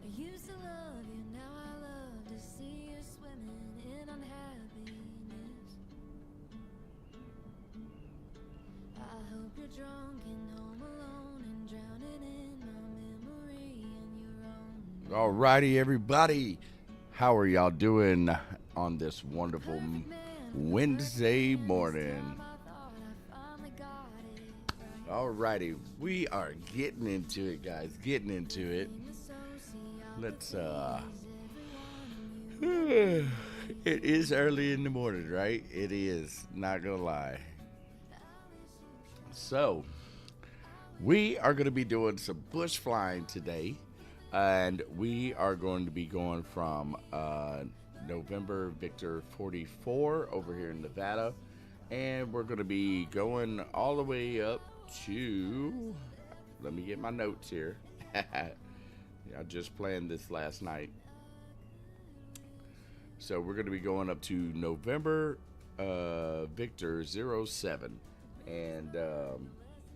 I used to love you, now I love to see you swimming in unhappiness. I hope you're drunk and home alone and drowning in my memory and your own. Alrighty, everybody. How are y'all doing on this wonderful Wednesday morning? Alrighty, we are getting into it, guys. Getting into it. Let's it is early in the morning, right? It is, not gonna lie. So, we are gonna be doing some bush flying today, and we are going to be going from November Victor 44 over here in Nevada, and we're gonna be going all the way up to, let me get my notes here. I just planned this last night. So we're going to be going up to November Victor 07. And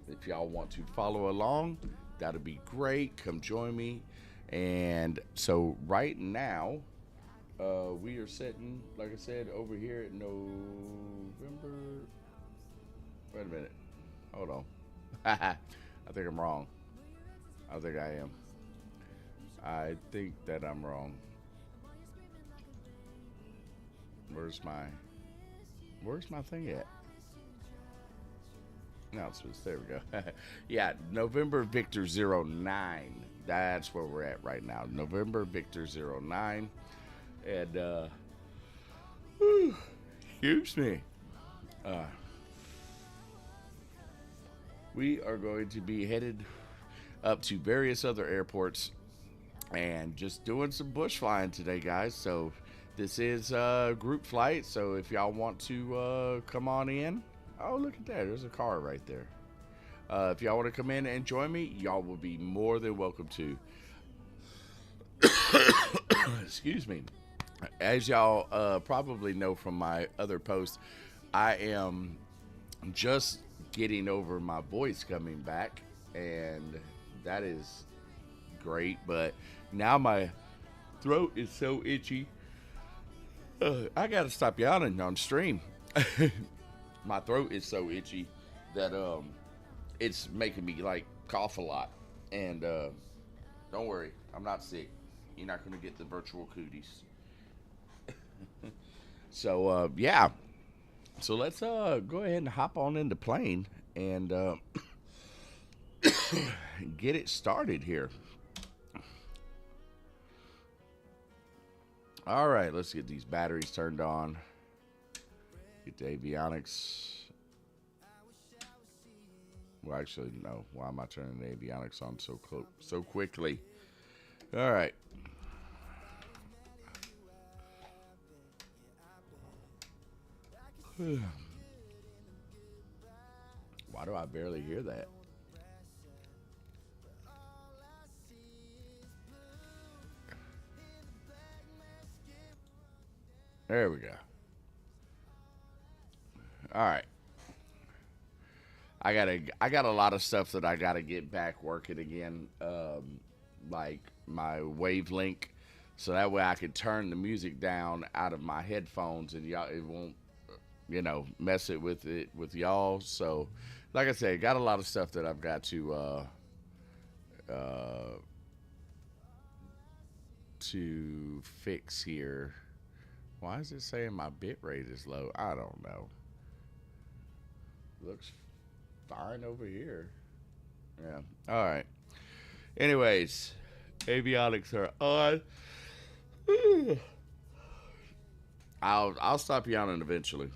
if y'all want to follow along, that'll be great. Come join me. And so right now, we are sitting, like I said, over here at November. Wait a minute. Hold on. I think I'm wrong. I think I am. I think that I'm wrong. Where's my thing at? Announcements. There we go. Yeah, November Victor 09. That's where we're at right now. November Victor 09. And excuse me. We are going to be headed up to various other airports and just doing some bush flying today, guys. So this is a group flight, so if y'all want to come on in. Oh, look at that, there's a car right there. If y'all want to come in and join me, y'all will be more than welcome to. Excuse me. As y'all probably know from my other posts, I am just getting over my voice coming back, and that is great, but now my throat is so itchy. I gotta stop yawning on stream. My throat is so itchy that it's making me like cough a lot. And don't worry, I'm not sick. You're not gonna get the virtual cooties. So yeah, so let's go ahead and hop on in the plane and get it started here. All right, let's get these batteries turned on. Get the avionics. Well, actually, no. Why am I turning the avionics on so quickly? All right. Why do I barely hear that? There we go. All right. I got a lot of stuff that I gotta get back working again, like my Wavelink, so that way I can turn the music down out of my headphones and y'all it won't, mess it with y'all. So, like I said, got a lot of stuff that I've got to uh, to fix here. Why is it saying my bit rate is low? I don't know. Looks fine over here. Yeah. All right. Anyways, avionics are on. I'll stop yawning eventually.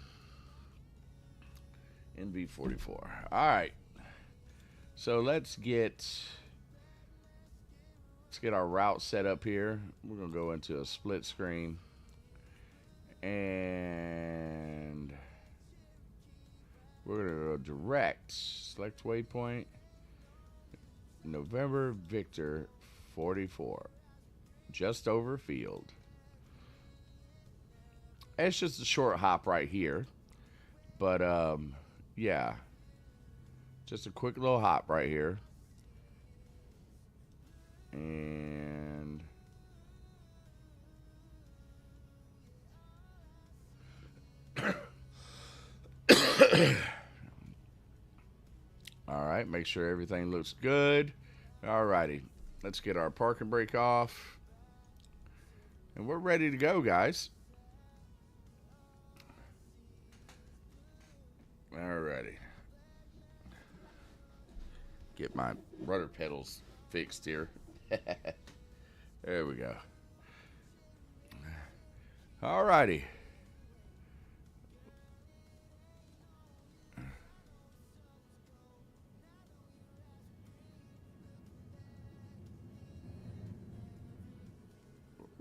NV44. All right. So let's get our route set up here. We're gonna go into a split screen, and we're gonna go direct. Select waypoint. November Victor 44. Just over field. It's just a short hop right here. But yeah. Just a quick little hop right here. And all right, make sure everything looks good. All righty, let's get our parking brake off. And we're ready to go, guys. All righty. Get my rudder pedals fixed here. There we go. All righty.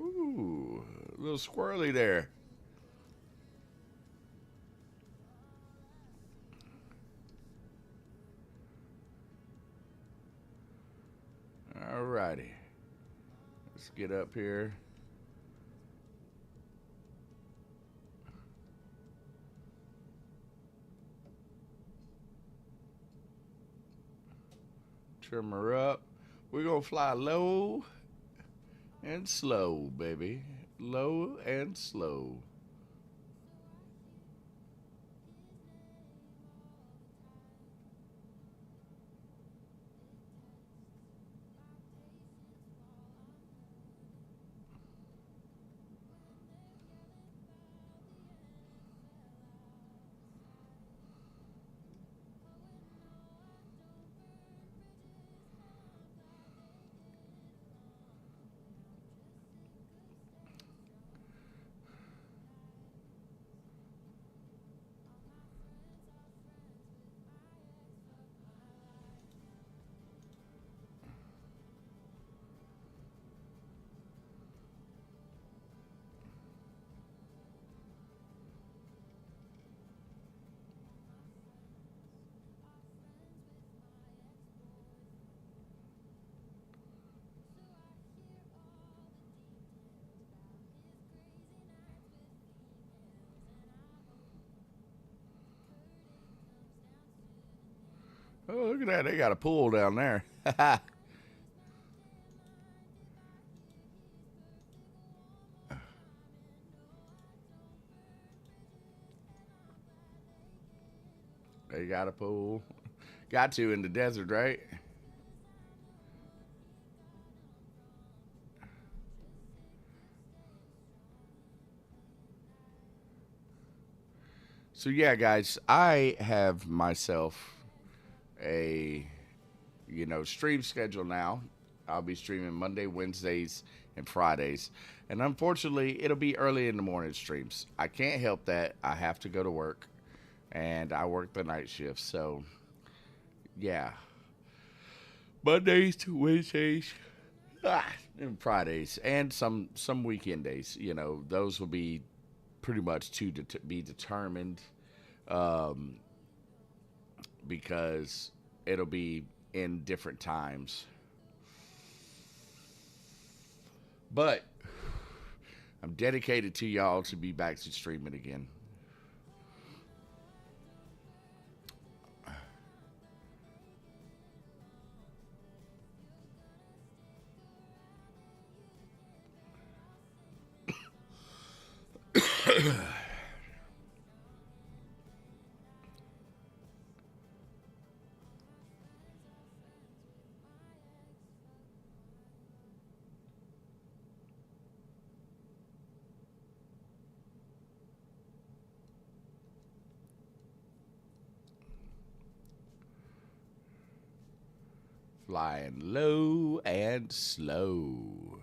Ooh, a little squirrely there. All righty. Let's get up here. Trim her up. We're going to fly low and slow, baby. Low and slow. Oh, look at that. They got a pool down there. They got a pool. Got to in the desert, right? So yeah, guys, I have myself a stream schedule now. I'll be streaming Monday, Wednesdays, and Fridays. And unfortunately, it'll be early in the morning streams. I can't help that. I have to go to work, and I work the night shift. So, yeah. Mondays to Wednesdays, and Fridays, and some weekend days. Those will be pretty much to be determined, because it'll be in different times. But I'm dedicated to y'all to be back to streaming again. flying low and slow.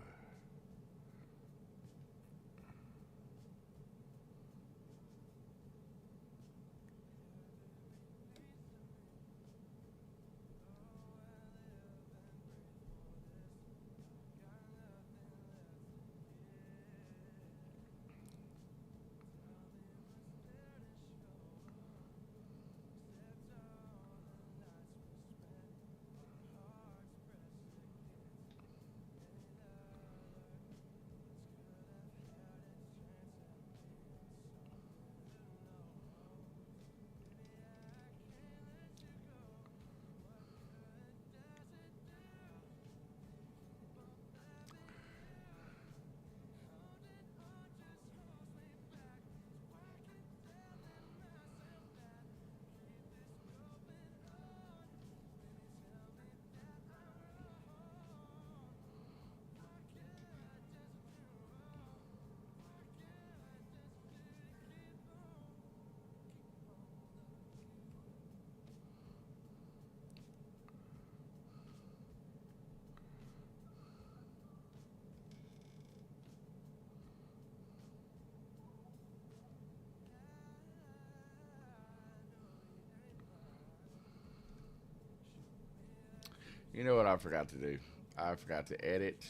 You know what I forgot to do? I forgot to edit.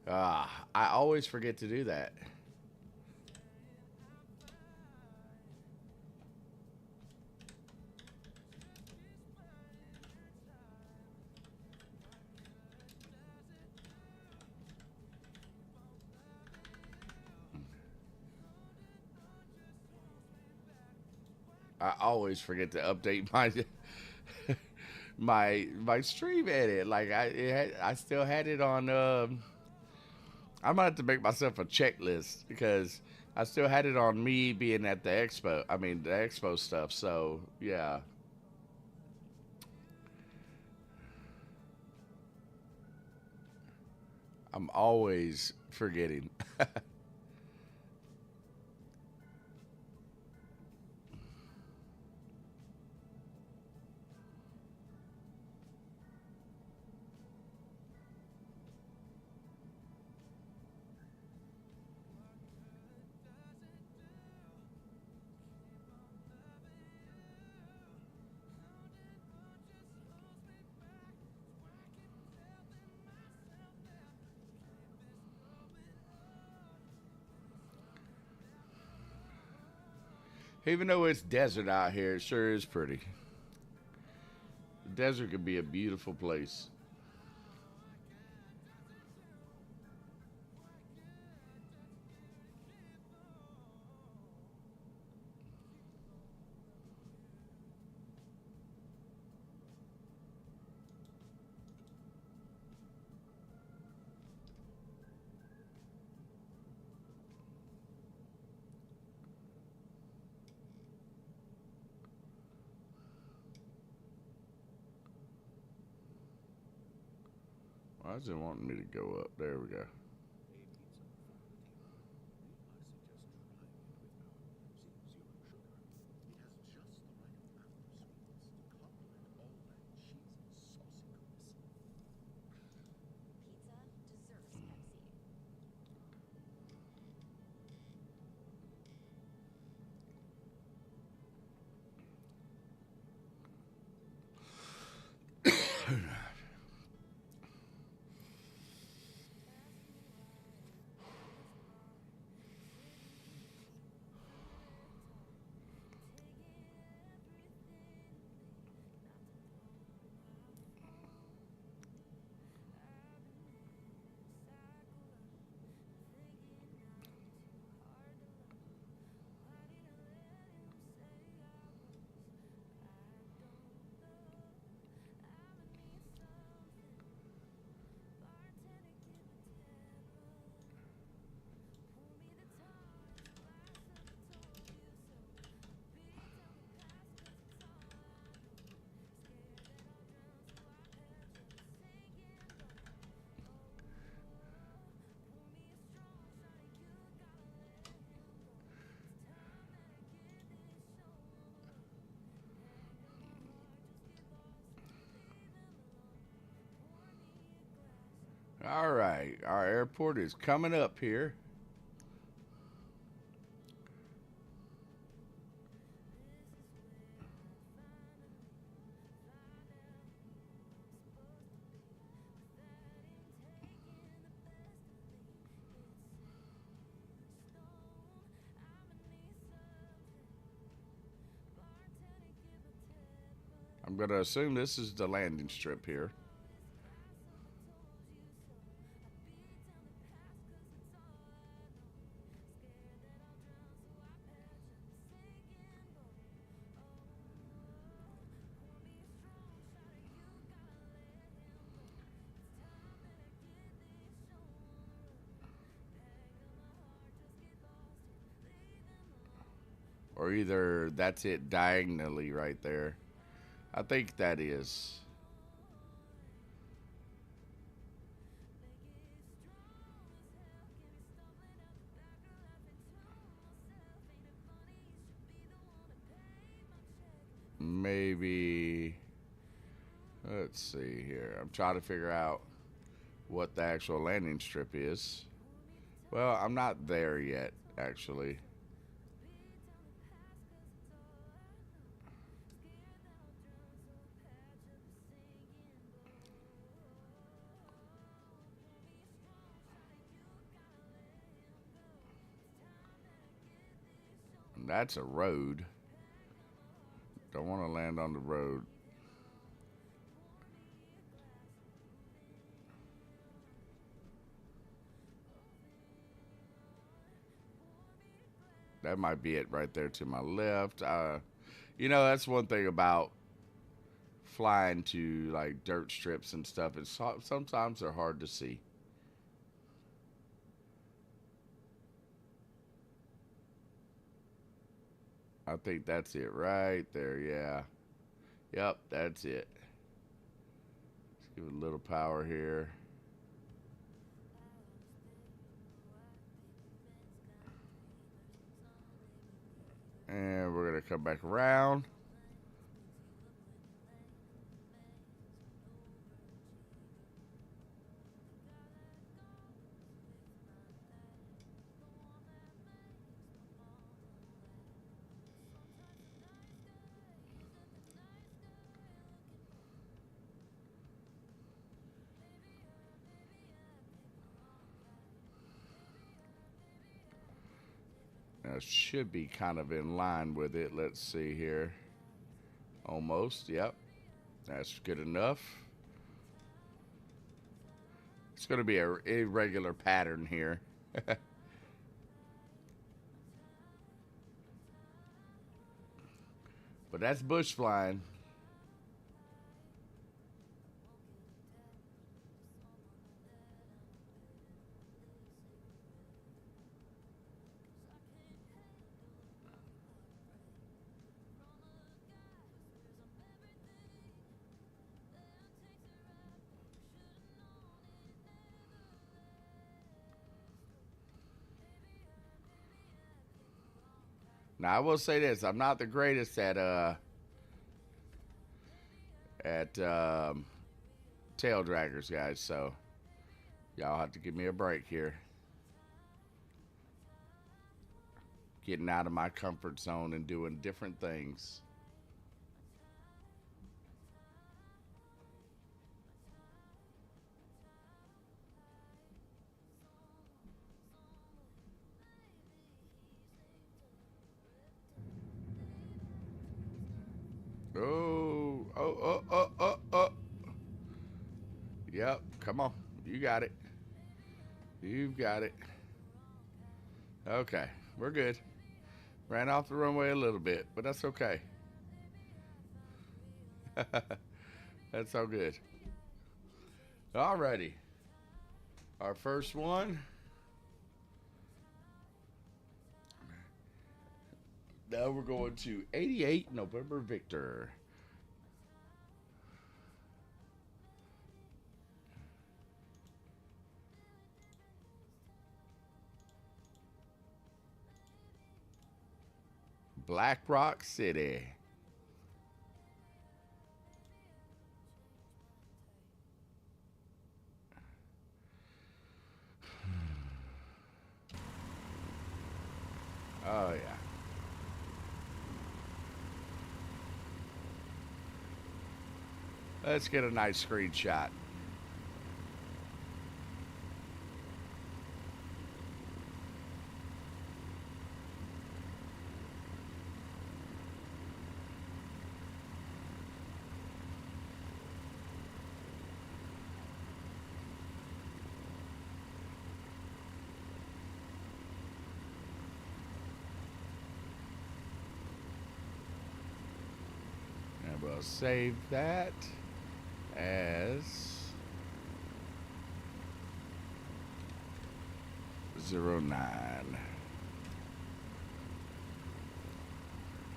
I always forget to do that. I always forget to update my my stream edit. Like I still had it on. I'm gonna have to make myself a checklist because I still had it on me being at the expo. I mean the expo stuff. So yeah, I'm always forgetting. Even though it's desert out here, it sure is pretty. The desert could be a beautiful place. Why is it wanting me to go up? There we go. Pizza deserves Pepsi. All right, our airport is coming up here. I'm going to assume this is the landing strip here. Or either that's it diagonally right there. I think that is. Maybe. Let's see here. I'm trying to figure out what the actual landing strip is. Well, I'm not there yet, actually. That's a road. Don't want to land on the road. That might be it right there to my left. You know, that's one thing about flying to like dirt strips and stuff. It's sometimes they're hard to see. I think that's it right there. Yeah. Yep, that's it. Let's give it a little power here. And we're going to come back around. That should be kind of in line with it. Let's see here. Almost, yep. That's good enough. It's going to be a irregular pattern here. But that's bush flying. Now I will say this: I'm not the greatest at tail draggers, guys. So y'all have to give me a break here. Getting out of my comfort zone and doing different things. Oh, oh, oh, oh, oh, oh. Yep, come on. You got it. You've got it. Okay, we're good. Ran off the runway a little bit, but that's okay. That's all good. Alrighty. Our first one. Now we're going to 88 November Victor. Black Rock City. Oh, yeah. Let's get a nice screenshot. And we'll save that as 09.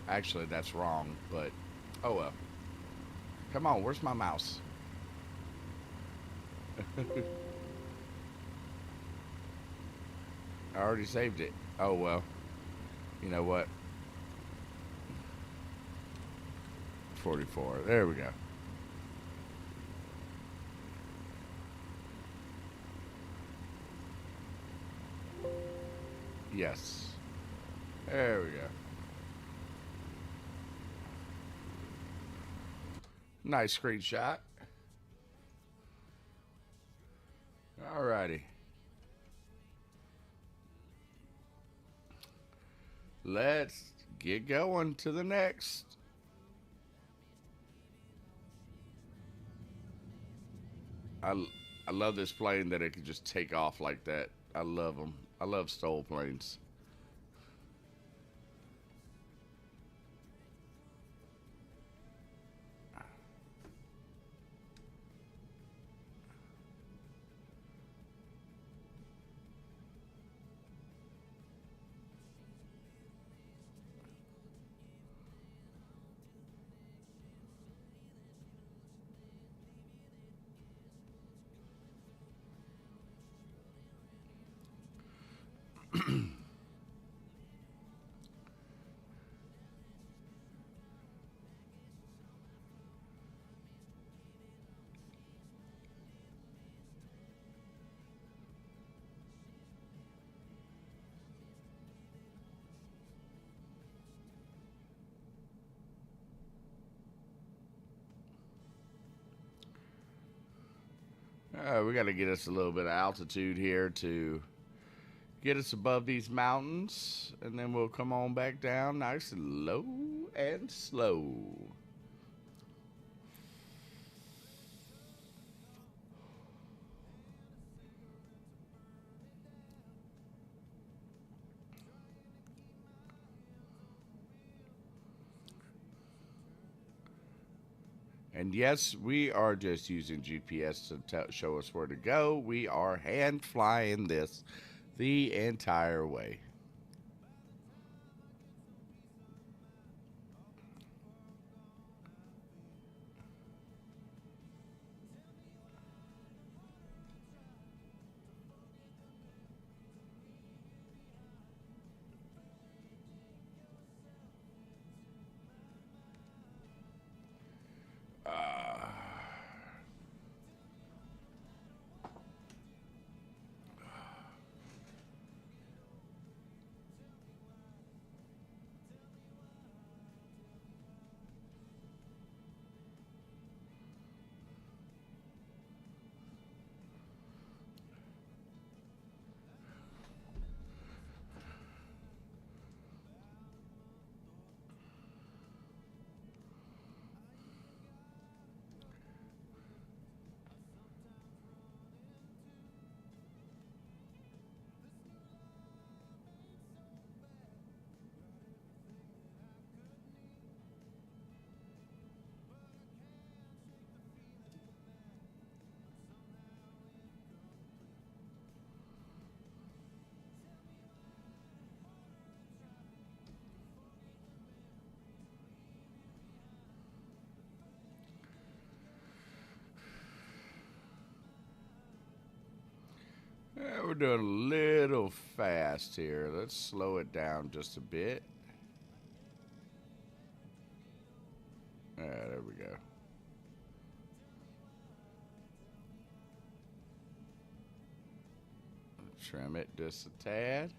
Actually, that's wrong, but oh well. Come on, where's my mouse? I already saved it. Oh well. You know what? 44. There we go. Yes. There we go. Nice screenshot. Alrighty. Let's get going to the next. I, I love this plane that it can just take off like that. I love them. I love STOL planes. We got to get us a little bit of altitude here to get us above these mountains, and then we'll come on back down nice and low and slow. And yes, we are just using GPS to show us where to go. We are hand flying this the entire way. Uh, Yeah, we're doing a little fast here. Let's slow it down just a bit. There we go. Trim it just a tad.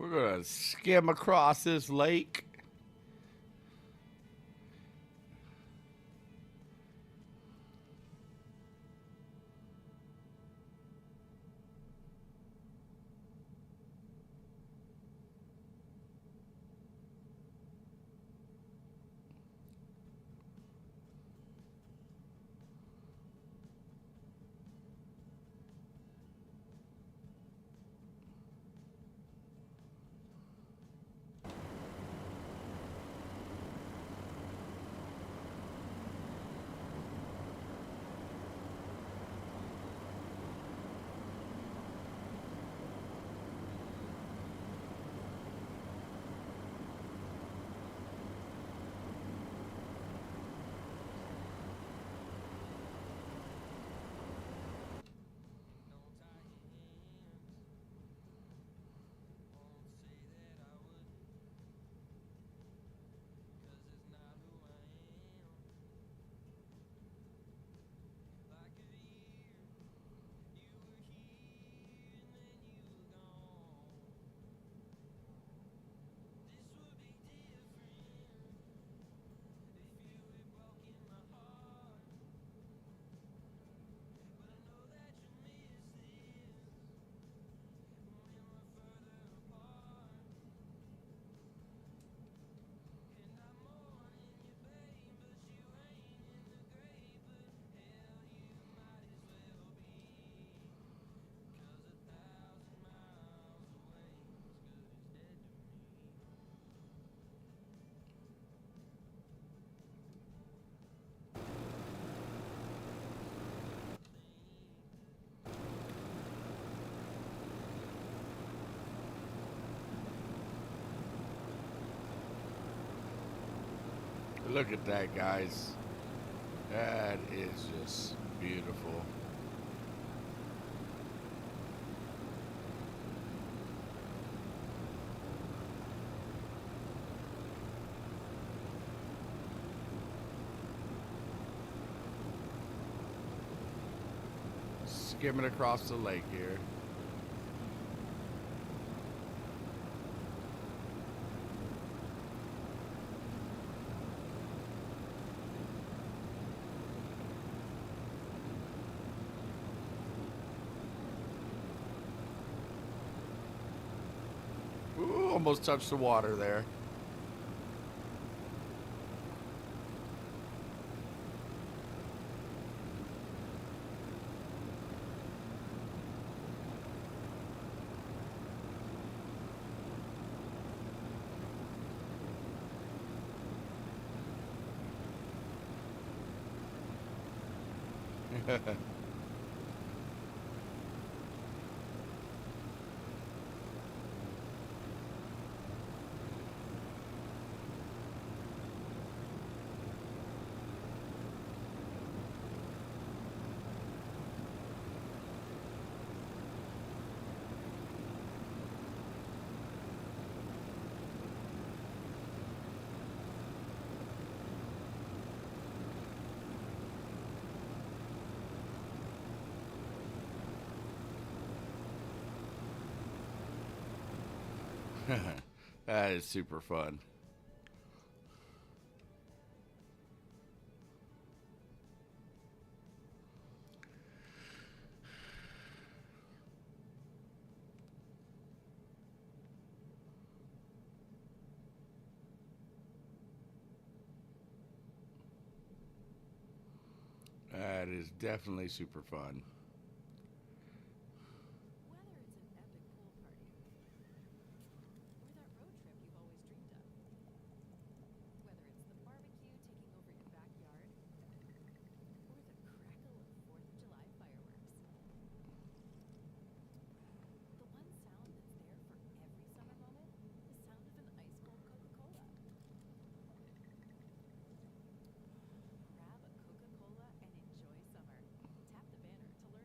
We're going to skim across this lake. Look at that, guys. That is just beautiful. Skimming across the lake here. Ooh, almost touched the water there. That is super fun. That is definitely super fun. Whether it's an epic pool party or that road trip you've always dreamed of, whether it's the barbecue taking over your backyard or the crackle of 4th of July fireworks, the one sound that's there for every summer moment, the sound of an ice cold Coca-Cola. Grab a Coca-Cola and enjoy summer. Tap the banner to learn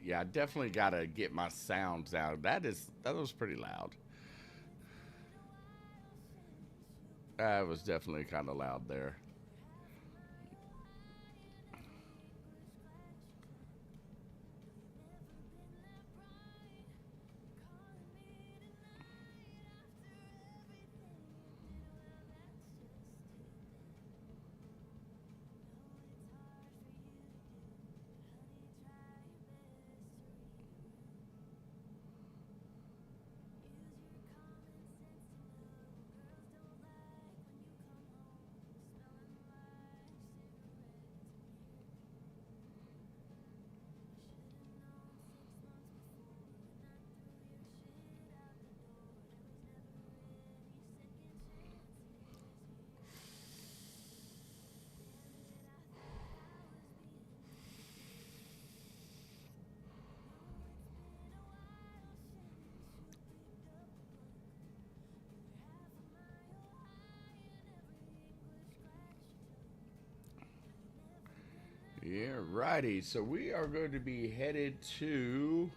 Yeah, I definitely gotta get my sounds down. That was pretty loud. That was definitely kind of loud there. Yeah, righty. So we are going to be headed to,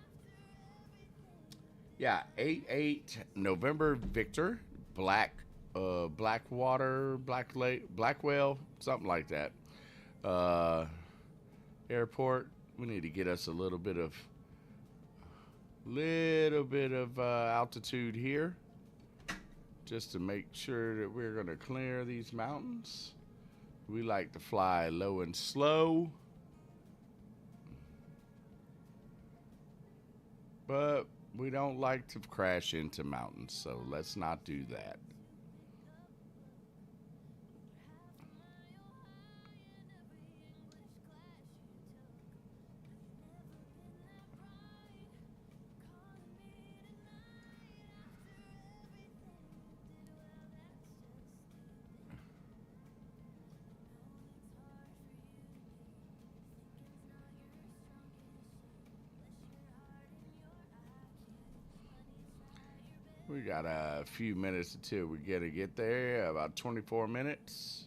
yeah, 8/8 November Victor Blackwater Black Lake Black Whale, something like that. Uh, Airport. We need to get us a little bit of altitude here, just to make sure that we're going to clear these mountains. We like to fly low and slow, but we don't like to crash into mountains, so let's not do that. We got a few minutes until we get there, about 24 minutes.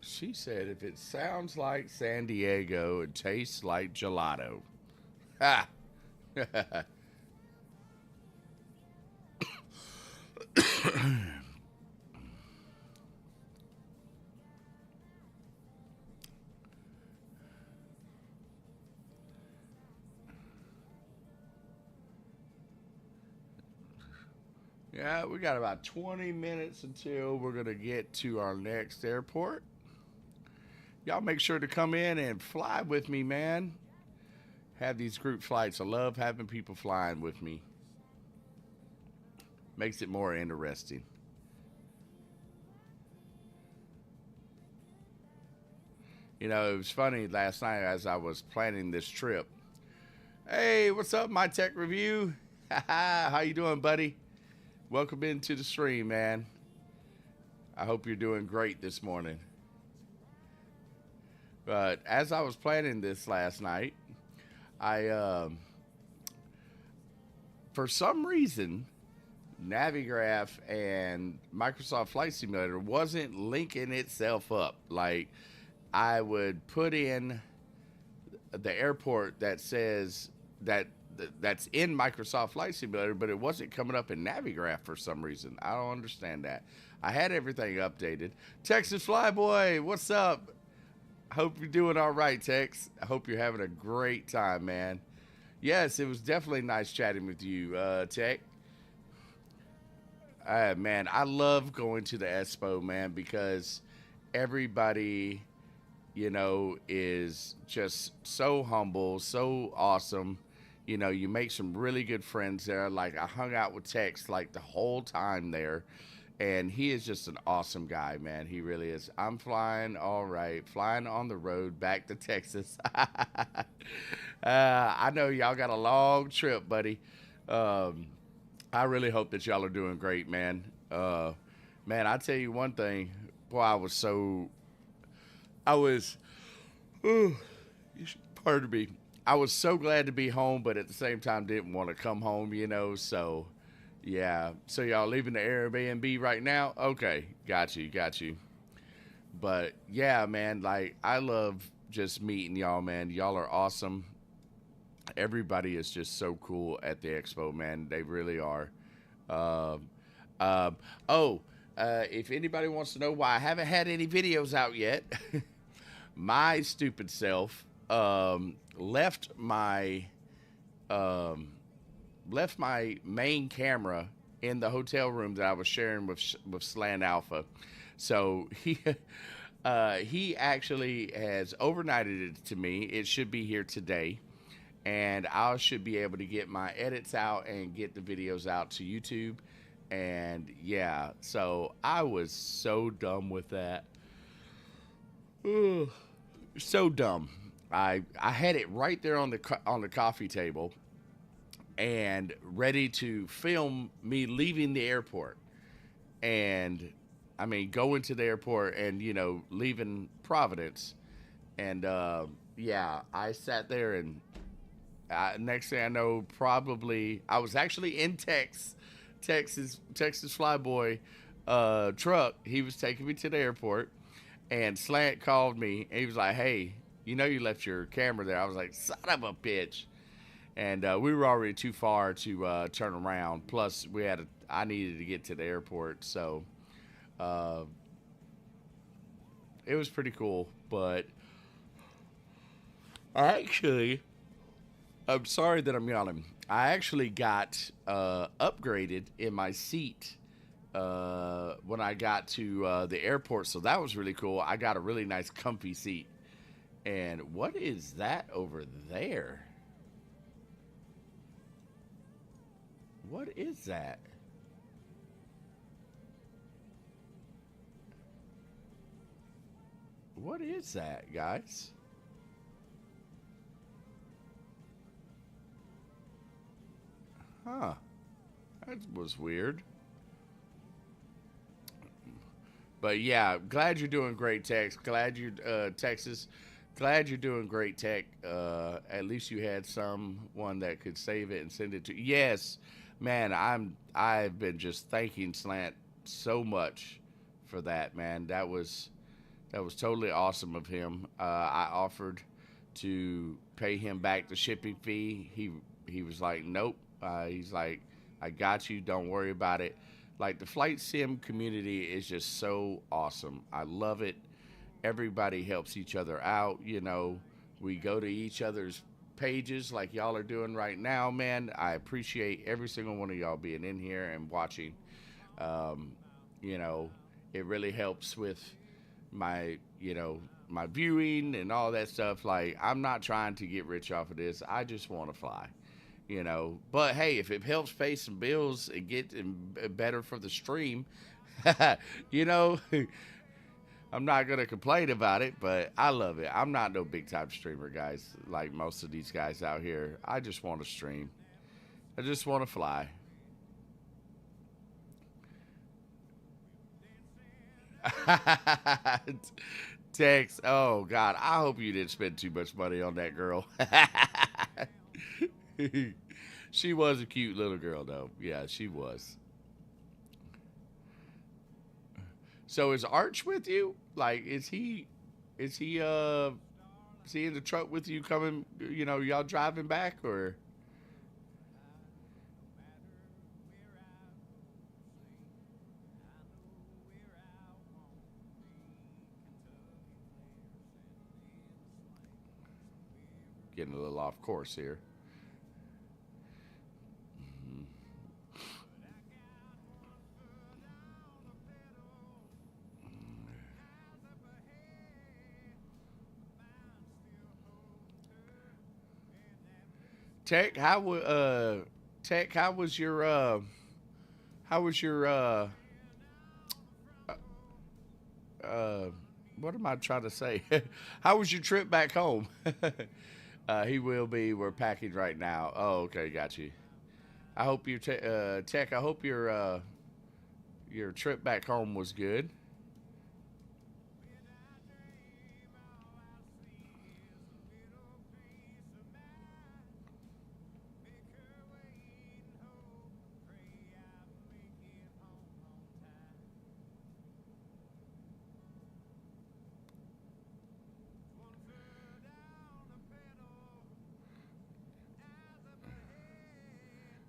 She said if it sounds like San Diego, it tastes like gelato. Ha! Yeah, we got about 20 minutes until we're going to get to our next airport. Y'all make sure to come in and fly with me, man. Have these group flights. I love having people flying with me. Makes it more interesting. You know, it was funny last night as I was planning this trip. Hey, what's up, My Tech Review? How you doing, buddy? Welcome into the stream, man. I hope you're doing great this morning. But as I was planning this last night, I, for some reason, Navigraph and Microsoft Flight Simulator wasn't linking itself up. Like, I would put in the airport that says that's in Microsoft Flight Simulator, but it wasn't coming up in Navigraph for some reason. I don't understand that. I had everything updated. Texas Flyboy, what's up? Hope you're doing all right, Tex. I hope you're having a great time, man. Yes, it was definitely nice chatting with you, Tech. Man, I love going to the expo, man, because everybody, is just so humble, so awesome. You make some really good friends there. Like I hung out with Tex like the whole time there, and he is just an awesome guy, man. He really is. I'm flying, all right, flying on the road back to Texas. I know y'all got a long trip, buddy. Um, I really hope that y'all are doing great, man. Man, I tell you one thing. Boy, I was, ooh, pardon me. I was so glad to be home, but at the same time didn't want to come home, So, yeah. So y'all leaving the Airbnb right now? Okay, got you, got you. But yeah, man, like I love just meeting y'all, man. Y'all are awesome. Everybody is just so cool at the expo, man. They really are. Um, um, oh, if anybody wants to know why I haven't had any videos out yet, my stupid self um, left my main camera in the hotel room that I was sharing with Slant Alpha. So he actually has overnighted it to me. It should be here today, and I should be able to get my edits out and get the videos out to YouTube. And yeah, so I was so dumb with that. Ugh, so dumb. I had it right there on the coffee table and ready to film me leaving the airport. And I mean, going to the airport and leaving Providence. And yeah, I sat there and next thing I know, probably I was actually in Texas Flyboy truck. He was taking me to the airport, and Slant called me. And he was like, "Hey, you left your camera there." I was like, "Son of a bitch!" And we were already too far to turn around. Plus, I needed to get to the airport, so uh, it was pretty cool. But actually, I'm sorry that I'm yawning. I actually got upgraded in my seat when I got to the airport, so that was really cool. I got a really nice, comfy seat. And what is that over there? What is that? What is that, guys? Huh. That was weird. But yeah, glad you're doing great, Tex. Glad you're Texas. Glad you're doing great, Tech. At least you had someone that could save it and send it to. Yes, man. I've been just thanking Slant so much for that, man. That was totally awesome of him. I offered to pay him back the shipping fee. He was like, nope. He's like, I got you. Don't worry about it. Like the flight sim community is just so awesome. I love it. Everybody helps each other out. We go to each other's pages like y'all are doing right now, man. I appreciate every single one of y'all being in here and watching. Um, you know, it really helps with my viewing and all that stuff. Like, I'm not trying to get rich off of this. I just want to fly. But hey, if it helps pay some bills and get better for the stream, you know, I'm not gonna complain about it. But I love it. I'm not no big time streamer, guys. Like most of these guys out here, I just want to stream. I just want to fly. Text. Oh God, I hope you didn't spend too much money on that girl. She was a cute little girl, though. Yeah, she was. So is Arch with you? Like, is he is he in the truck with you coming? Y'all driving back or? Getting a little off course here. Tech, Tech, how was your uh what am I trying to say? How was your trip back home? He will be. We're packing right now. Oh, okay, got you. I hope Tech. I hope your trip back home was good.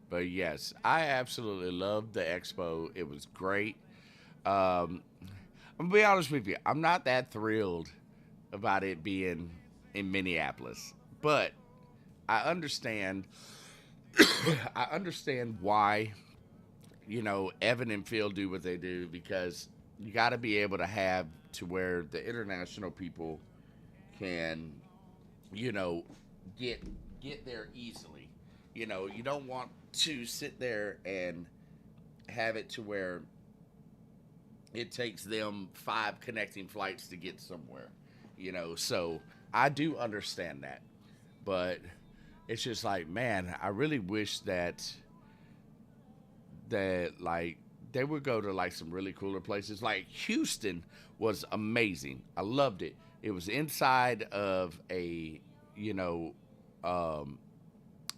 But yes, I absolutely loved the expo. It was great. Um, I'm gonna be honest with you. I'm not that thrilled about it being in Minneapolis, but I understand. I understand why Evan and Phil do what they do because you got to be able to have to where the international people can you know get get there easily. You don't want to sit there and have it to where it takes them five connecting flights to get somewhere. So I do understand that, but it's just like, man, I really wish that like they would go to like some really cooler places. Like Houston was amazing. I loved it. It was inside of a you know um,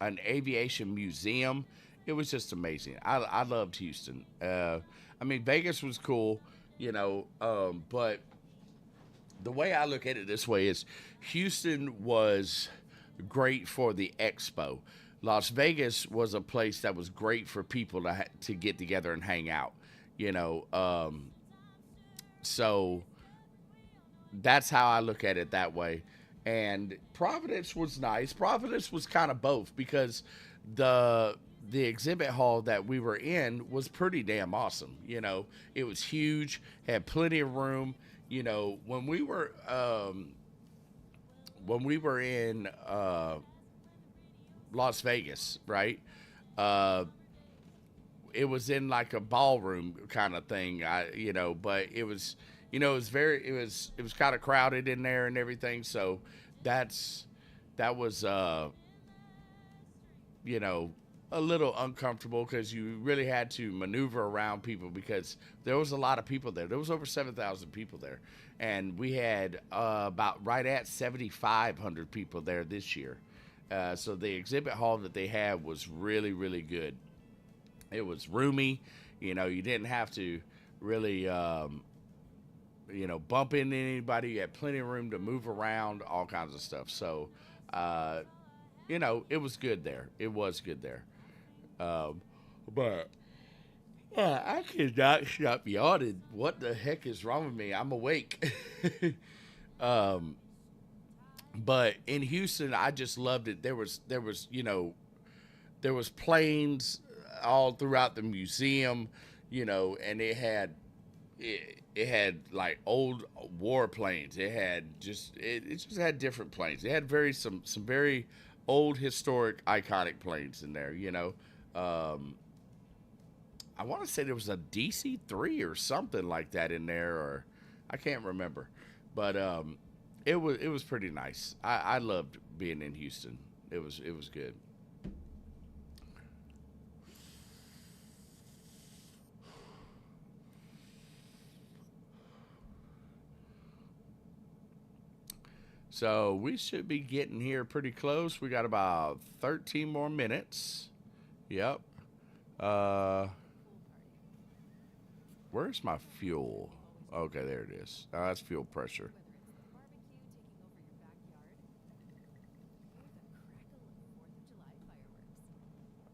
an aviation museum. It was just amazing. I loved Houston. I mean Vegas was cool, but the way I look at it this way is Houston was great for the expo. Las Vegas was a place that was great for people to get together and hang out. You know, so that's how I look at it that way. And Providence was nice. Providence was kind of both because the the exhibit hall that we were in was pretty damn awesome. It was huge, had plenty of room. When we were in Las Vegas, right? Uh, it was in like a ballroom kind of thing. But it was kind of crowded in there and everything. So that's that was you know a little uncomfortable because you really had to maneuver around people because there was a lot of people there. There was over 7,000 people there, and we had about right at 7,500 people there this year. So the exhibit hall that they had was really really good. It was roomy. You didn't have to really bump into anybody. You had plenty of room to move around, all kinds of stuff. So uh, it was good there. It was good there. Um, but I cannot stop yawning. What the heck is wrong with me? I'm awake. um, but in Houston, I just loved it. There was planes all throughout the museum, and it had like old war planes. It just had different planes. It had some very old historic iconic planes in there. Um, I want to say there was a DC-3 or something like that in there, or I can't remember, but it was pretty nice. I loved being in Houston. It was good. So we should be getting here pretty close. We got about 13 more minutes. Yep. Uh, where's my fuel? Okay, there it is. That's fuel pressure.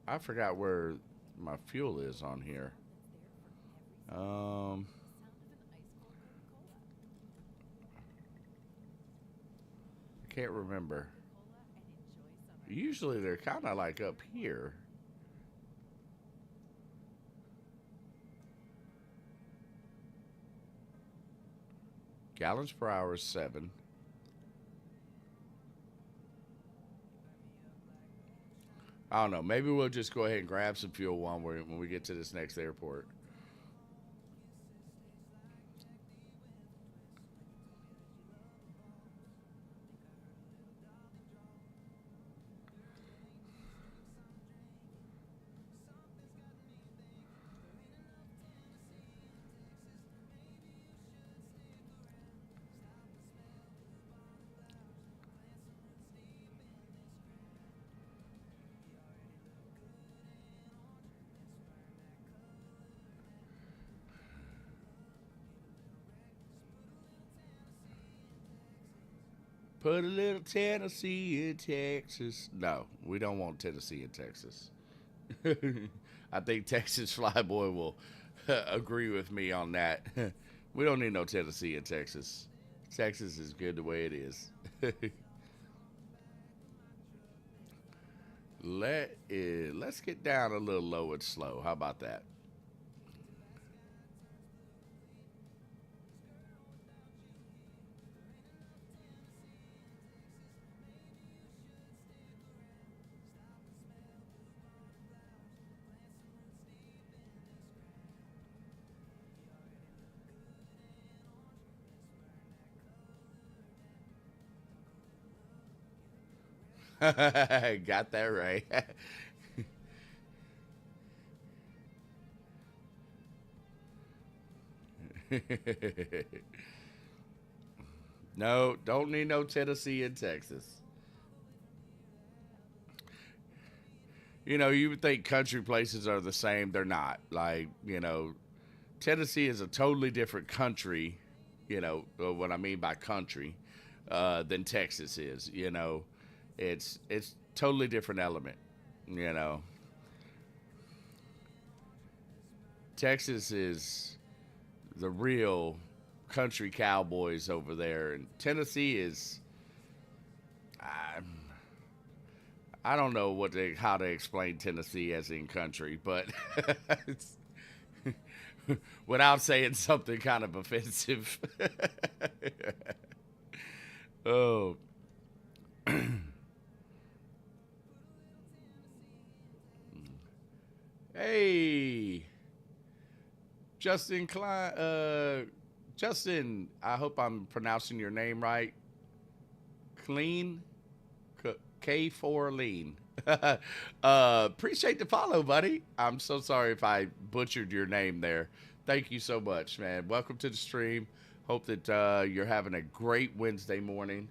I forgot where my fuel is on here. Um, I can't remember. Usually they're kind of like up here. Gallons per hour is 7. I don't know. Maybe we'll just go ahead and grab some fuel when we get to this next airport. Put a little Tennessee in Texas. No, we don't want Tennessee in Texas. I think Texas Flyboy will agree with me on that. We don't need no Tennessee in Texas. Texas is good the way it is. Let's get down a little low and slow. How about that? Got that right. No, don't need no Tennessee in Texas. You would think country places are the same. They're not. Tennessee is a totally different country, what I mean by country, than Texas is. It's totally different element. You know, Texas is the real country cowboys over there, and Tennessee is. I, I don't know how to explain Tennessee as in country, but it's, without saying something kind of offensive. Oh, hey, Justin Klein. Justin, I hope I'm pronouncing your name right. Clean, K4 Lean. Appreciate the follow, buddy. I'm so sorry if I butchered your name there. Thank you so much, man. Welcome to the stream. Hope that you're having a great Wednesday morning.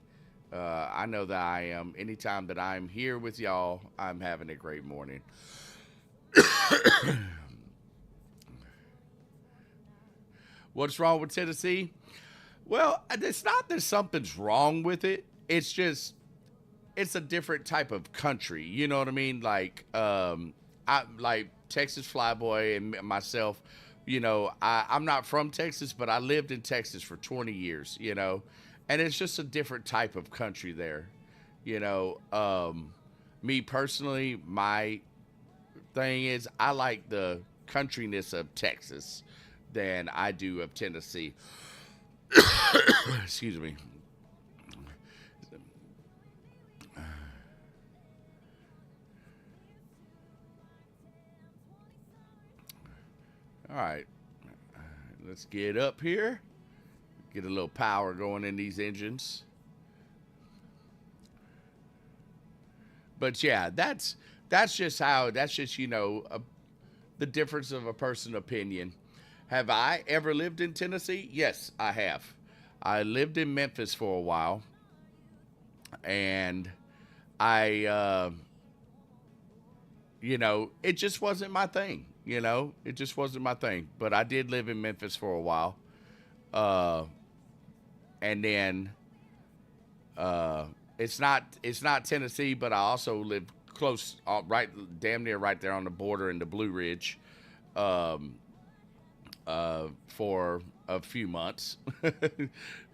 I know that I am. Anytime that I'm here with y'all, I'm having a great morning. What's wrong with Tennessee? Well, it's not that something's wrong with it. It's just it's a different type of country. You know what I mean? I like Texas Flyboy and myself. I'm not from Texas, but I lived in Texas for 20 years. And it's just a different type of country there. You know, me personally, my thing is I like the countryness of Texas than I do of Tennessee. Excuse me. All right, let's get up here. Get a little power going in these engines. But yeah, that's just the difference of a person's opinion. Have I ever lived in Tennessee? Yes, I have. I lived in Memphis for a while, and it just wasn't my thing. It just wasn't my thing. But I did live in Memphis for a while, uh, and then it's not Tennessee, but I also lived close, right, damn near right there on the border in the Blue Ridge, um, for a few months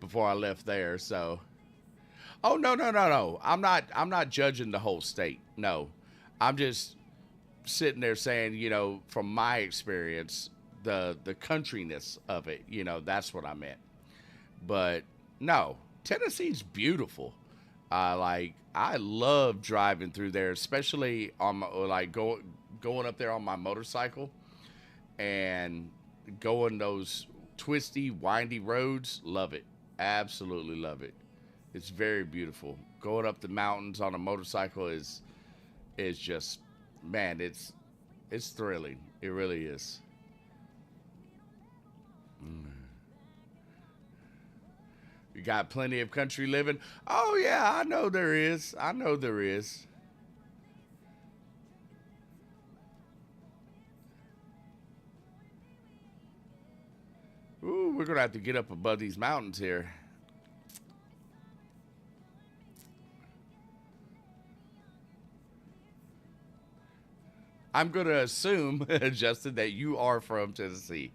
before I left there. So, oh no, no, no, no, I'm not judging the whole state. No, I'm just sitting there saying, from my experience, the countryness of it, that's what I meant. But no, Tennessee's beautiful. I love driving through there, especially on my, going up there on my motorcycle and going those twisty, windy roads. Love it. Absolutely love it. It's very beautiful. Going up the mountains on a motorcycle is just, man, it's thrilling. It really is. You got plenty of country living. Oh yeah, I know there is. I know there is. Ooh, we're gonna have to get up above these mountains here. I'm gonna assume, Justin, that you are from Tennessee.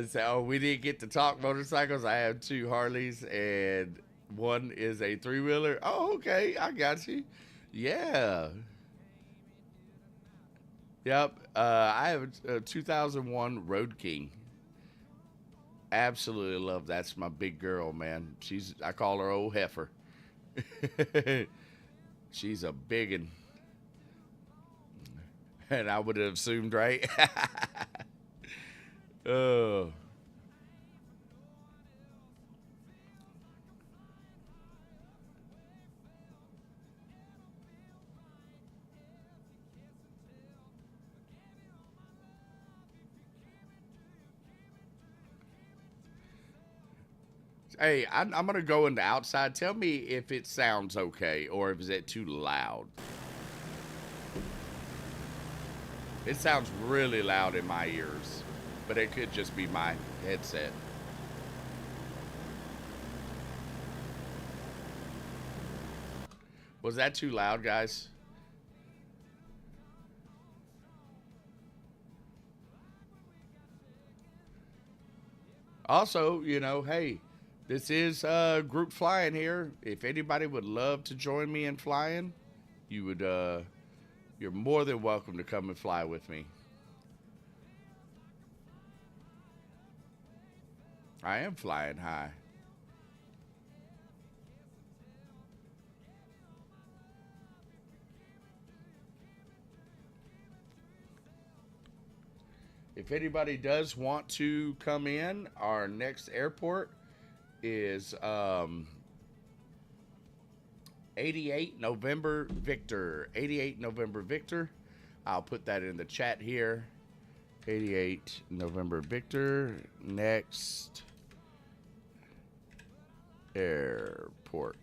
So we didn't get to talk motorcycles. I have two Harleys, and one is a three wheeler. Oh, okay, I got you. Yeah, yep. I have a 2001 Road King. Absolutely love. That's my big girl, man. I call her old heifer. She's a big one, and I would have assumed, right? Oh. Hey, I'm gonna go in the outside. Tell me if it sounds okay or if it too loud. It sounds really loud in my ears, but it could just be my headset. Was that too loud, guys? Also, hey, this is group flying here. If anybody would love to join me in flying, you would you're more than welcome to come and fly with me. I am flying high. If anybody does want to come in, our next airport is 88 November Victor. 88 November Victor. I'll put that in the chat here. 88 November Victor. Next airport.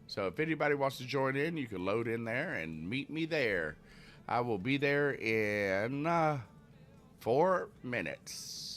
So if anybody wants to join in, you can load in there and meet me there. I will be there in 4 minutes.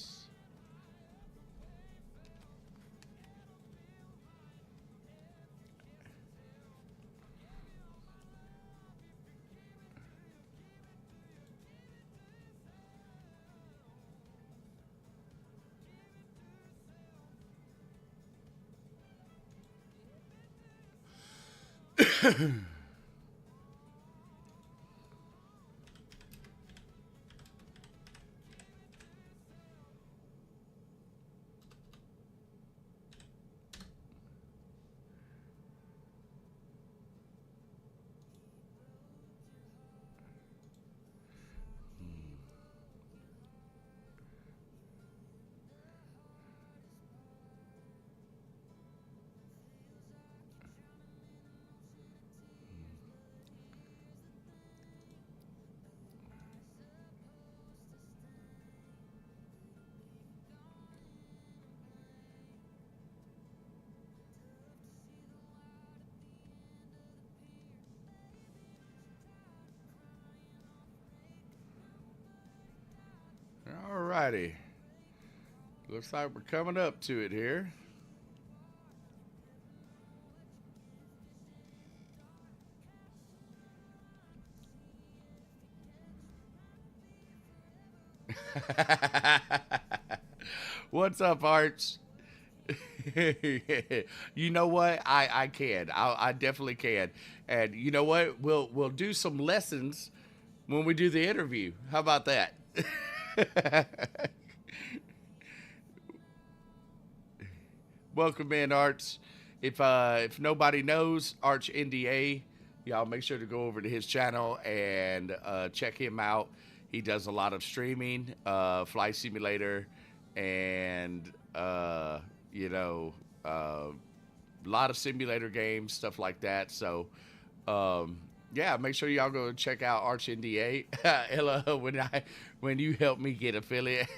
Alrighty. Looks like we're coming up to it here. What's up, Arch? You know what? I can. I definitely can. And you know what? We'll do some lessons when we do the interview. How about that? Welcome in, Arch. If nobody knows Arch NDA, y'all make sure to go over to his channel and check him out. He does a lot of streaming, Flight Simulator, and a lot of simulator games, stuff like that. So, yeah, make sure y'all go check out Arch NDA. Ella, when you help me get affiliate.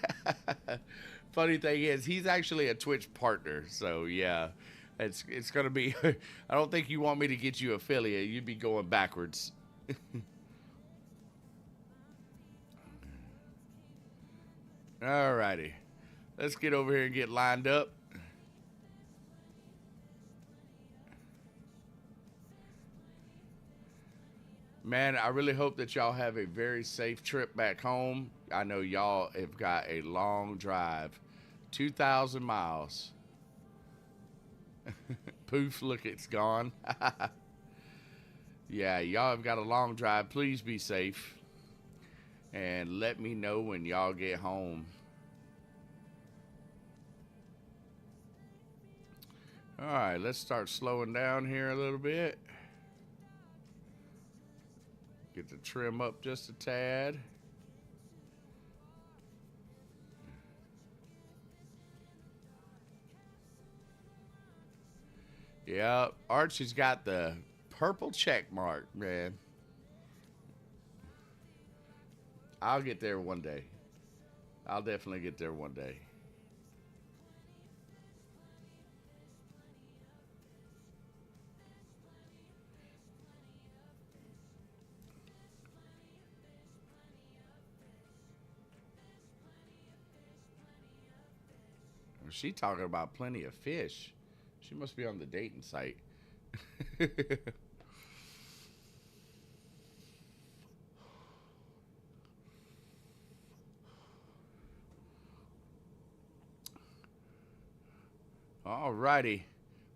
Funny thing is, he's actually a Twitch partner. So yeah, it's gonna be. I don't think you want me to get you affiliate. You'd be going backwards. Alrighty, let's get over here and get lined up. Man, I really hope that y'all have a very safe trip back home. I know y'all have got a long drive, 2,000 miles. Poof, look, it's gone. Yeah, y'all have got a long drive. Please be safe. And let me know when y'all get home. All right, let's start slowing down here a little bit. Get the trim up just a tad. Yeah, Archie's got the purple check mark, man. I'll get there one day. I'll definitely get there one day. She talking about plenty of fish. She must be on the dating site. Alrighty,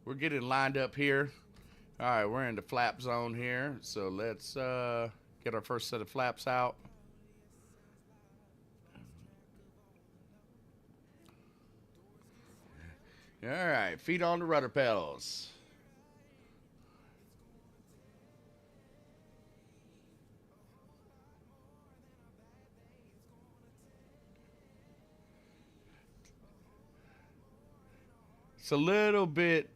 we're getting lined up here. All right, we're in the flap zone here, so let's get our first set of flaps out. All right, feet on the rudder pedals. It's a little bit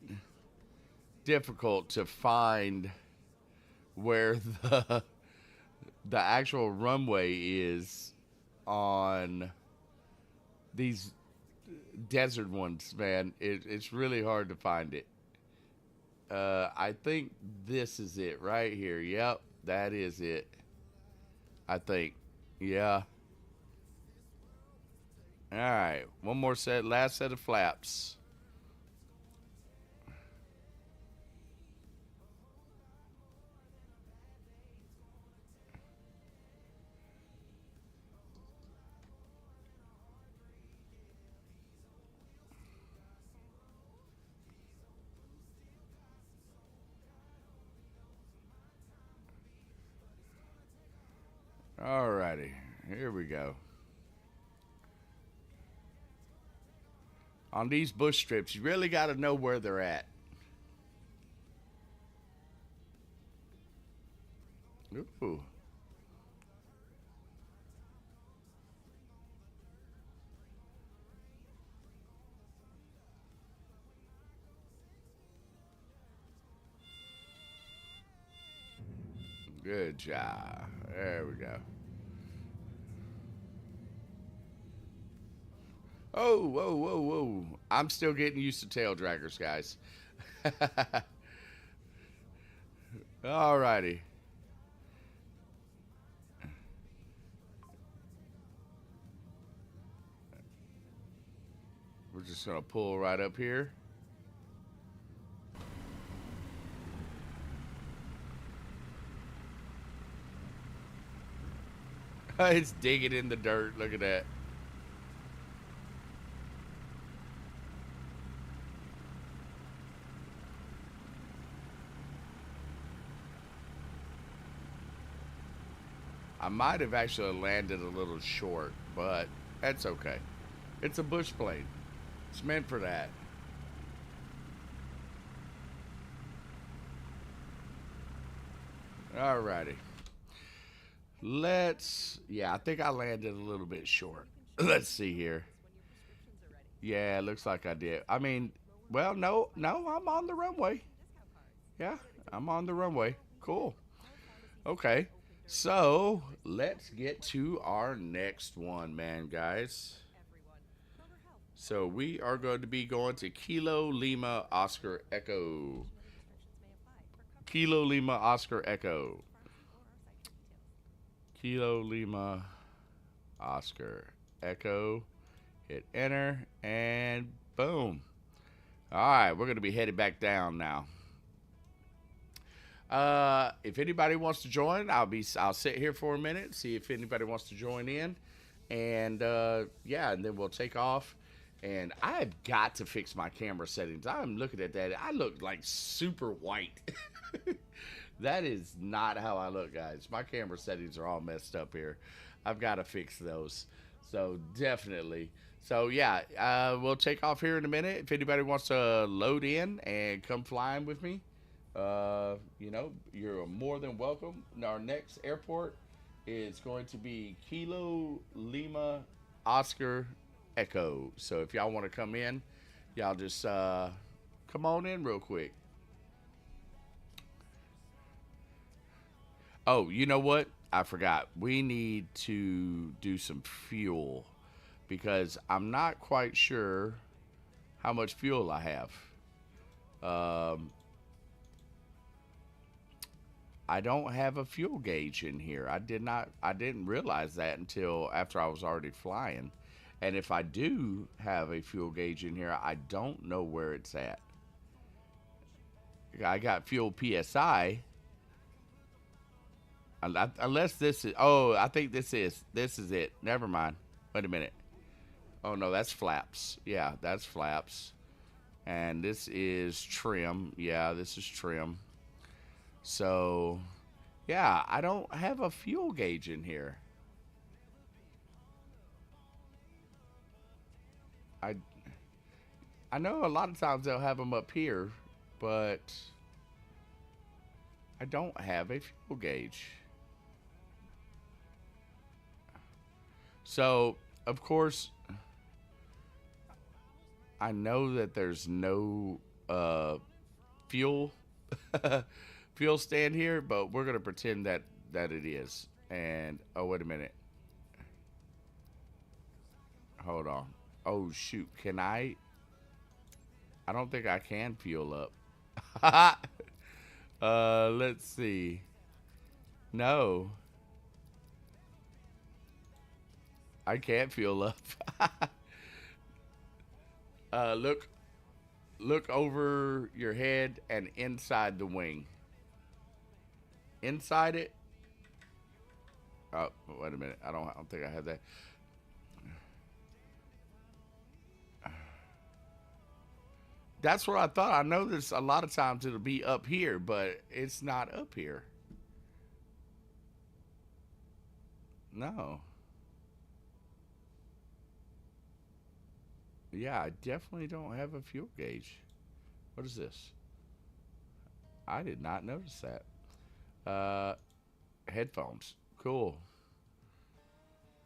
difficult to find where the actual runway is on these desert ones, man. It's really hard to find it. I think this is it right here. Yep, that is it. I think. Yeah. All right, one more set, last set of flaps. Alrighty, here we go. On these bush strips, you really got to know where they're at. Ooh. Good job. There we go. Oh, whoa, whoa, whoa. I'm still getting used to tail draggers, guys. Alrighty. We're just going to pull right up here. It's digging in the dirt. Look at that. I might have actually landed a little short, but that's okay. It's a bush plane. It's meant for that. Alrighty. Yeah, I think I landed a little bit short. Let's see here. Yeah, it looks like I did. I mean, well, no, I'm on the runway. Yeah, I'm on the runway. Cool. Okay. So let's get to our next one, man, guys. So we are going to be going to Kilo Lima Oscar Echo. Kilo Lima Oscar Echo. Kilo Lima Oscar Echo. Hit enter and boom. All right, we're going to be headed back down now. If anybody wants to join, I'll sit here for a minute, see if anybody wants to join in, and yeah, and then we'll take off. And I've got to fix my camera settings. I'm looking at that. I look like super white. That is not how I look, guys. My camera settings are all messed up here. I've got to fix those. So definitely. So yeah, we'll take off here in a minute. If anybody wants to load in and come flying with me, you're more than welcome. Our next airport is going to be Kilo Lima Oscar Echo. So if y'all want to come in, y'all just come on in real quick. Oh, you know what? I forgot. We need to do some fuel because I'm not quite sure how much fuel I have. I don't have a fuel gauge in here. I didn't realize that until after I was already flying. And if I do have a fuel gauge in here, I don't know where it's at. I got fuel PSI. Unless this is, oh, I think this is it. Never mind. Wait a minute. Oh no, that's flaps. Yeah, that's flaps. And this is trim. Yeah, this is trim. So, yeah, I don't have a fuel gauge in here. I I know a lot of times they'll have them up here, but I don't have a fuel gauge. So, of course, I know that there's no fuel fuel stand here, but we're gonna pretend that it is. And oh, wait a minute. Hold on. Oh shoot, can I? I don't think I can fuel up. Let's see. No, I can't fuel up. Look over your head and inside the wing. Inside it. Oh, wait a minute. I don't think I have that. That's what I thought. I know there's a lot of times it'll be up here, but it's not up here. No. Yeah, I definitely don't have a fuel gauge. What is this? I did not notice that. Headphones. Cool.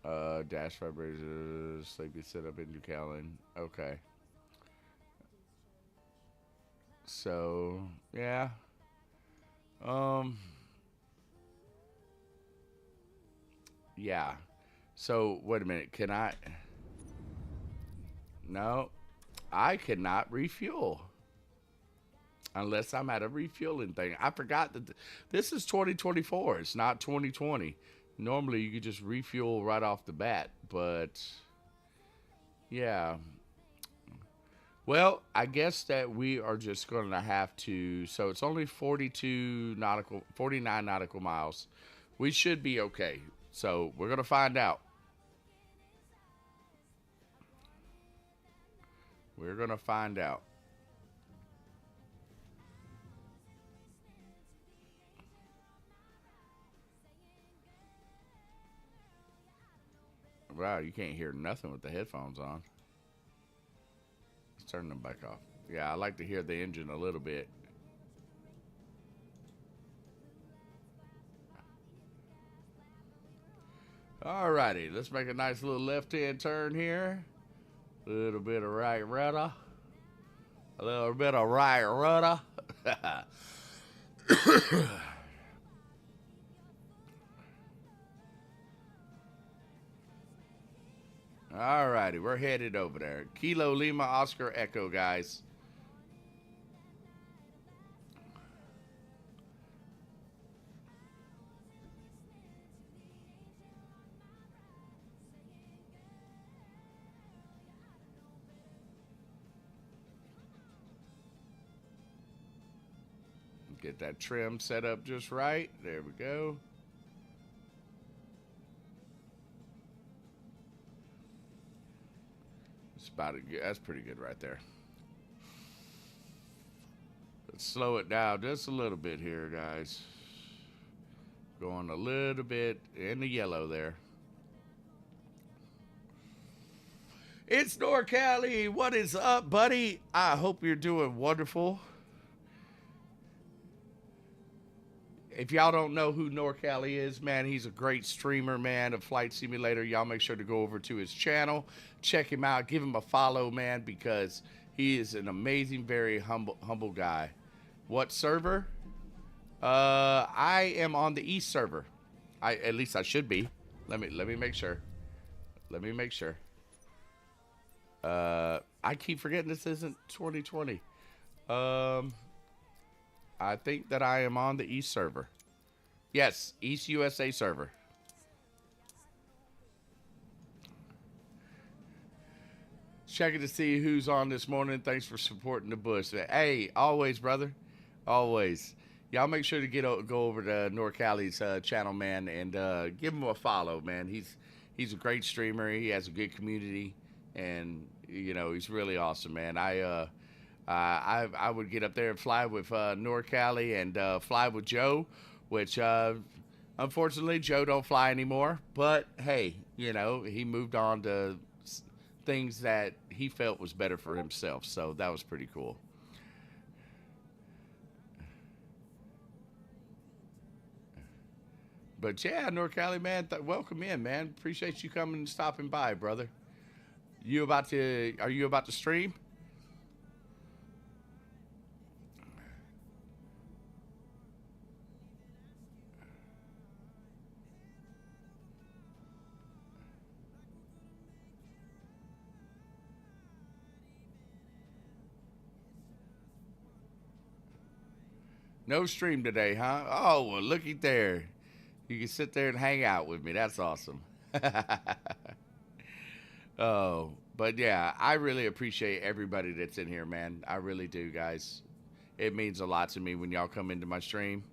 Dash vibrators, sleepy setup in Callan. Okay. So, yeah. Yeah. So, wait a minute. Can I? No. I cannot refuel. Unless I'm at a refueling thing. I forgot that this is 2024. It's not 2020. Normally, you could just refuel right off the bat. But, yeah. Well, I guess that we are just going to have to. So it's only 49 nautical miles. We should be okay. So we're going to find out. We're going to find out. Wow, you can't hear nothing with the headphones on. Let's turn them back off. Yeah, I like to hear the engine a little bit. Alrighty, let's make a nice little left-hand turn here. A little bit of right rudder. A little bit of right rudder. Alrighty, we're headed over there. Kilo Lima Oscar Echo, guys. Get that trim set up just right. There we go. It's about it. That's pretty good right there. Let's slow it down just a little bit here, guys. Going a little bit in the yellow there. It's NorCali. What is up, buddy? I hope you're doing wonderful. If y'all don't know who NorCali is, man, he's a great streamer, man, of Flight Simulator. Y'all make sure to go over to his channel, check him out, give him a follow, man, because he is an amazing, very humble guy. What server? I am on the East server. At least I should be. Let me make sure. Let me make sure. I keep forgetting this isn't 2020. I think that I am on the East server. Yes, East USA server. Checking to see who's on this morning. Thanks for supporting the bush. Hey, always, brother. Always. Y'all make sure to go over to NorCali's channel, man, and give him a follow, man. He's a great streamer. He has a good community, and you know he's really awesome, man. I would get up there and fly with NorCali and fly with Joe, which unfortunately Joe don't fly anymore. But hey, you know he moved on to things that he felt was better for himself, so that was pretty cool. But yeah, NorCali, man, welcome in, man. Appreciate you coming and stopping by, brother. Are you about to stream? No stream today, huh? Oh, well, looky there. You can sit there and hang out with me. That's awesome. Oh, but yeah, I really appreciate everybody that's in here, man. I really do, guys. It means a lot to me when y'all come into my stream.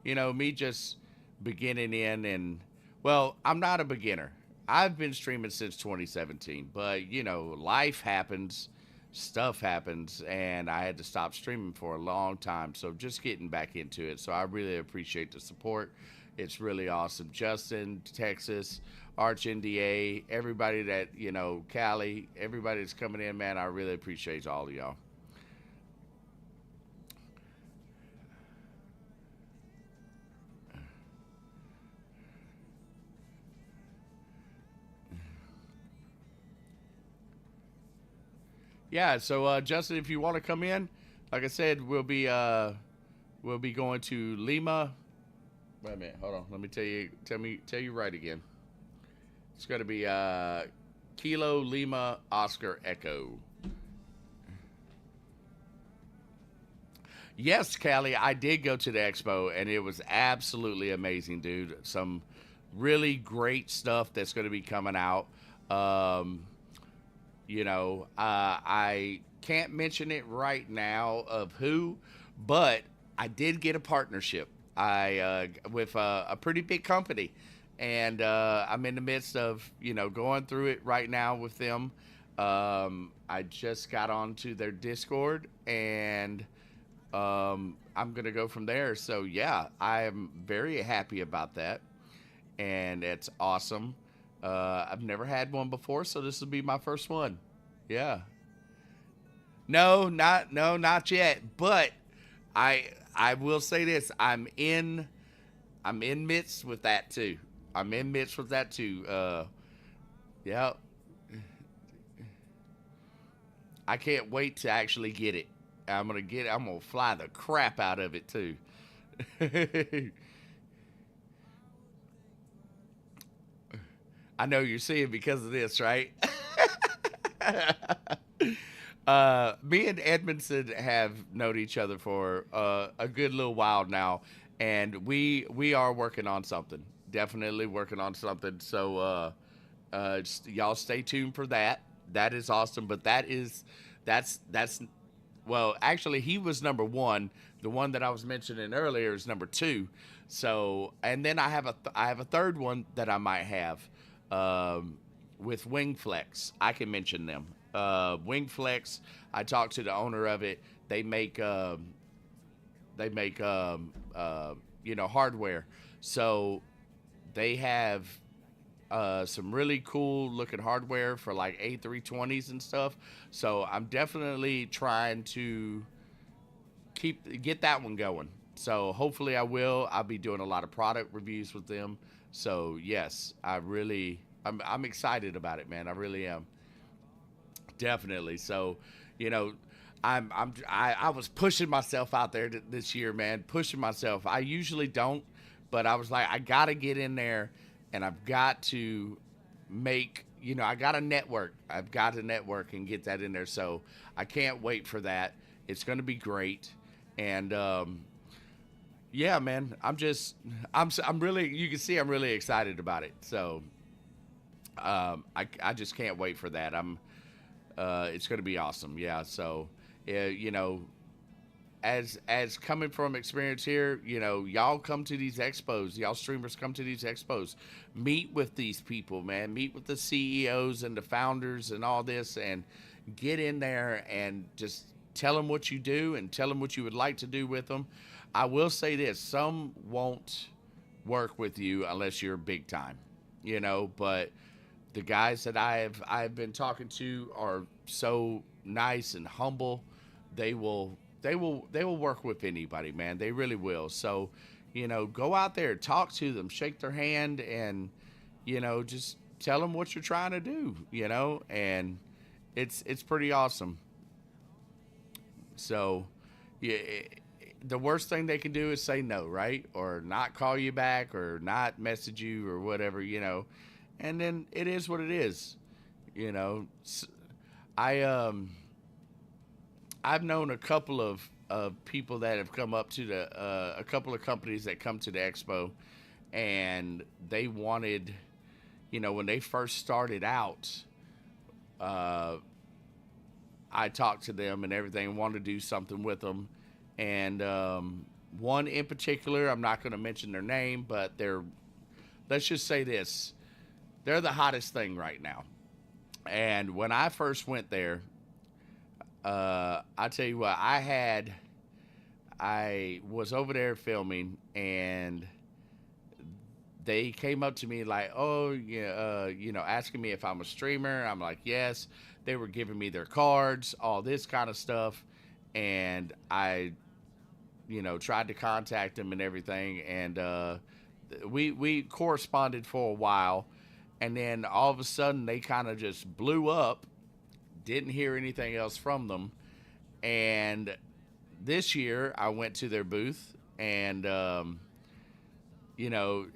You know, me just beginning in and, well, I'm not a beginner. I've been streaming since 2017, but, you know, life happens, stuff happens, and I had to stop streaming for a long time. So just getting back into it. So I really appreciate the support. It's really awesome. Justin, Texas, Arch NDA, everybody that, you know, Cali, everybody that's coming in, man, I really appreciate all of y'all. Yeah, so Justin, if you want to come in, like I said, we'll be going to Lima. Wait a minute, hold on. Let me tell you right again. It's going to be Kilo Lima Oscar Echo. Yes, Callie, I did go to the expo, and it was absolutely amazing, dude. Some really great stuff that's going to be coming out. You know, I can't mention it right now of who, but I did get a partnership. With a pretty big company, and I'm in the midst of, you know, going through it right now with them. I just got onto their Discord, and I'm gonna go from there. So yeah, I am very happy about that, and it's awesome. I've never had one before, so this will be my first one. Yeah. No, not yet. But I will say this: I'm in midst with that too. I'm in midst with that too. Yeah, I can't wait to actually get it. I'm gonna get it. I'm gonna fly the crap out of it too. I know you're seeing because of this, right? Me and Edmondson have known each other for a good little while now, and we are working on something. Definitely working on something. So y'all stay tuned for that. That is awesome. But that's well, actually, he was number one. The one that I was mentioning earlier is number two. So, and then I have a third one that I might have um, with Wingflex. I can mention them. Wingflex. I talked to the owner of it. They make hardware. So they have some really cool looking hardware for like A320s and stuff. So I'm definitely trying to get that one going. So hopefully I will. I'll be doing a lot of product reviews with them. So yes, I'm excited about it, man. I really am. Definitely. So, you know, I was pushing myself out there this year, man, pushing myself. I usually don't, but I was like, I got to get in there and I've got to I got to network. I've got to network and get that in there. So I can't wait for that. It's going to be great. And, yeah, man, I'm really, you can see I'm really excited about it. So, I just can't wait for that. It's going to be awesome. Yeah. So, you know, as coming from experience here, you know, y'all come to these expos, y'all streamers come to these expos, meet with these people, man, meet with the CEOs and the founders and all this, and get in there and just tell them what you do and tell them what you would like to do with them. I will say this: some won't work with you unless you're big time, you know, but the guys that I've been talking to are so nice and humble. They will work with anybody, man. They really will. So, you know, go out there, talk to them, shake their hand, and just tell them what you're trying to do. And it's pretty awesome. So, yeah. The worst thing they can do is say no, right? Or not call you back or not message you or whatever. And then it is what it is. You know, I I've known a couple of people that have come up to a couple of companies that come to the expo, and they wanted, when they first started out, uh, I talked to them and everything, wanted to do something with them, and one in particular, I'm not going to mention their name, but let's just say this, they're the hottest thing right now. And when I first went there, I tell you what, I was over there filming, and they came up to me like, oh, yeah, asking me if I'm a streamer. I'm like, yes. They were giving me their cards, all this kind of stuff. And I, tried to contact them and everything. And we corresponded for a while. And then all of a sudden, they kind of just blew up. Didn't hear anything else from them. And this year, I went to their booth and, you know,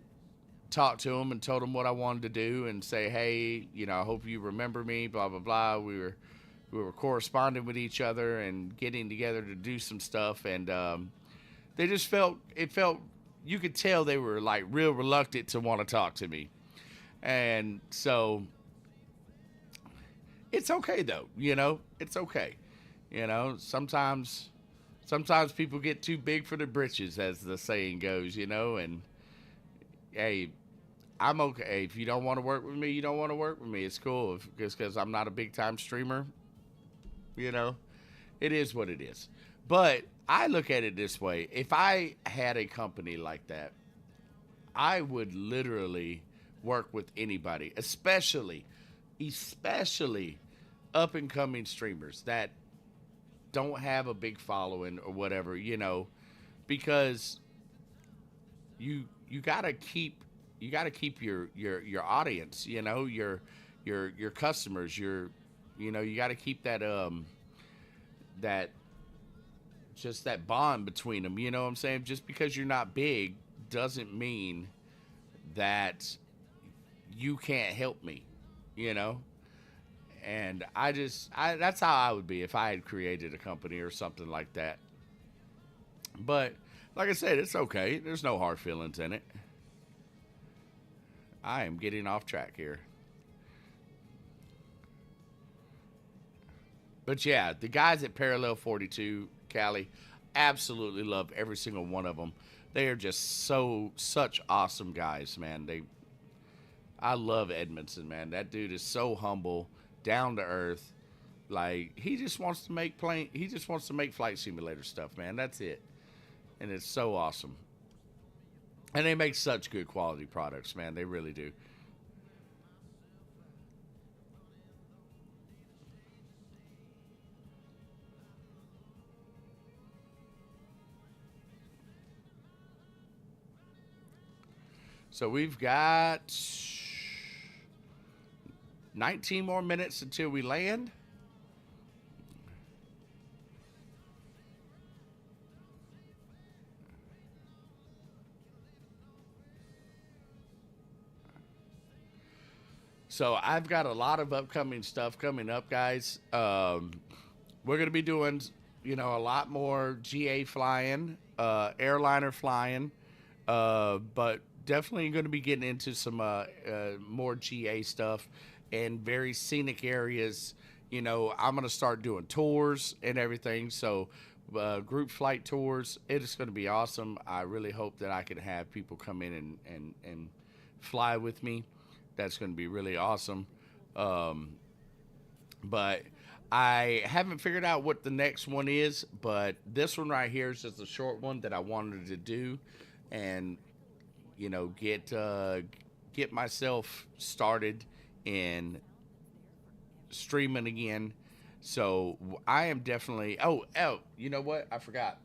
talked to them and told them what I wanted to do and say, hey, I hope you remember me, blah, blah, blah. We were corresponding with each other and getting together to do some stuff. And they just you could tell they were like real reluctant to want to talk to me. And so it's okay though, it's okay. Sometimes people get too big for their britches, as the saying goes, and hey, I'm okay. If you don't want to work with me, you don't want to work with me. It's cool. Just because I'm not a big time streamer, it is what it is. But I look at it this way. If I had a company like that, I would literally work with anybody, especially up and coming streamers that don't have a big following or whatever, because you gotta keep your audience, your customers, you gotta keep that just that bond between them. You know what I'm saying? Just because you're not big doesn't mean that you can't help me, you know? And that's how I would be if I had created a company or something like that. But like I said, it's okay. There's no hard feelings in it. I am getting off track here. But yeah, the guys at Parallel 42, Cali, absolutely love every single one of them. They are just such awesome guys, man. I love Edmondson, man. That dude is so humble, down to earth. Like he just wants to make flight simulator stuff, man. That's it. And it's so awesome. And they make such good quality products, man. They really do. So we've got 19 more minutes until we land. So I've got a lot of upcoming stuff coming up, guys. We're going to be doing, a lot more GA flying, airliner flying, but definitely going to be getting into some more GA stuff and very scenic areas. I'm going to start doing tours and everything. So group flight tours, it is going to be awesome. I really hope that I can have people come in and fly with me. That's going to be really awesome. But I haven't figured out what the next one is, but this one right here is just a short one that I wanted to do and, get myself started in streaming again. So I am definitely, you know what? I forgot.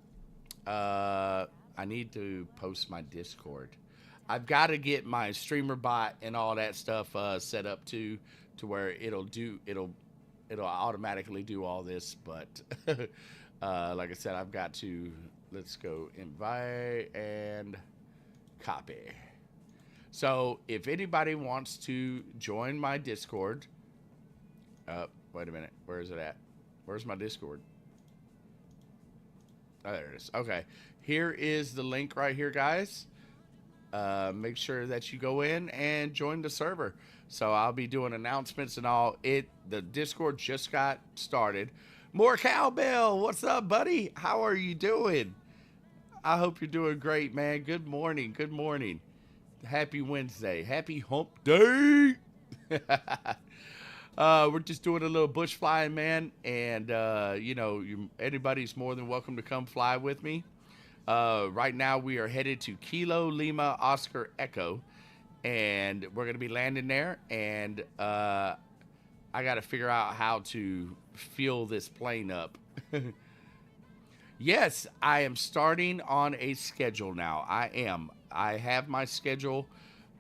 I need to post my Discord. I've got to get my streamer bot and all that stuff set up to where it'll automatically do all this. But like I said, I've got to, let's go invite and copy. So if anybody wants to join my Discord, wait a minute, where is it at? Where's my Discord? Oh, there it is. Okay, here is the link right here, guys. Make sure that you go in and join the server. So I'll be doing announcements and all. The Discord just got started. More cowbell. What's up, buddy? How are you doing? I hope you're doing great, man. Good morning. Good morning. Happy Wednesday. Happy hump day. We're just doing a little bush flying, man. And, anybody's more than welcome to come fly with me. Right now we are headed to Kilo Lima Oscar Echo, and we're going to be landing there. And I got to figure out how to fuel this plane up. Yes, I am starting on a schedule now. I am. I have my schedule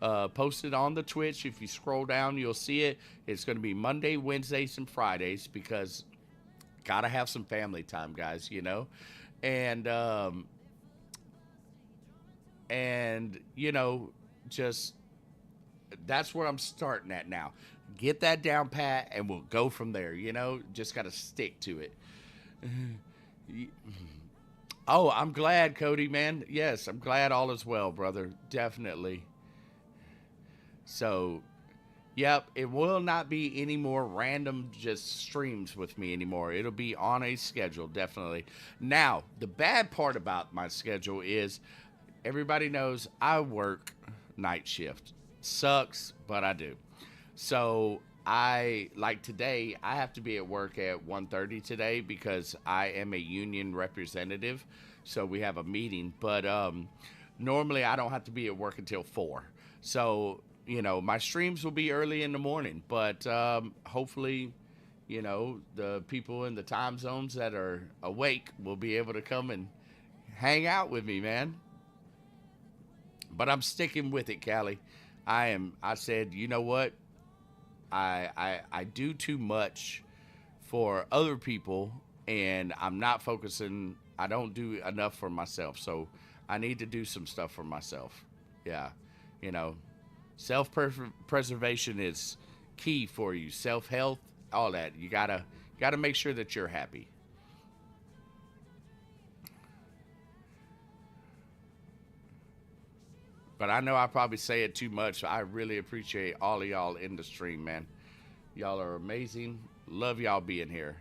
posted on the Twitch. If you scroll down, you'll see it. It's going to be Monday, Wednesdays, and Fridays because got to have some family time, guys, And, just that's where I'm starting at now. Get that down pat and we'll go from there, just got to stick to it. Oh, I'm glad, Cody, man. Yes, I'm glad all is well, brother. Definitely. So, yep, it will not be any more random just streams with me anymore. It'll be on a schedule, definitely. Now, the bad part about my schedule is everybody knows I work night shift. Sucks, but I do. So like today, I have to be at work at 1:30 today because I am a union representative. So we have a meeting, but normally I don't have to be at work until 4. So my streams will be early in the morning, but hopefully, the people in the time zones that are awake will be able to come and hang out with me, man. But I'm sticking with it, Callie. I said, you know what? I do too much for other people, and I'm not focusing. I don't do enough for myself, so I need to do some stuff for myself. Yeah, you know, self preservation is key for you. Self health, all that. You gotta make sure that you're happy. But I know I probably say it too much. I really appreciate all of y'all in the stream, man. Y'all are amazing. Love y'all being here.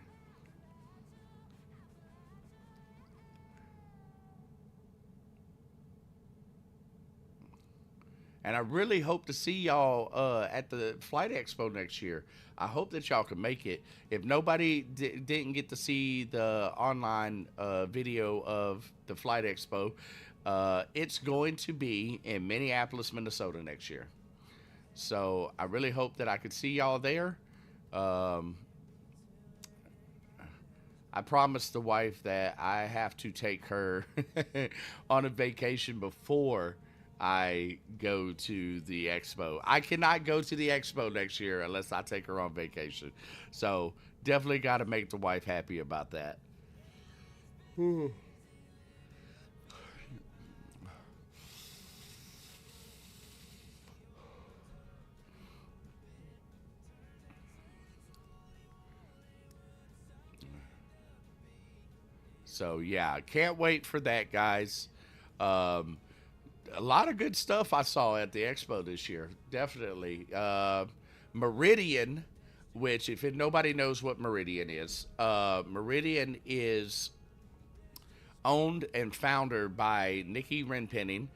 And I really hope to see y'all at the Flight Expo next year. I hope that y'all can make it. If nobody didn't get to see the online video of the Flight Expo, it's going to be in Minneapolis, Minnesota next year. So I really hope that I could see y'all there. Um, I promised the wife that I have to take her on a vacation before I go to the expo. I cannot go to the expo next year unless I take her on vacation. So definitely got to make the wife happy about that. So yeah, can't wait for that, guys. Um, a lot of good stuff I saw at the expo this year. Definitely. Meridian, which if nobody knows what Meridian is, Meridian is owned and founded by Nikki Renpenning,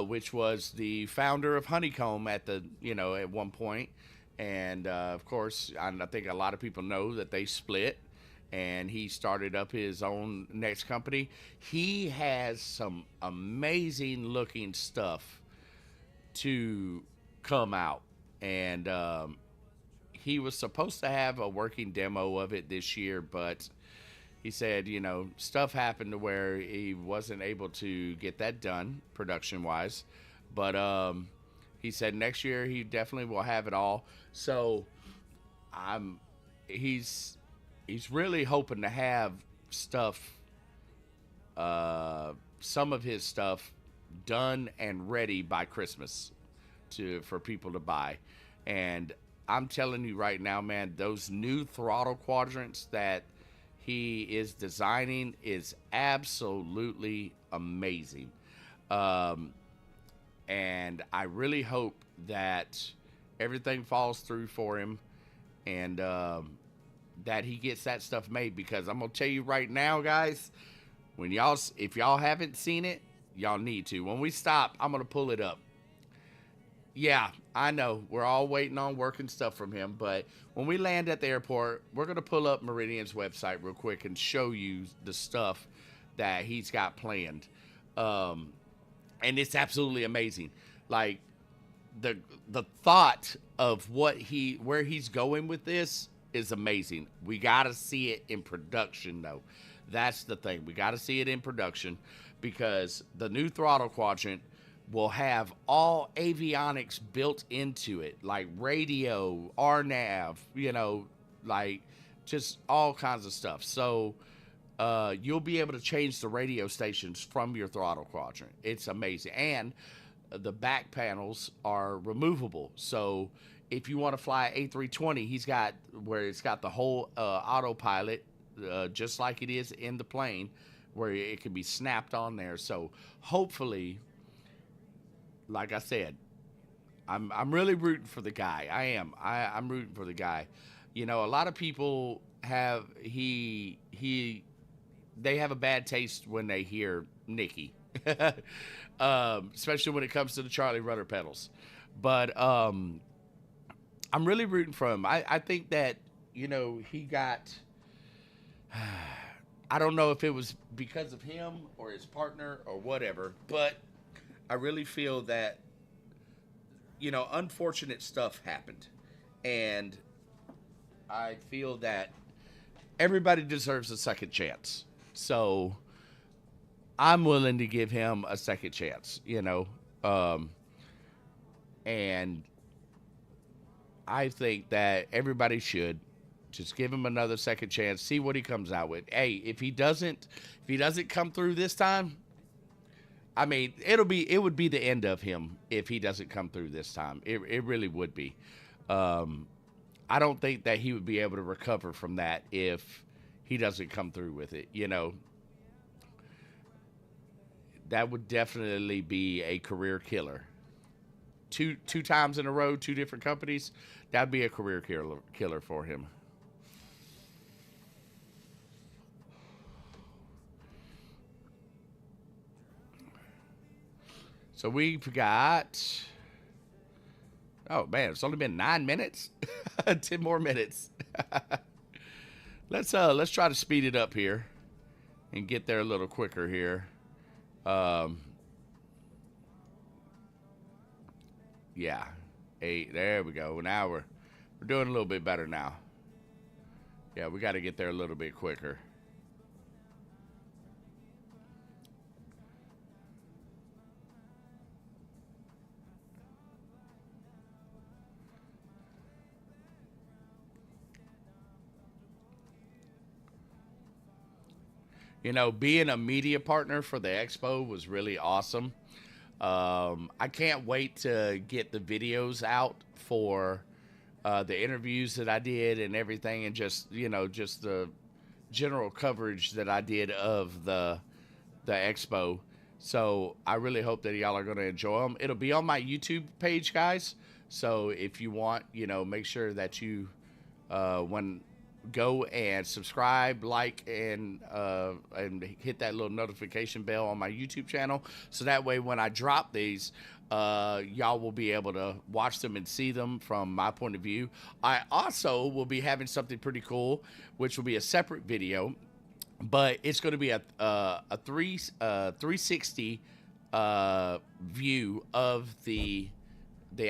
which was the founder of Honeycomb at one point. And of course, I think a lot of people know that they split and he started up his own next company. He has some amazing looking stuff to come out. And he was supposed to have a working demo of it this year, but he said, stuff happened to where he wasn't able to get that done production wise. But he said next year he definitely will have it all. So I'm he's he's really hoping to have stuff, some of his stuff done and ready by Christmas for people to buy. And I'm telling you right now, man, those new throttle quadrants that he is designing is absolutely amazing. Um, and I really hope that everything falls through for him, and that he gets that stuff made, because I'm gonna tell you right now, guys, if y'all haven't seen it, y'all need to. When we stop, I'm gonna pull it up. Yeah, I know we're all waiting on work and stuff from him, but when we land at the airport, we're gonna pull up Meridian's website real quick and show you the stuff that he's got planned. Um, and it's absolutely amazing. Like the thought of where he's going with this is amazing. We got to see it in production, though. That's the thing. We got to see it in production, because the new throttle quadrant will have all avionics built into it, like radio, RNAV, like just all kinds of stuff. So you'll be able to change the radio stations from your throttle quadrant. It's amazing. And the back panels are removable. So if you want to fly A320, he's got where it's got the whole autopilot, just like it is in the plane, where it can be snapped on there. So hopefully, like I said, I'm really rooting for the guy. I am. I'm rooting for the guy. A lot of people they have a bad taste when they hear Nikki, especially when it comes to the Charlie rudder pedals. But I'm really rooting for him. I think that he got. I don't know if it was because of him or his partner or whatever, but I really feel that unfortunate stuff happened. And I feel that everybody deserves a second chance. So I'm willing to give him a second chance. And I think that everybody should just give him another second chance, see what he comes out with. Hey, if he doesn't come through this time, I mean, it would be the end of him if he doesn't come through this time. It really would be. I don't think that he would be able to recover from that if he doesn't come through with it. That would definitely be a career killer. Two times in a row, two different companies, that'd be a career killer for him. So we've got. Oh man, it's only been 9 minutes. 10 more minutes. Let's try to speed it up here and get there a little quicker here. Yeah, 8. There we go. Now we're doing a little bit better now. Yeah, we got to get there a little bit quicker. Being a media partner for the expo was really awesome. I can't wait to get the videos out for the interviews that I did and everything, and just the general coverage that I did of the expo. So I really hope that y'all are going to enjoy them. It'll be on my YouTube page, guys. So if you want, make sure that you when go and subscribe, like, and hit that little notification bell on my YouTube channel, so that way when I drop these, y'all will be able to watch them and see them from my point of view. I also will be having something pretty cool, which will be a separate video, but it's going to be a 360 view of the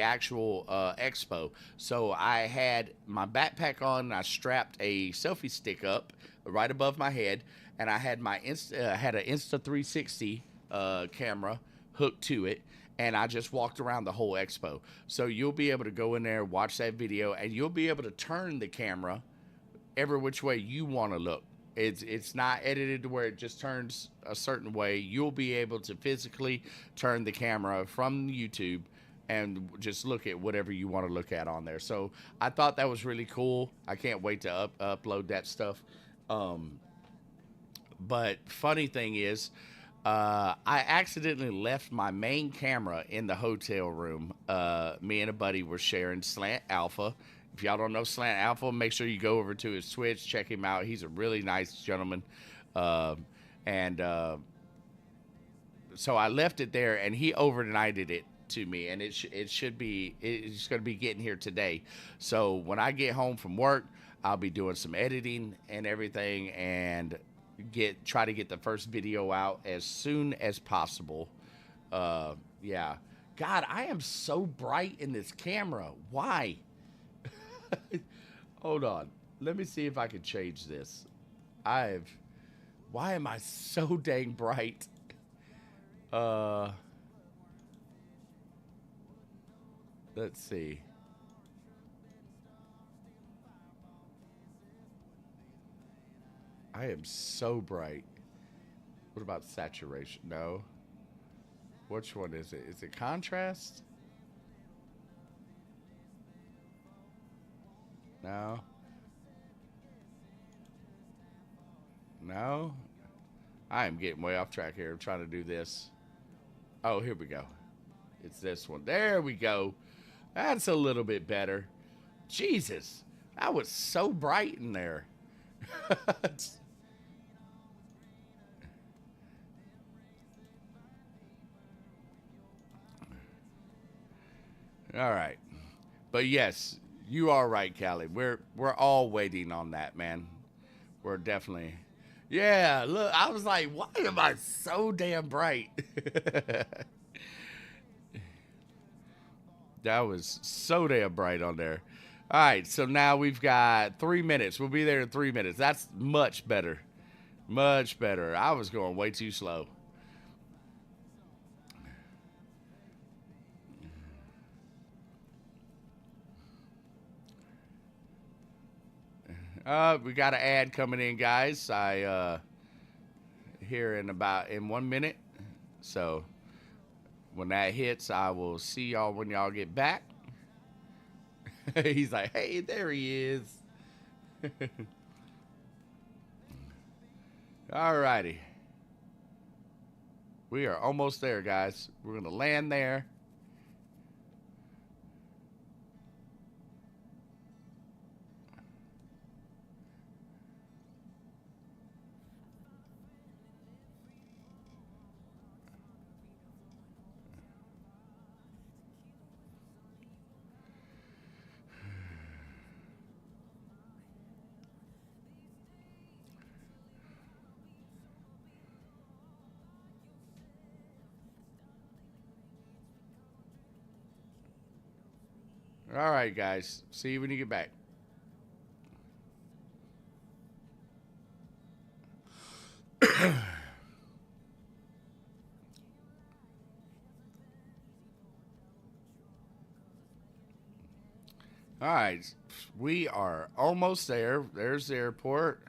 actual expo. So I had my backpack on, and I strapped a selfie stick up right above my head, and I had my had an Insta360 camera hooked to it, and I just walked around the whole expo. So you'll be able to go in there, watch that video, and you'll be able to turn the camera every which way you want to look. It's not edited to where it just turns a certain way. You'll be able to physically turn the camera from YouTube and just look at whatever you want to look at on there. So I thought that was really cool. I can't wait to upload that stuff. But funny thing is, I accidentally left my main camera in the hotel room. Me and a buddy were sharing Slant Alpha. If y'all don't know Slant Alpha, make sure you go over to his Twitch, check him out. He's a really nice gentleman. So I left it there, and he overnighted it to me, and it's going to be getting here today. So when I get home from work, I'll be doing some editing and everything, and try to get the first video out as soon as possible. Yeah. God, I am so bright in this camera. Why? Hold on. Let me see if I can change this. Why am I so dang bright? Let's see. I am so bright. What about saturation? No. Which one is it? Is it contrast? No. No. I am getting way off track here. I'm trying to do this. Oh, here we go. It's this one. There we go. That's a little bit better. Jesus. That was so bright in there. All right. But yes, you are right, Callie. We're all waiting on that, man. We're definitely. Yeah, look, I was like, why am I so damn bright? That was so damn bright on there. All right, so now we've got 3 minutes. We'll be there in 3 minutes. That's much better. Much better. I was going way too slow. We got an ad coming in, guys. I here in 1 minute. So when that hits, I will see y'all when y'all get back. He's like, hey, there he is. Alrighty. We are almost there, guys. We're going to land there. All right, guys. See you when you get back. All right. We are almost there. There's the airport.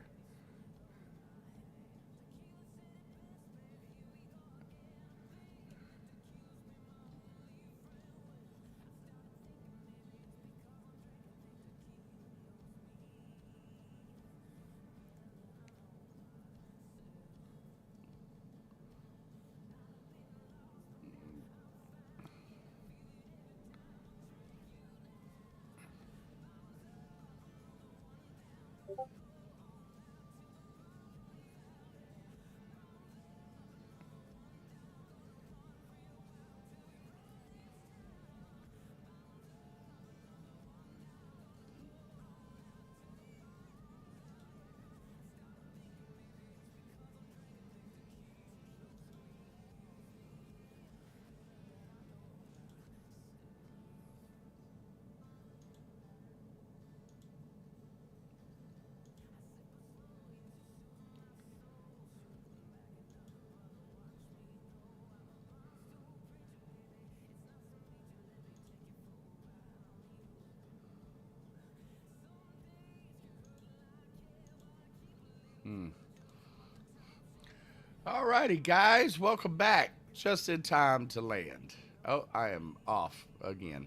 All righty, guys. Welcome back. Just in time to land. Oh, I am off again.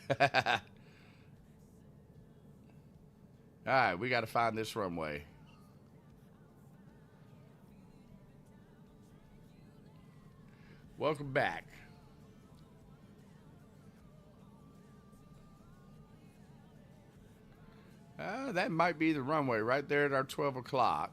All right, we got to find this runway. Welcome back. That might be the runway right there at our 12 o'clock.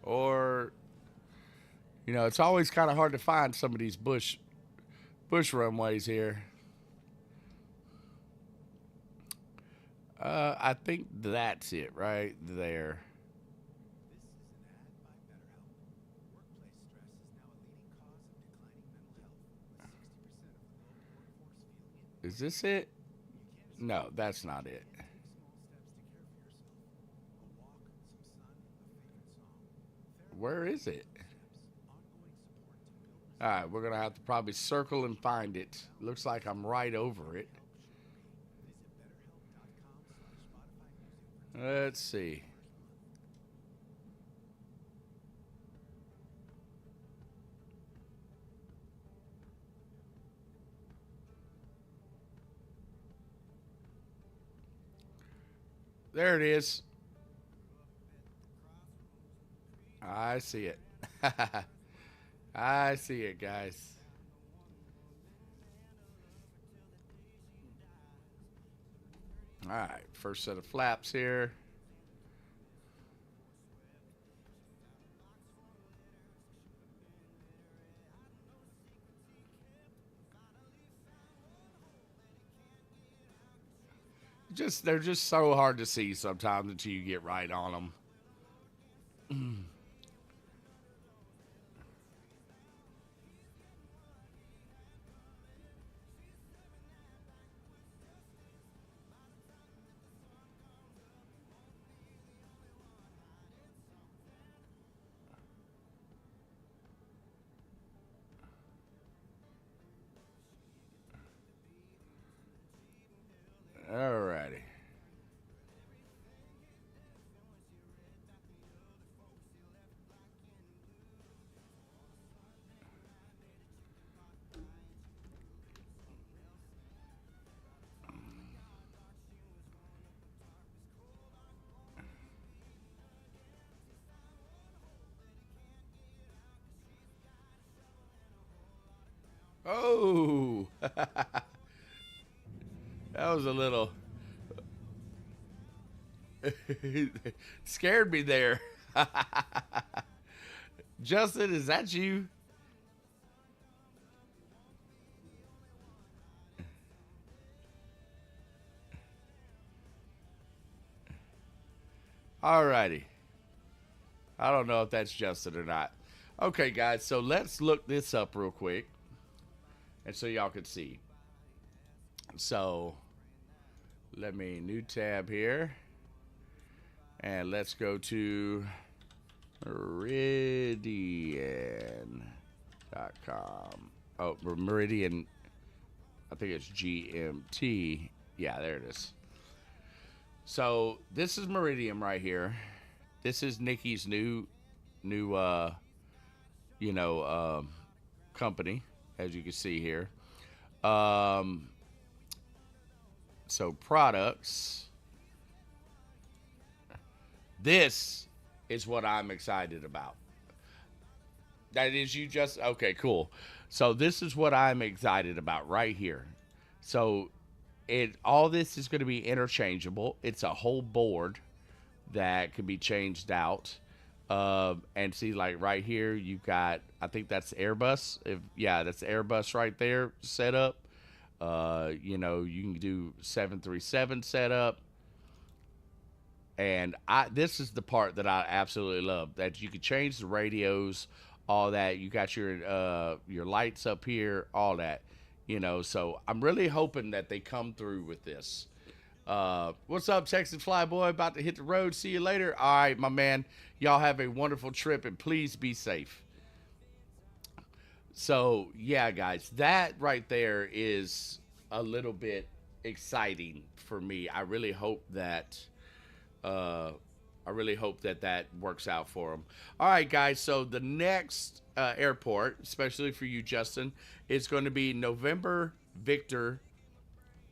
Or, you know, it's always kind of hard to find some of these bush runways here. I think that's it right there. Is this it? No, that's not it. Where is it? All right, we're going to have to probably circle and find it. Looks like I'm right over it. Let's see. There it is. I see it. I see it, guys. All right, first set of flaps here. Just they're just so hard to see sometimes until you get right on them. Alrighty. Oh, that was a little scared me there. Justin, is that you? Alrighty. I don't know if that's Justin or not. Okay, guys, so let's look this up real quick and so y'all can see. So let me new tab here and let's go to meridian.com. Oh, Meridian, I think it's GMT. Yeah, there it is. So this is Meridian right here. This is Nikki's new you know company, as you can see here. Um, so products. This is what I'm excited about. That is you just okay, cool. So this is what I'm excited about right here. So it all this is going to be interchangeable. It's a whole board that can be changed out. And see, like right here, you've got I think that's Airbus. If yeah, that's Airbus right there set up. You know, you can do 737 setup. And I this is the part that I absolutely love that you can change the radios, all that. You got your lights up here, all that. You know, so I'm really hoping that they come through with this. What's up, Texas Flyboy? About to hit the road. See you later. All right, my man. Y'all have a wonderful trip and please be safe. So, yeah, guys, that right there is a little bit exciting for me. Uh, I really hope that that works out for them. All right, guys. So the next airport, especially for you, Justin, is going to be November Victor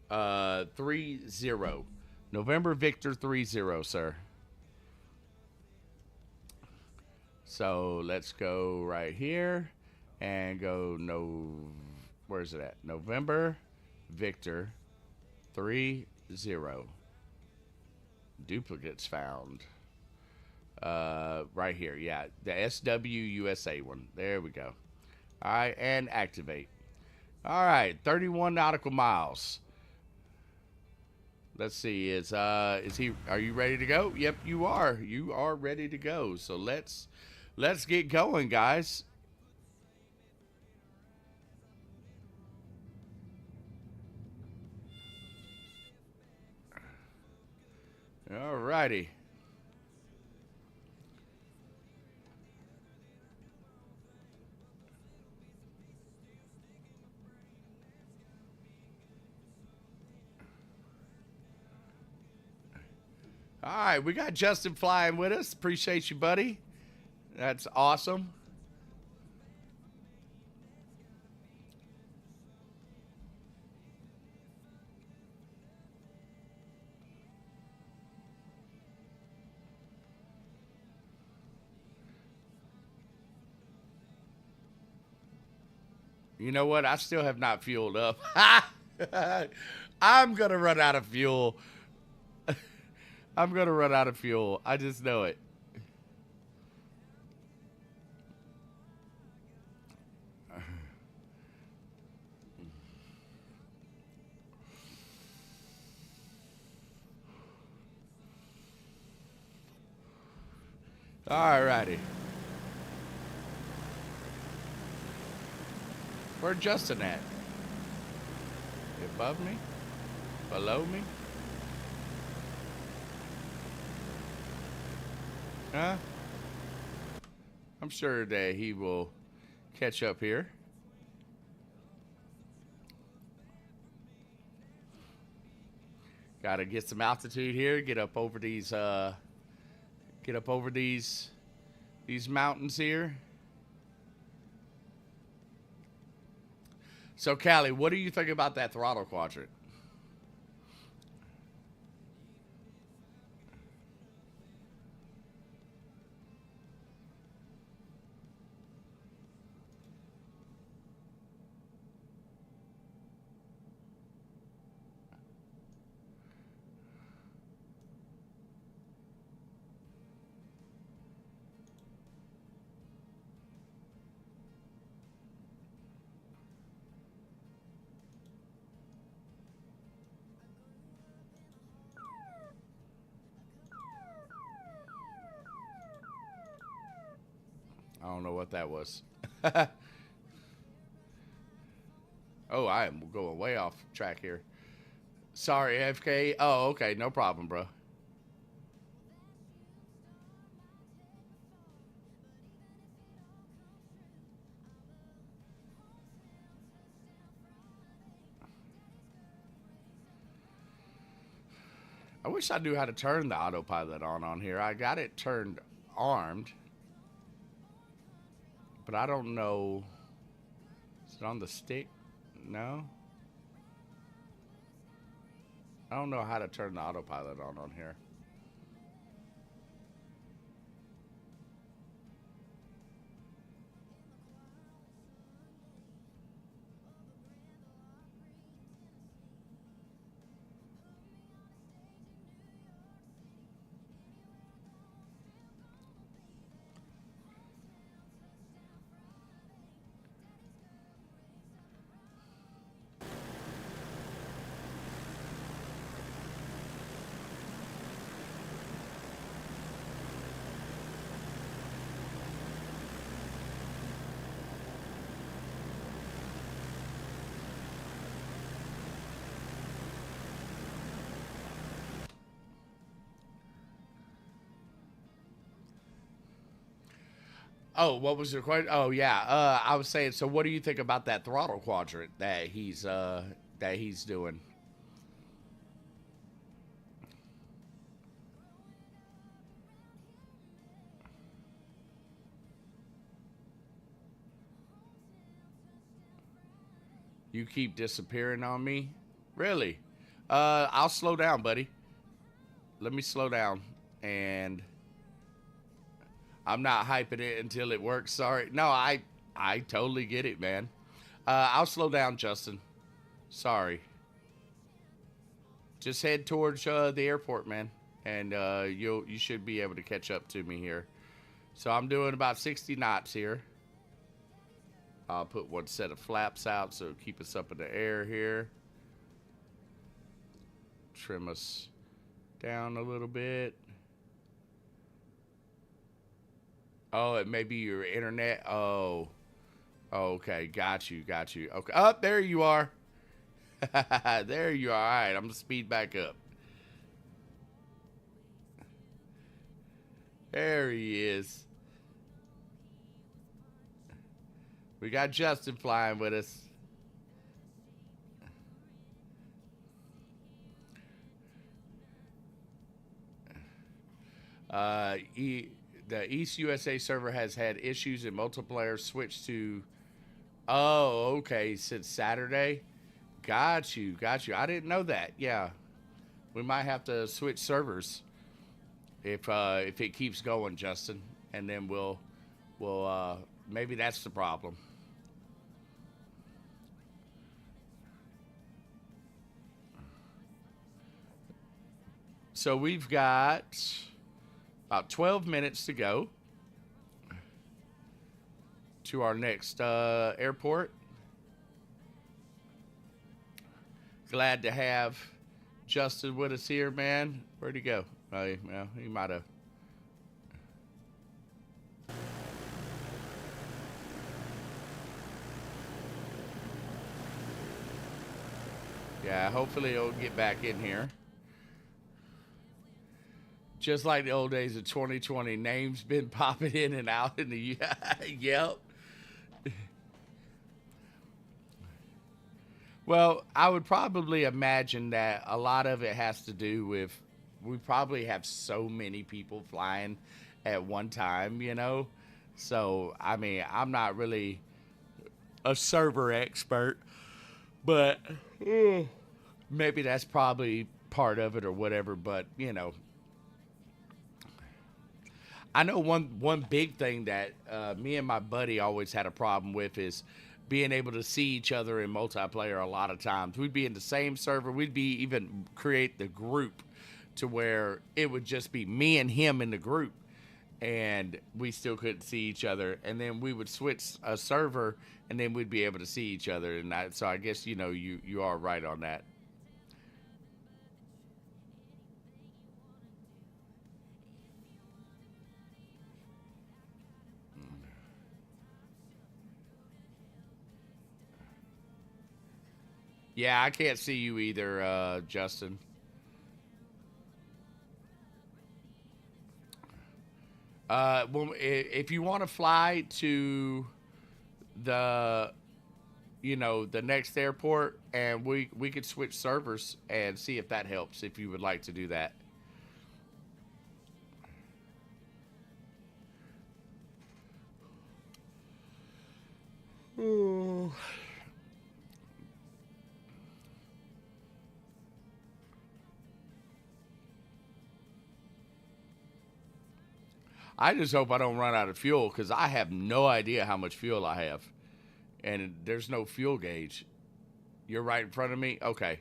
30. November Victor 30, sir. So let's go right here and go no. Where's it at? November Victor 30. Duplicates found. Right here. Yeah, the SWUSA one. There we go. All right, and activate. All right, 31 nautical miles. Let's see. Is he? Are you ready to go? Yep, you are. You are ready to go. So let's get going, guys. All righty. All right, we got Justin flying with us. Appreciate you, buddy. That's awesome. You know what? I still have not fueled up. I'm gonna run out of fuel. I'm gonna run out of fuel. I just know it. Alrighty. Where's Justin at? Above me? Below me? Huh? I'm sure that he will catch up here. Gotta get some altitude here. Get up over these. Get up over these mountains here. So, Callie, what do you think about that throttle quadrant? I don't know what that was. Oh, I am going way off track here. Sorry, FK. Oh, okay. No problem, bro. I wish I knew how to turn the autopilot on here. I got it turned armed, but I don't know. Is it on the stick? No. I don't know how to turn the autopilot on here. Oh, what was your question? Oh, yeah. I was saying. So, what do you think about that throttle quadrant that he's doing? You keep disappearing on me, really? I'll slow down, buddy. Let me slow down, and I'm not hyping it until it works. Sorry. No, I totally get it, man. I'll slow down, Justin. Sorry. Just head towards the airport, man, and you should be able to catch up to me here. So I'm doing about 60 knots here. I'll put one set of flaps out so keep us up in the air here. Trim us down a little bit. Oh, it may be your internet. Oh, okay. Got you. Okay. Up there you are. There you are. All right. I'm going to speed back up. There he is. We got Justin flying with us. The East USA server has had issues and multiplayer switched to. Oh, okay. Since Saturday. Got you. I didn't know that. Yeah, we might have to switch servers if it keeps going, Justin, and then we'll maybe that's the problem. So we've got about 12 minutes to go to our next airport. Glad to have Justin with us here, man. Where'd he go? Well, he might have. Yeah, hopefully it'll get back in here. Just like the old days of 2020, names been popping in and out in the yep. Well, I would probably imagine that a lot of it has to do with we probably have so many people flying at one time, you know. So, I mean, I'm not really a server expert, but maybe that's probably part of it or whatever. But you know, I know one big thing that me and my buddy always had a problem with is being able to see each other in multiplayer. A lot of times, we'd be in the same server. We'd be even create the group to where it would just be me and him in the group, and we still couldn't see each other. And then we would switch a server, and then we'd be able to see each other. And so I guess you know you are right on that. Yeah, I can't see you either, Justin. Well, if you want to fly to the, you know, the next airport, and we could switch servers and see if that helps. If you would like to do that. Ooh. I just hope I don't run out of fuel because I have no idea how much fuel I have, and there's no fuel gauge. You're right in front of me. Okay.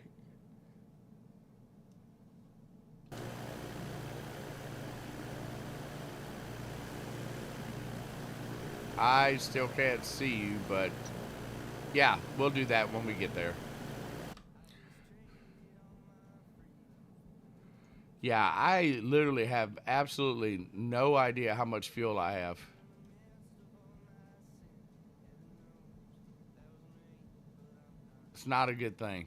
I still can't see you, but yeah, we'll do that when we get there. Yeah, I literally have absolutely no idea how much fuel I have. It's not a good thing.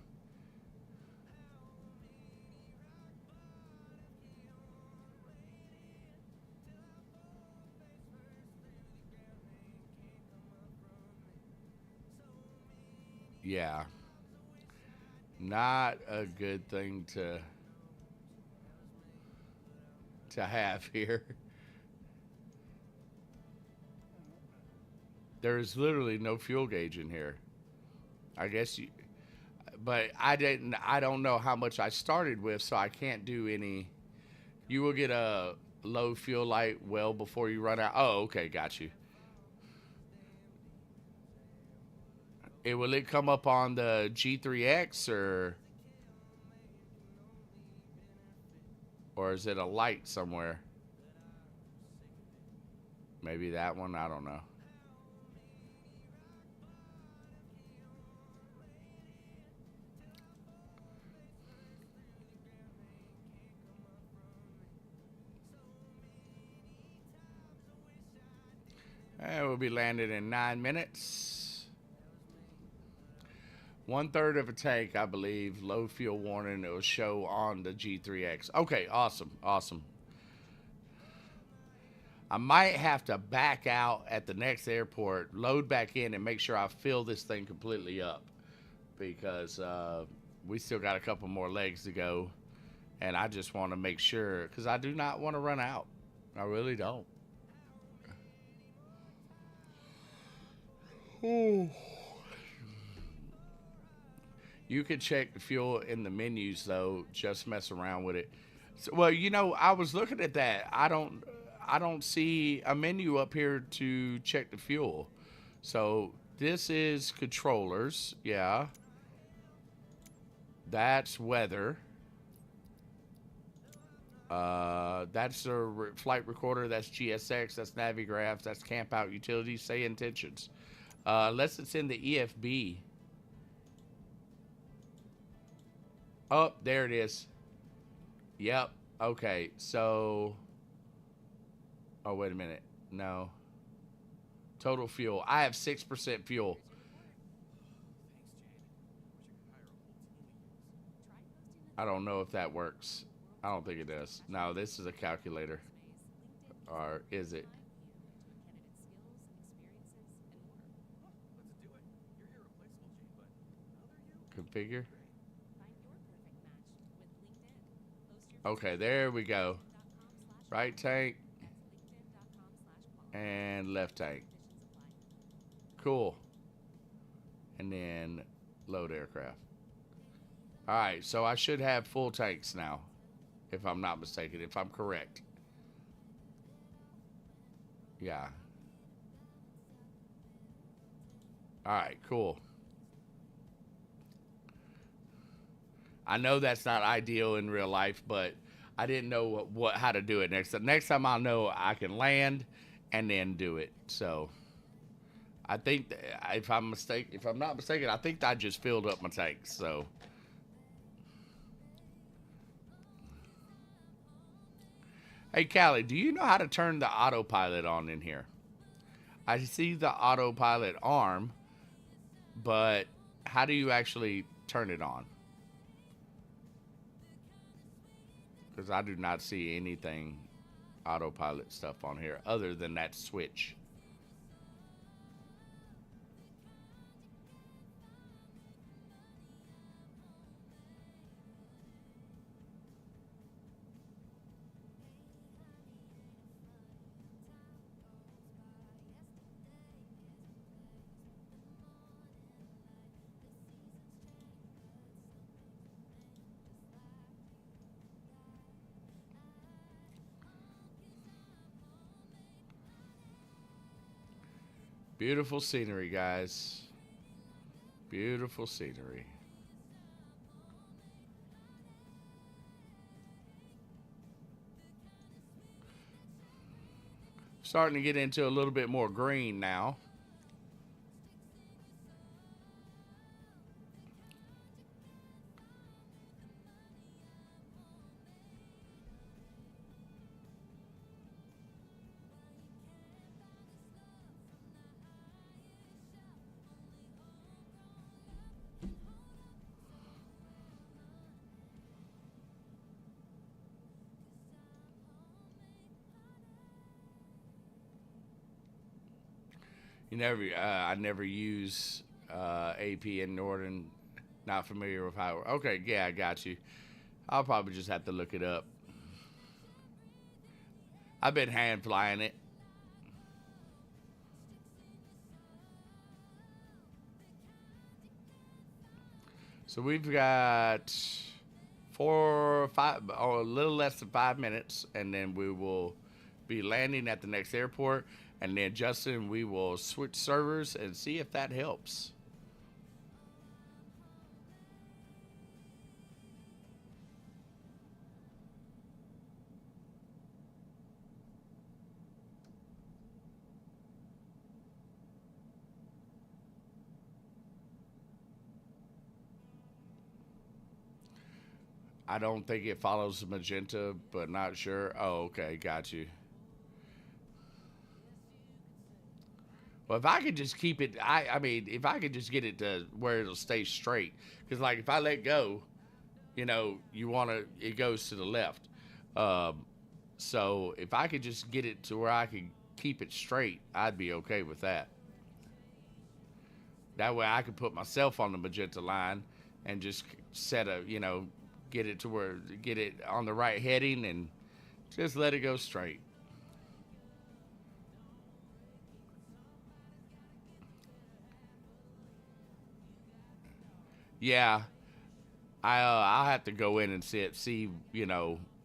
Yeah, not a good thing to have here. There is literally no fuel gauge in here. I guess you, but I didn't. I don't know how much I started with, so I can't do any. You will get a low fuel light well before you run out. Oh, okay, got you. It will it come up on the G3X or is it a light somewhere? Maybe that one. I don't know. And we'll be landing in 9 minutes. One third of a tank, I believe. Low fuel warning. It will show on the G3X. Okay, awesome, awesome. I might have to back out at the next airport, load back in, and make sure I fill this thing completely up because we still got a couple more legs to go, and I just want to make sure because I do not want to run out. I really don't. Ooh. You can check the fuel in the menus though. Just mess around with it. So, well, you know, I was looking at that. I don't see a menu up here to check the fuel. So this is controllers. Yeah, that's weather. That's a flight recorder. That's GSX. That's Navigraph. That's camp out utilities. Say intentions. Unless it's in the EFB. Oh, there it is. Yep. Okay. So. Oh, wait a minute. No. Total fuel. I have 6% fuel. I don't know if that works. I don't think it does. No, this is a calculator. Or is it? Configure. Okay, there we go. Right tank and left tank. Cool. And then load aircraft. All right, so I should have full tanks now, if I'm not mistaken, if I'm correct. Yeah. All right, cool. I know that's not ideal in real life, but I didn't know how to do it next time. I'll know I can land and then do it. So I think if I'm not mistaken, I think I just filled up my tanks. So hey, Callie, do you know how to turn the autopilot on in here? I see the autopilot arm, but how do you actually turn it on? Because I do not see anything autopilot stuff on here other than that switch. Beautiful scenery, guys. Beautiful scenery. Starting to get into a little bit more green now. I never use AP in Northern. Not familiar with how. Okay, yeah, I got you. I'll probably just have to look it up. I've been hand flying it. So we've got 5, or a little less than 5 minutes, and then we will be landing at the next airport. And then, Justin, we will switch servers and see if that helps. I don't think it follows magenta, but not sure. Oh, okay, got you. Well, if I could just keep it, I mean, if I could just get it to where it'll stay straight, because like if I let go, it goes to the left. Um, so if I could just get it to where I could keep it straight, I'd be okay with that. That way I could put myself on the magenta line and just get it to get it on the right heading and just let it go straight. Yeah, I'll have to go in and see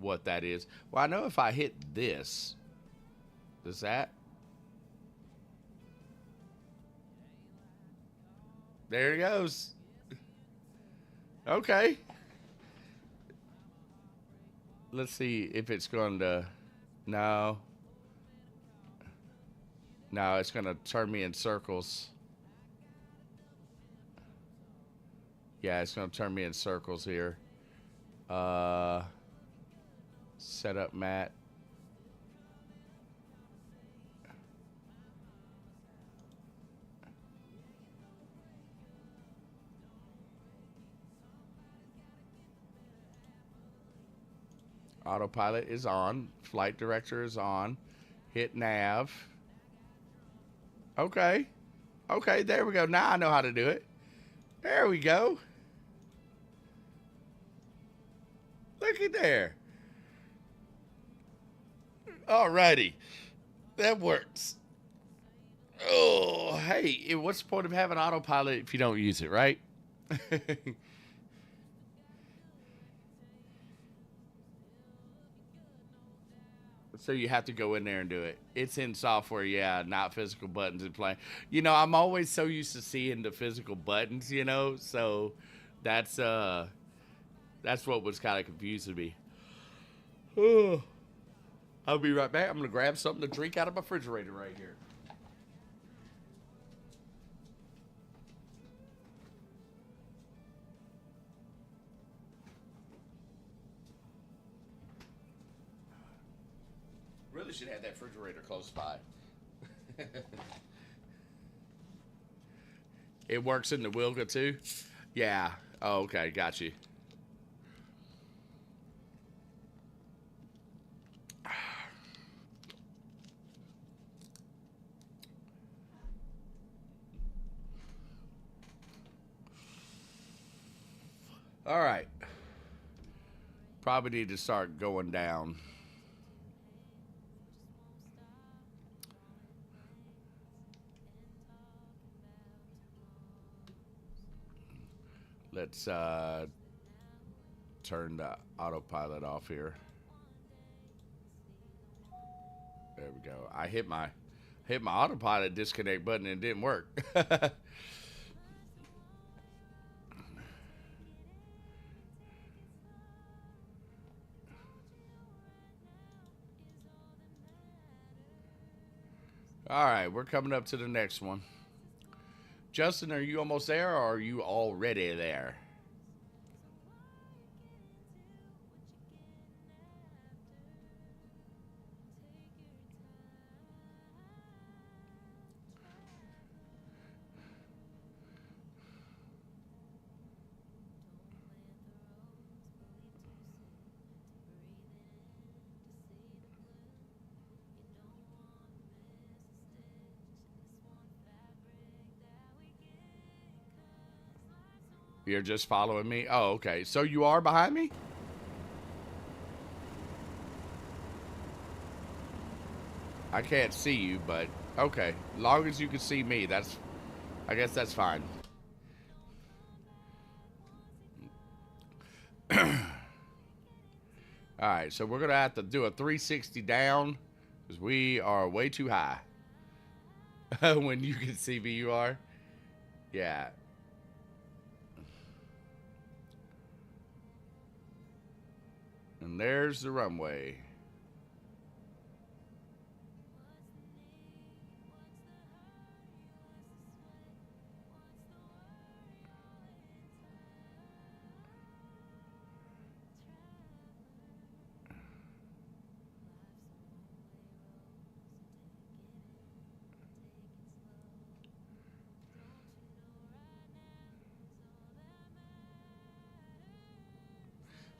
what that is. Well, I know if I hit this, does that? There it goes. Okay. Let's see if it's going to. No. No, it's going to turn me in circles. Yeah, it's going to turn me in circles here. Set up mat. Autopilot is on. Flight director is on. Hit nav. Okay. Okay, there we go. Now I know how to do it. There we go. Look at there. Alrighty. That works. Oh, hey, what's the point of having autopilot if you don't use it, right? So you have to go in there and do it. It's in software, yeah, not physical buttons and play. You know, I'm always so used to seeing the physical buttons, you know, so that's what was kind of confusing me. Oh, I'll be right back. I'm gonna grab something to drink out of my refrigerator right here. Really should have that refrigerator close by. It works in the Wilga too? Yeah. Oh, okay. Got you. All right. Probably need to start going down. Let's turn the autopilot off here. There we go. I hit my autopilot disconnect button and it didn't work. All right, we're coming up to the next one. Justin, are you almost there or are you already there? You're just following me? Oh, okay. So you are behind me? I can't see you, but okay. Long as you can see me, I guess that's fine. Alright, so we're going to have to do a 360 down because we are way too high. When you can see me, you are? Yeah. And there's the runway.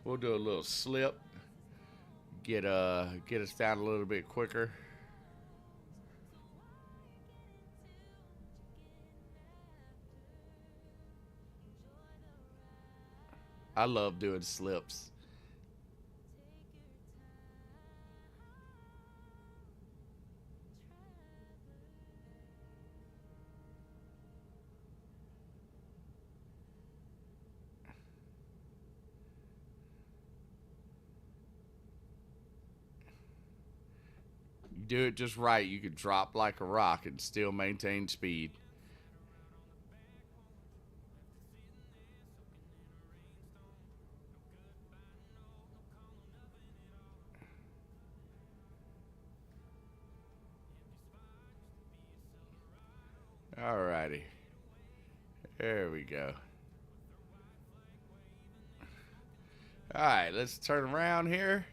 We'll do a little slip. Get us down a little bit quicker. I love doing slips. You do it just right, you could drop like a rock and still maintain speed. Alrighty. There we go. Alright, let's turn around here.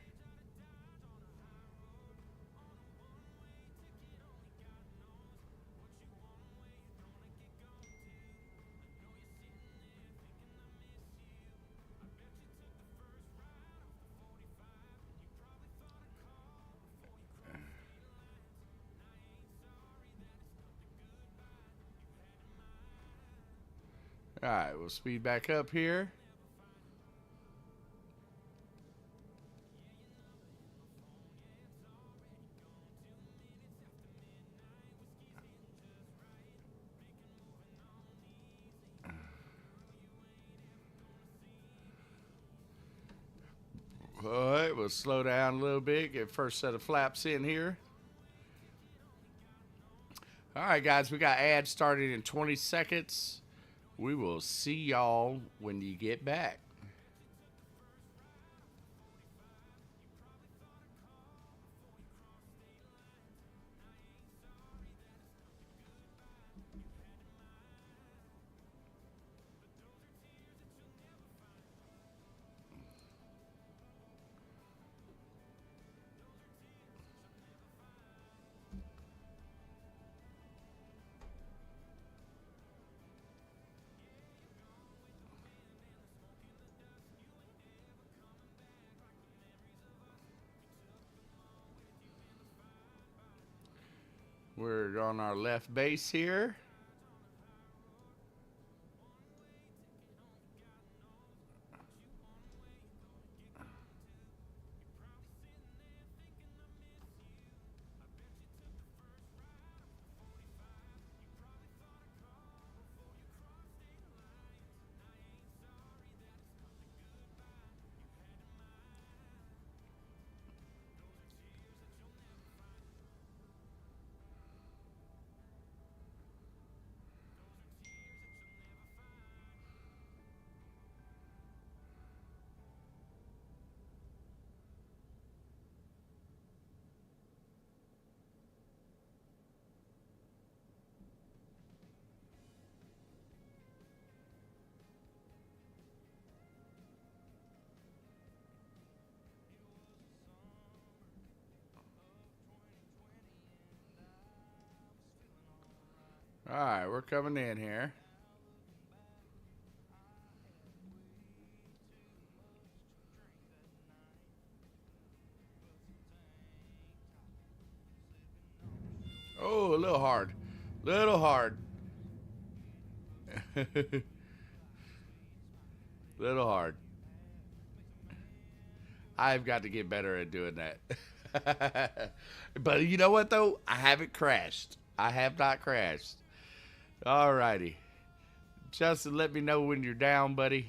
All right, we'll speed back up here. All right, we'll slow down a little bit, get first set of flaps in here. All right, guys, we got ads starting in 20 seconds. We will see y'all when you get back. We're on our left base here. All right, we're coming in here. Oh, a little hard. Little hard. Little hard. I've got to get better at doing that. But you know what, though? I haven't crashed. I have not crashed. All righty. Justin, let me know when you're down, buddy.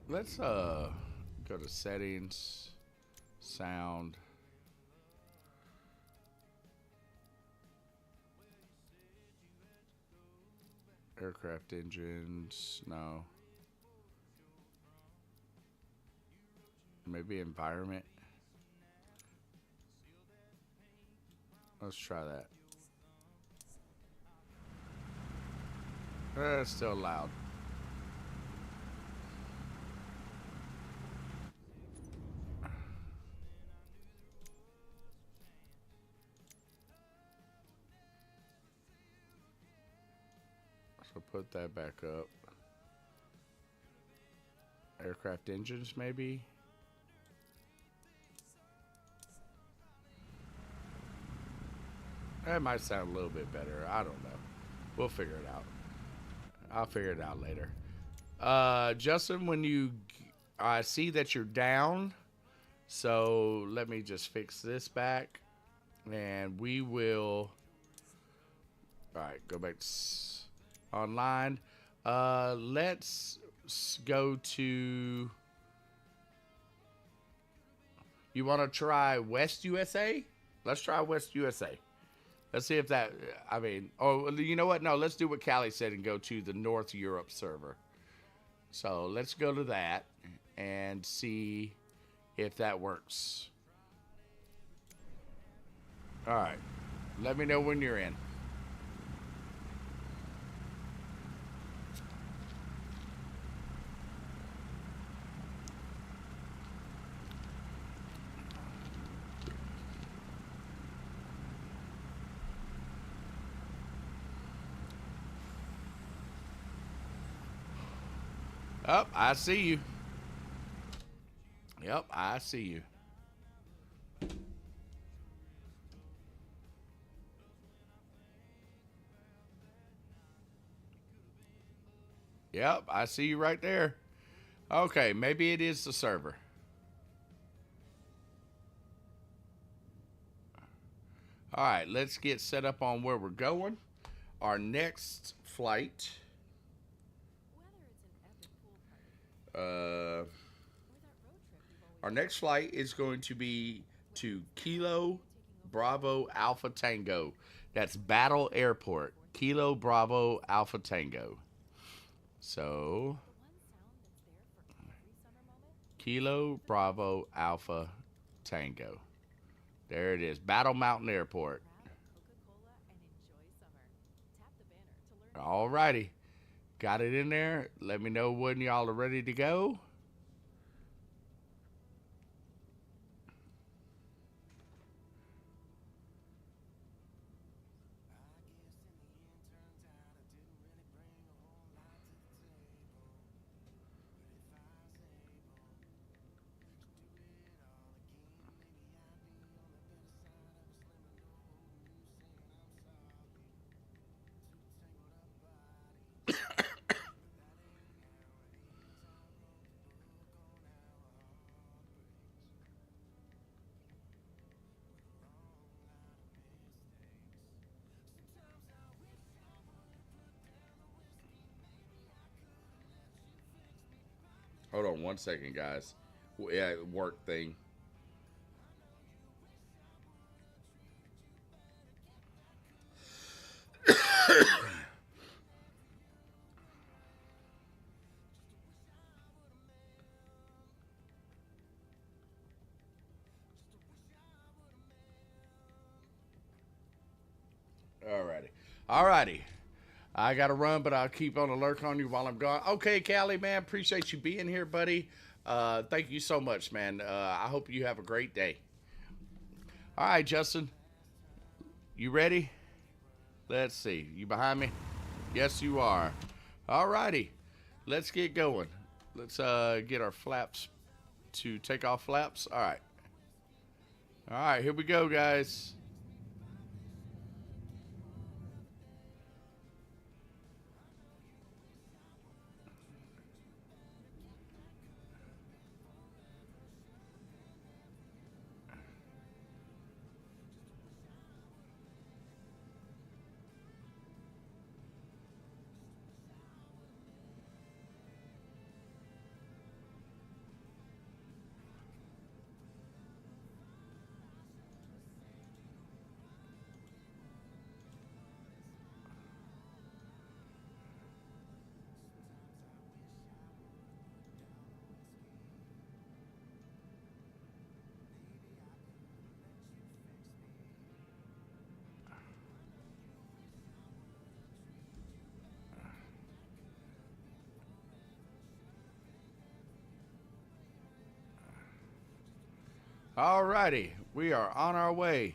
Let's go to settings, sound. Aircraft engines, no. Maybe environment. Let's try that. It's still loud. So put that back up. Aircraft engines, maybe. That might sound a little bit better. I don't know. We'll figure it out. I'll figure it out later. Justin, when you... I see that you're down. So let me just fix this back. And we will... Alright, go back to online. Let's go to... You want to try West USA? Let's try West USA. Let's see if that, I mean, oh, you know what? No, let's do what Callie said and go to the North Europe server. So let's go to that and see if that works. All right. Let me know when you're in. Up, I see you. Yep, I see you. Yep, I see you right there. Okay, maybe it is the server. All right, let's get set up on where we're going. Our next flight. Our next flight is going to be to Kilo Bravo Alpha Tango. That's Battle Airport. Kilo Bravo Alpha Tango. So, Kilo Bravo Alpha Tango. There it is. Battle Mountain Airport. All righty. Got it in there. Let me know when y'all are ready to go. Hold on one second, guys. Yeah, work thing. Alrighty. Alrighty. I got to run, but I'll keep on alert on you while I'm gone. Okay, Callie, man. Appreciate you being here, buddy. Thank you so much, man. I hope you have a great day. All right, Justin. You ready? Let's see. You behind me? Yes, you are. All righty. Let's get going. Let's get our flaps to take off flaps. All right. All right, here we go, guys. All righty. We are on our way.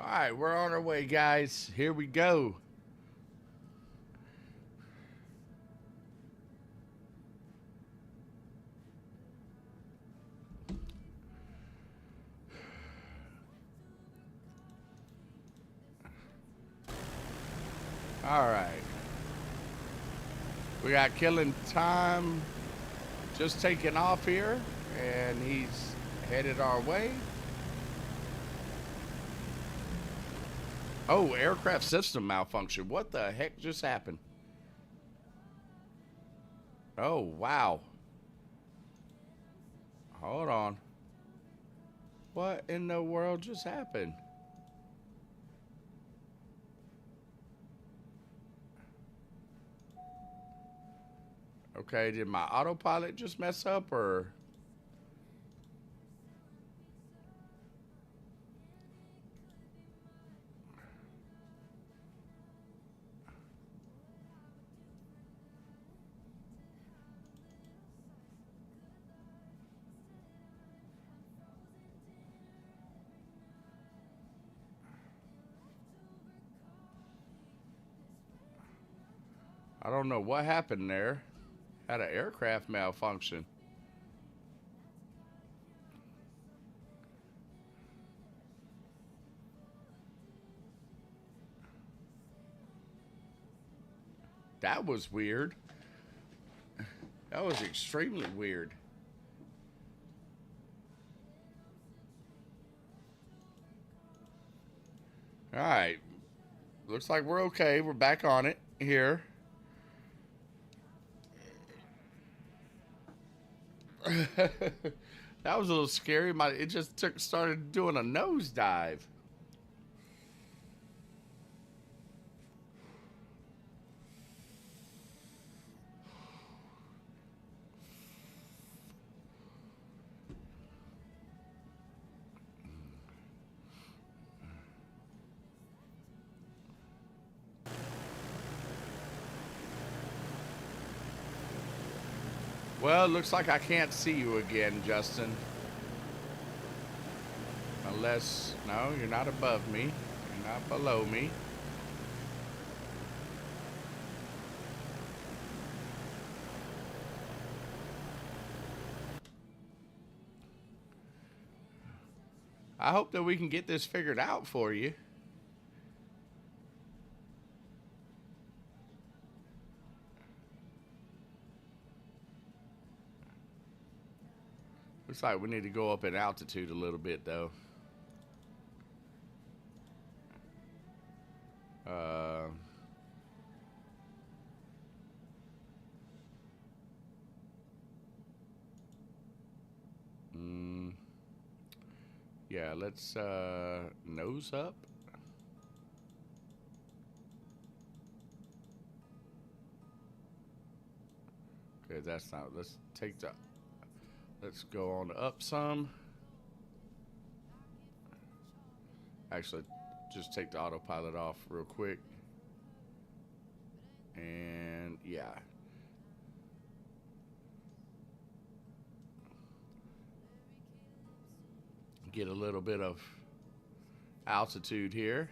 All right, we're on our way, guys. Here we go. All right. We got Killing Time just taking off here, and he's headed our way. Oh, aircraft system malfunction. What the heck just happened? Oh, wow. Hold on. What in the world just happened? Okay, did my autopilot just mess up or? I don't know what happened there. Had an aircraft malfunction. That was weird. That was extremely weird. All right. Looks like we're okay. We're back on it here. That was a little scary. It just started doing a nosedive. Well, it looks like I can't see you again, Justin. Unless, no, you're not above me. You're not below me. I hope that we can get this figured out for you. Looks like we need to go up in altitude a little bit, though. Yeah, let's nose up. Okay, that's not. Let's go on up some. Actually, just take the autopilot off real quick. And yeah. Get a little bit of altitude here.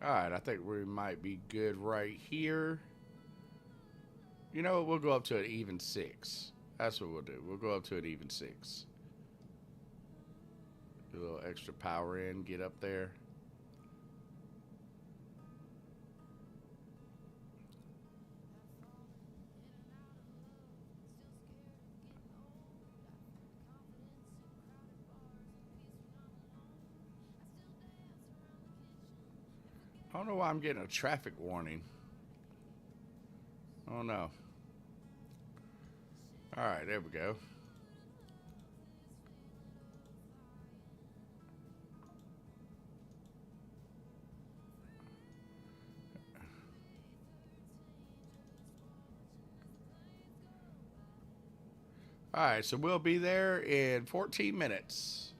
All right, I think we might be good right here. You know what? We'll go up to an even 6. That's what we'll do. We'll go up to an even 6. A little extra power in, get up there. I don't know why I'm getting a traffic warning. Oh no. All right, there we go. All right, so we'll be there in 14 minutes.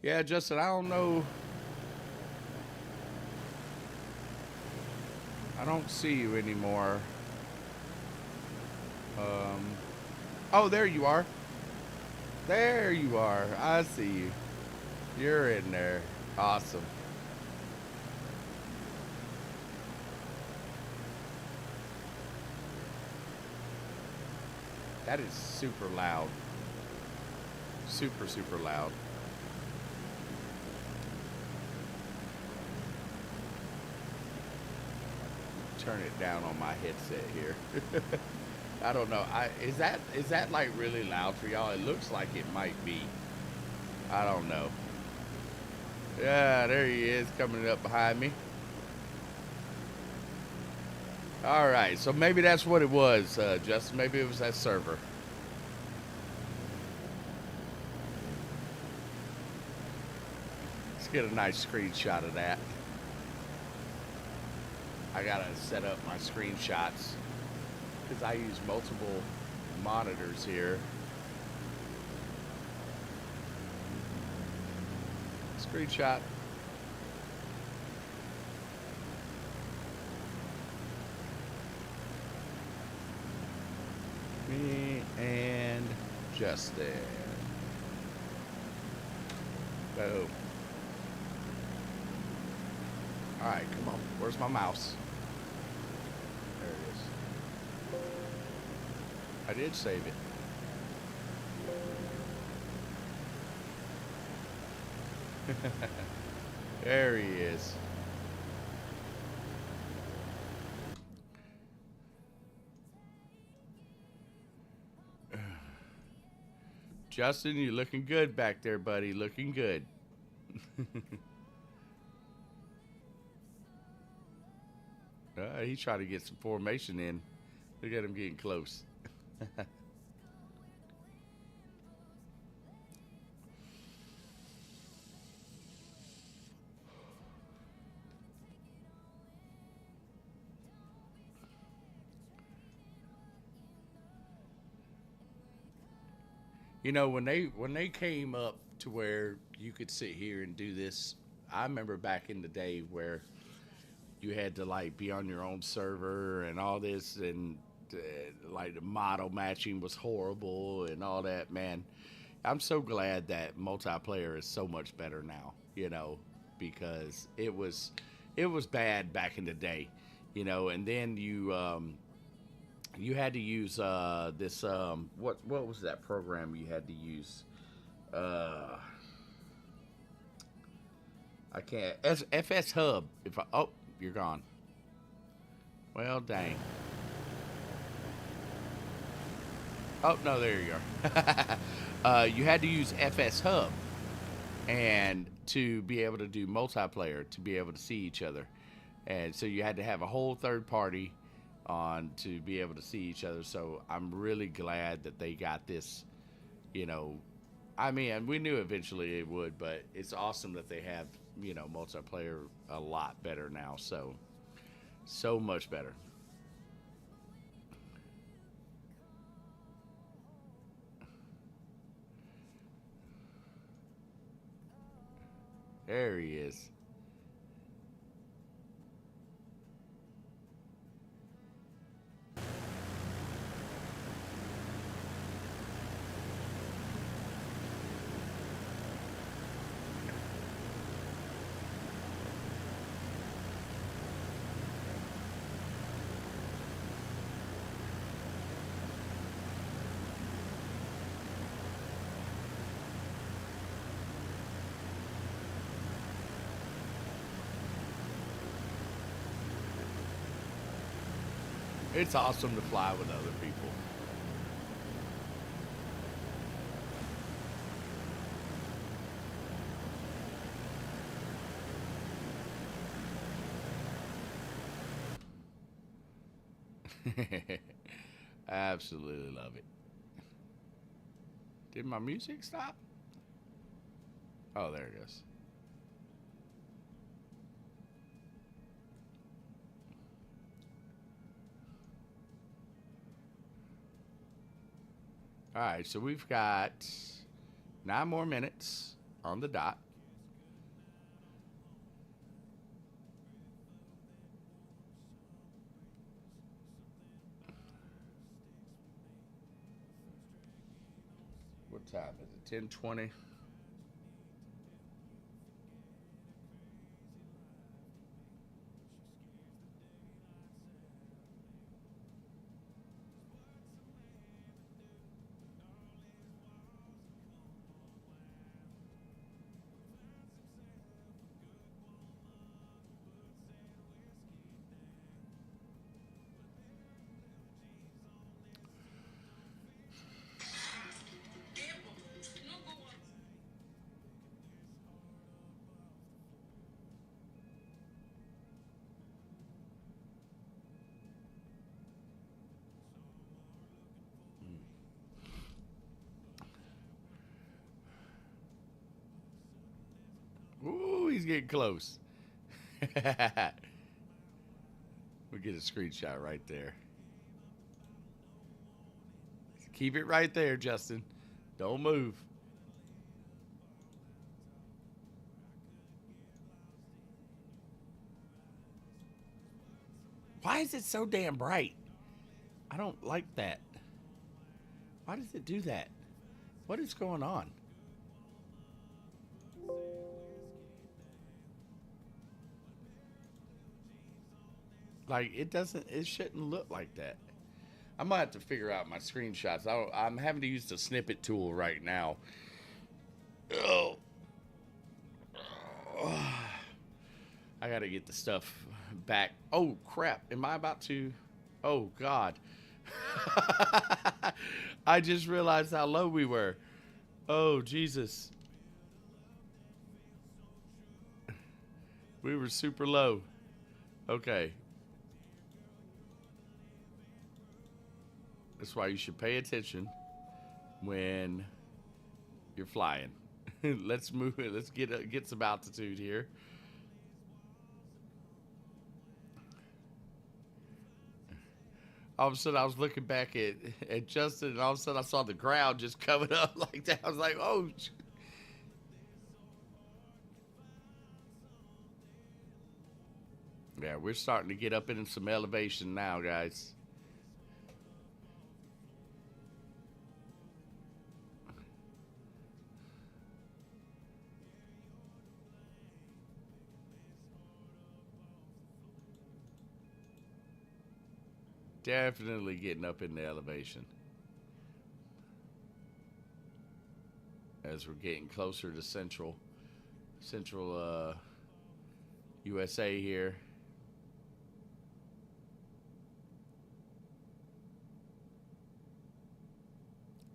Yeah, Justin, I don't know. I don't see you anymore. Oh, there you are. There you are. I see you. You're in there. Awesome. That is super loud. Super, super loud. turn it down on my headset here. I don't know. Is that like really loud for y'all? It looks like it might be. I don't know. Yeah, there he is coming up behind me. All right, so maybe that's what it was, Justin. Maybe it was that server. Let's get a nice screenshot of that. I gotta set up my screenshots because I use multiple monitors here. Screenshot. Me and Justin. Boom. All right, come on. Where's my mouse? There it is. I did save it. There he is. Justin, you looking good back there, buddy. Looking good. He's trying to get some formation in. Look at him getting close. You know, when they came up to where you could sit here and do this, I remember back in the day where you had to like be on your own server and all this, and like the model matching was horrible and all that. Man, I'm so glad that multiplayer is so much better now. You know, because it was bad back in the day. You know, and then you had to use this what was that program you had to use? Uh, I can't. FS Hub. If I, oh, you're gone. Well, dang. Oh no, there you are. You had to use FS Hub and to be able to do multiplayer, to be able to see each other, and so you had to have a whole third party on to be able to see each other. So I'm really glad that they got this. You know, I mean, we knew eventually it would, but it's awesome that they have multiplayer a lot better now. So much better. There he is. It's awesome to fly with other people. I absolutely love it. Did my music stop? Oh, there it goes. All right, so we've got 9 more minutes on the dot. What time is it? 10:20. getting close. We get a screenshot right there. Keep it right there, Justin. Don't move. Why is it so damn bright? I don't like that. Why does it do that? What is going on? Like, it shouldn't look like that. I'm gonna have to figure out my screenshots. I'm having to use the snippet tool right now. Oh. I gotta get the stuff back. Oh, crap. Am I about to? Oh, God. I just realized how low we were. Oh, Jesus. We were super low. Okay. That's why you should pay attention when you're flying. Let's move it. Let's get some altitude here. All of a sudden, I was looking back at Justin, and all of a sudden, I saw the ground just coming up like that. I was like, oh. Yeah, we're starting to get up in some elevation now, guys. Definitely getting up in the elevation. As we're getting closer to central USA here.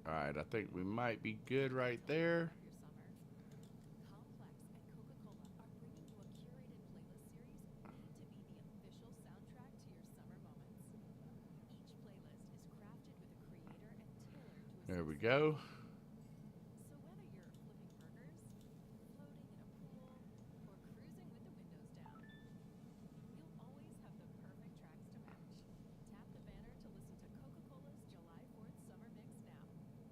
All right, I think we might be good right there. There we go. So whether you're flipping burgers, floating in a pool, or cruising with the windows down, you'll always have the perfect tracks to match. Tap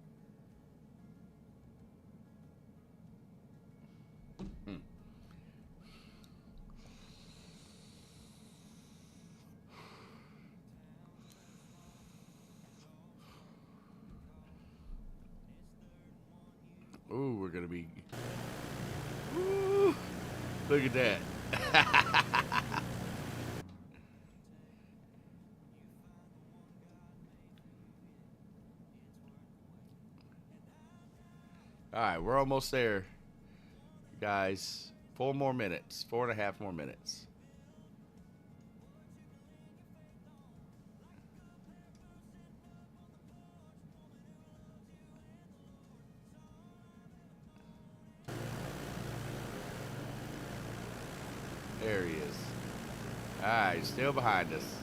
the banner to listen to Coca-Cola's July 4th Summer Mix now. Ooh, we're gonna be. Ooh, look at that. All right, we're almost there, guys. 4 more minutes. 4.5 more minutes. There he is. All right, still behind us.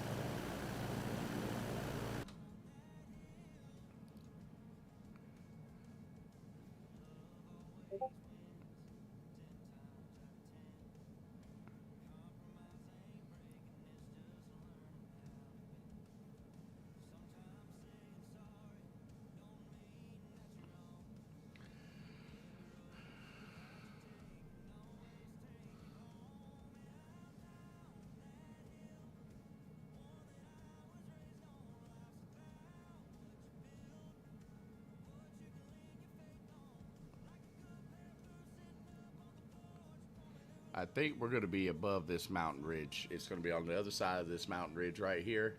I think we're going to be above this mountain ridge. It's going to be on the other side of this mountain ridge right here.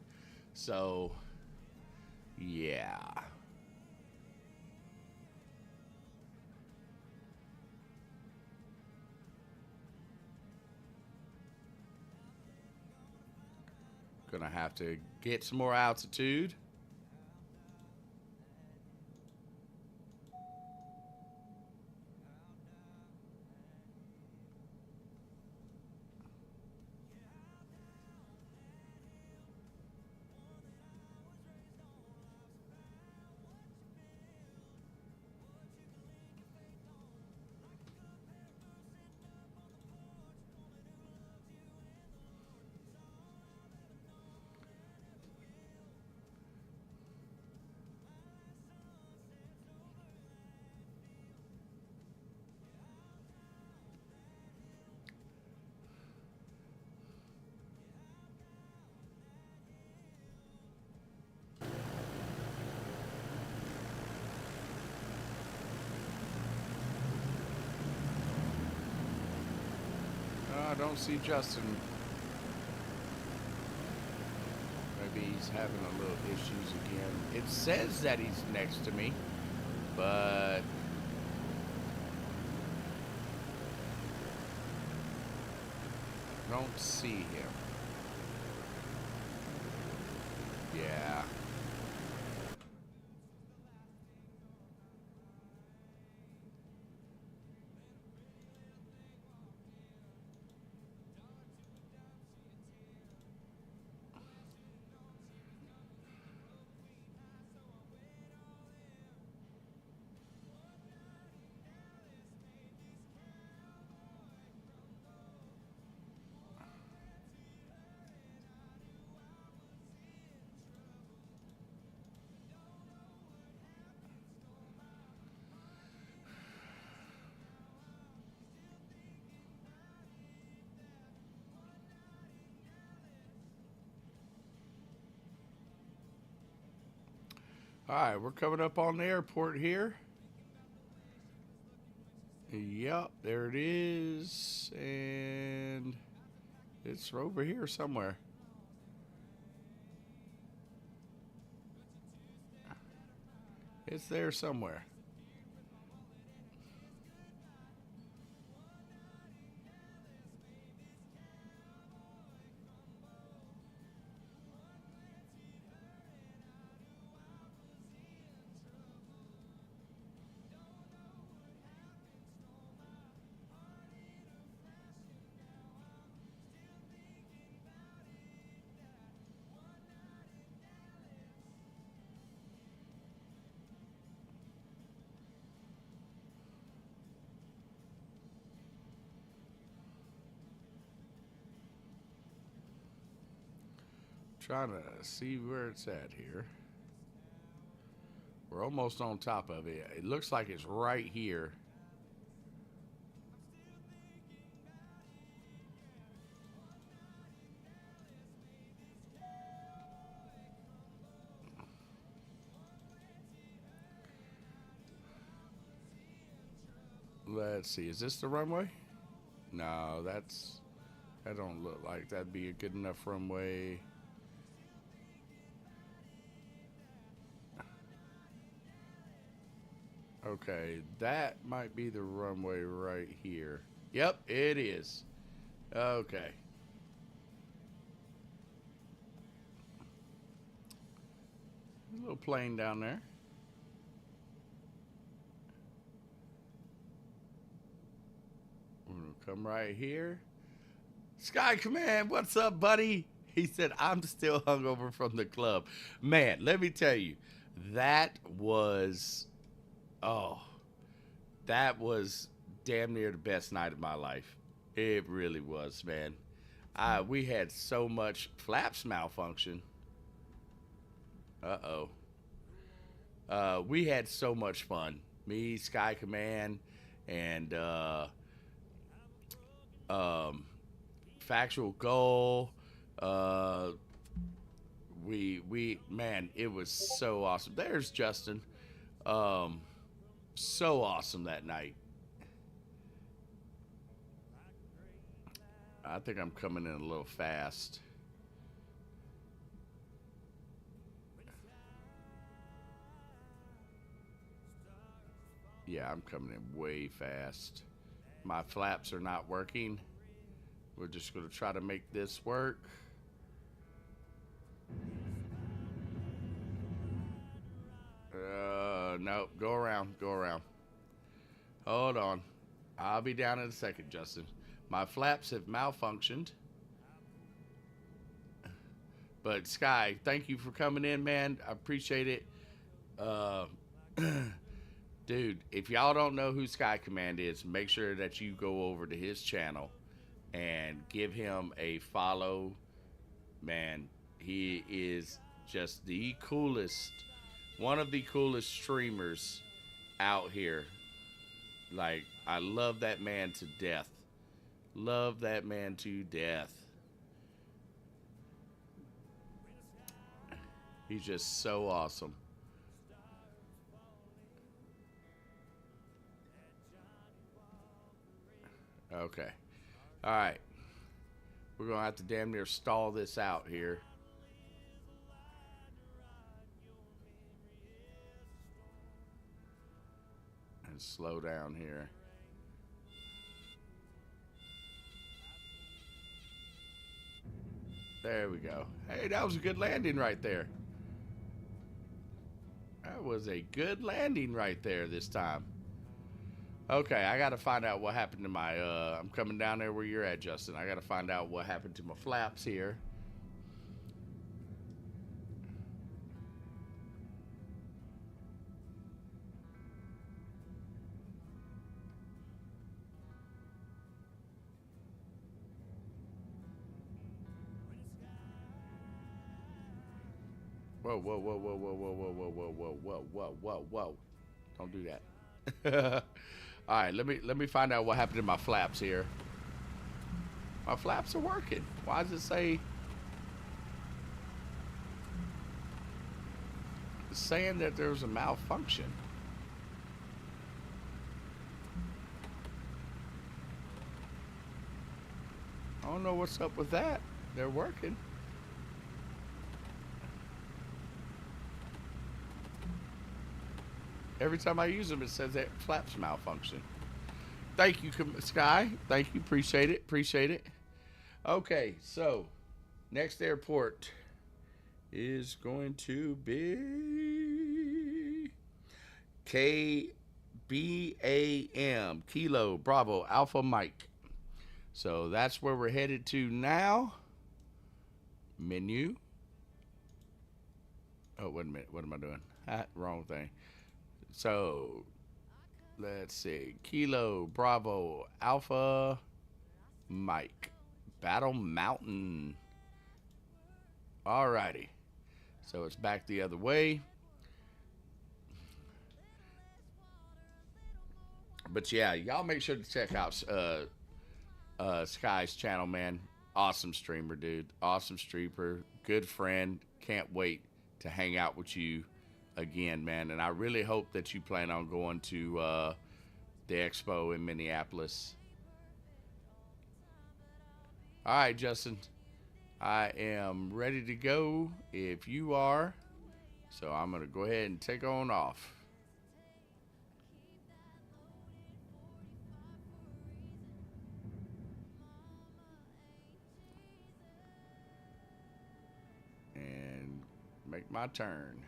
So, yeah. Gonna have to get some more altitude. don't see Justin. Maybe he's having a little issues again. It says that he's next to me, but I don't see him. Yeah. All right, we're coming up on the airport here. Yep, there it is. And it's over here somewhere. It's there somewhere. Trying to see where it's at here. We're almost on top of it. It looks like it's right here. Let's see. Is this the runway? No, that don't look like that'd be a good enough runway. Okay, that might be the runway right here. Yep, it is. Okay. A little plane down there. We're gonna come right here. Sky Command, what's up, buddy? He said, I'm still hungover from the club. Man, let me tell you, that was, oh, that was damn near the best night of my life. It really was, man. We had so much flaps malfunction. Uh-oh. We had so much fun. Me, Sky Command, and Factual Goal. Man, it was so awesome. There's Justin. So awesome that night. I think I'm coming in a little fast. Yeah, I'm coming in way fast. My flaps are not working. We're just going to try to make this work. No, go around, go around. Hold on. I'll be down in a second, Justin. My flaps have malfunctioned. But Sky, thank you for coming in, man. I appreciate it. Dude, if y'all don't know who Sky Command is, make sure that you go over to his channel and give him a follow. Man, he is just the coolest, one of the coolest streamers out here. Like, I love that man to death. Love that man to death. He's just so awesome. Okay. All right. We're gonna have to damn near stall this out here and slow down here. There we go. Hey, that was a good landing right there. That was a good landing right there this time. Okay, I gotta find out what happened to my, I'm coming down there where you're at, Justin. I gotta find out what happened to my flaps here. Whoa, whoa, whoa, whoa, whoa, whoa, whoa, whoa, whoa, whoa, whoa, whoa, whoa, whoa. Don't do that. All right, let me find out what happened to my flaps here. My flaps are working. Why does it say it's saying that there was a malfunction? I don't know what's up with that. They're working. Every time I use them, it says that flaps malfunction. Thank you, Sky. Thank you. Appreciate it. Appreciate it. Okay, so next airport is going to be KBAM, Kilo Bravo Alpha Mike. So that's where we're headed to now. Menu. Oh, wait a minute. What am I doing? Wrong thing. So, let's see. Kilo, Bravo, Alpha, Mike. Battle Mountain. Alrighty. So, it's back the other way. But yeah, y'all make sure to check out Sky's channel, man. Awesome streamer, dude. Awesome streamer. Good friend. Can't wait to hang out with you again, man. And I really hope that you plan on going to the expo in Minneapolis. All right, Justin. I am ready to go if you are. So I'm going to go ahead and take on off. And make my turn.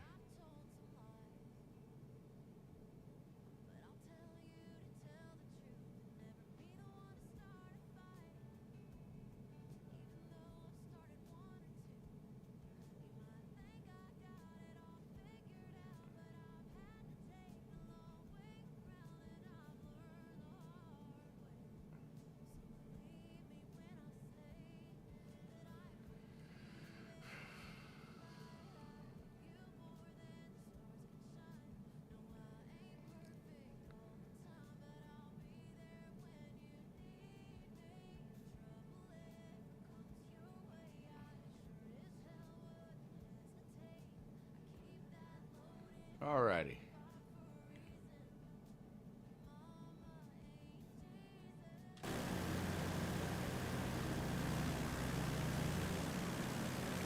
Alrighty.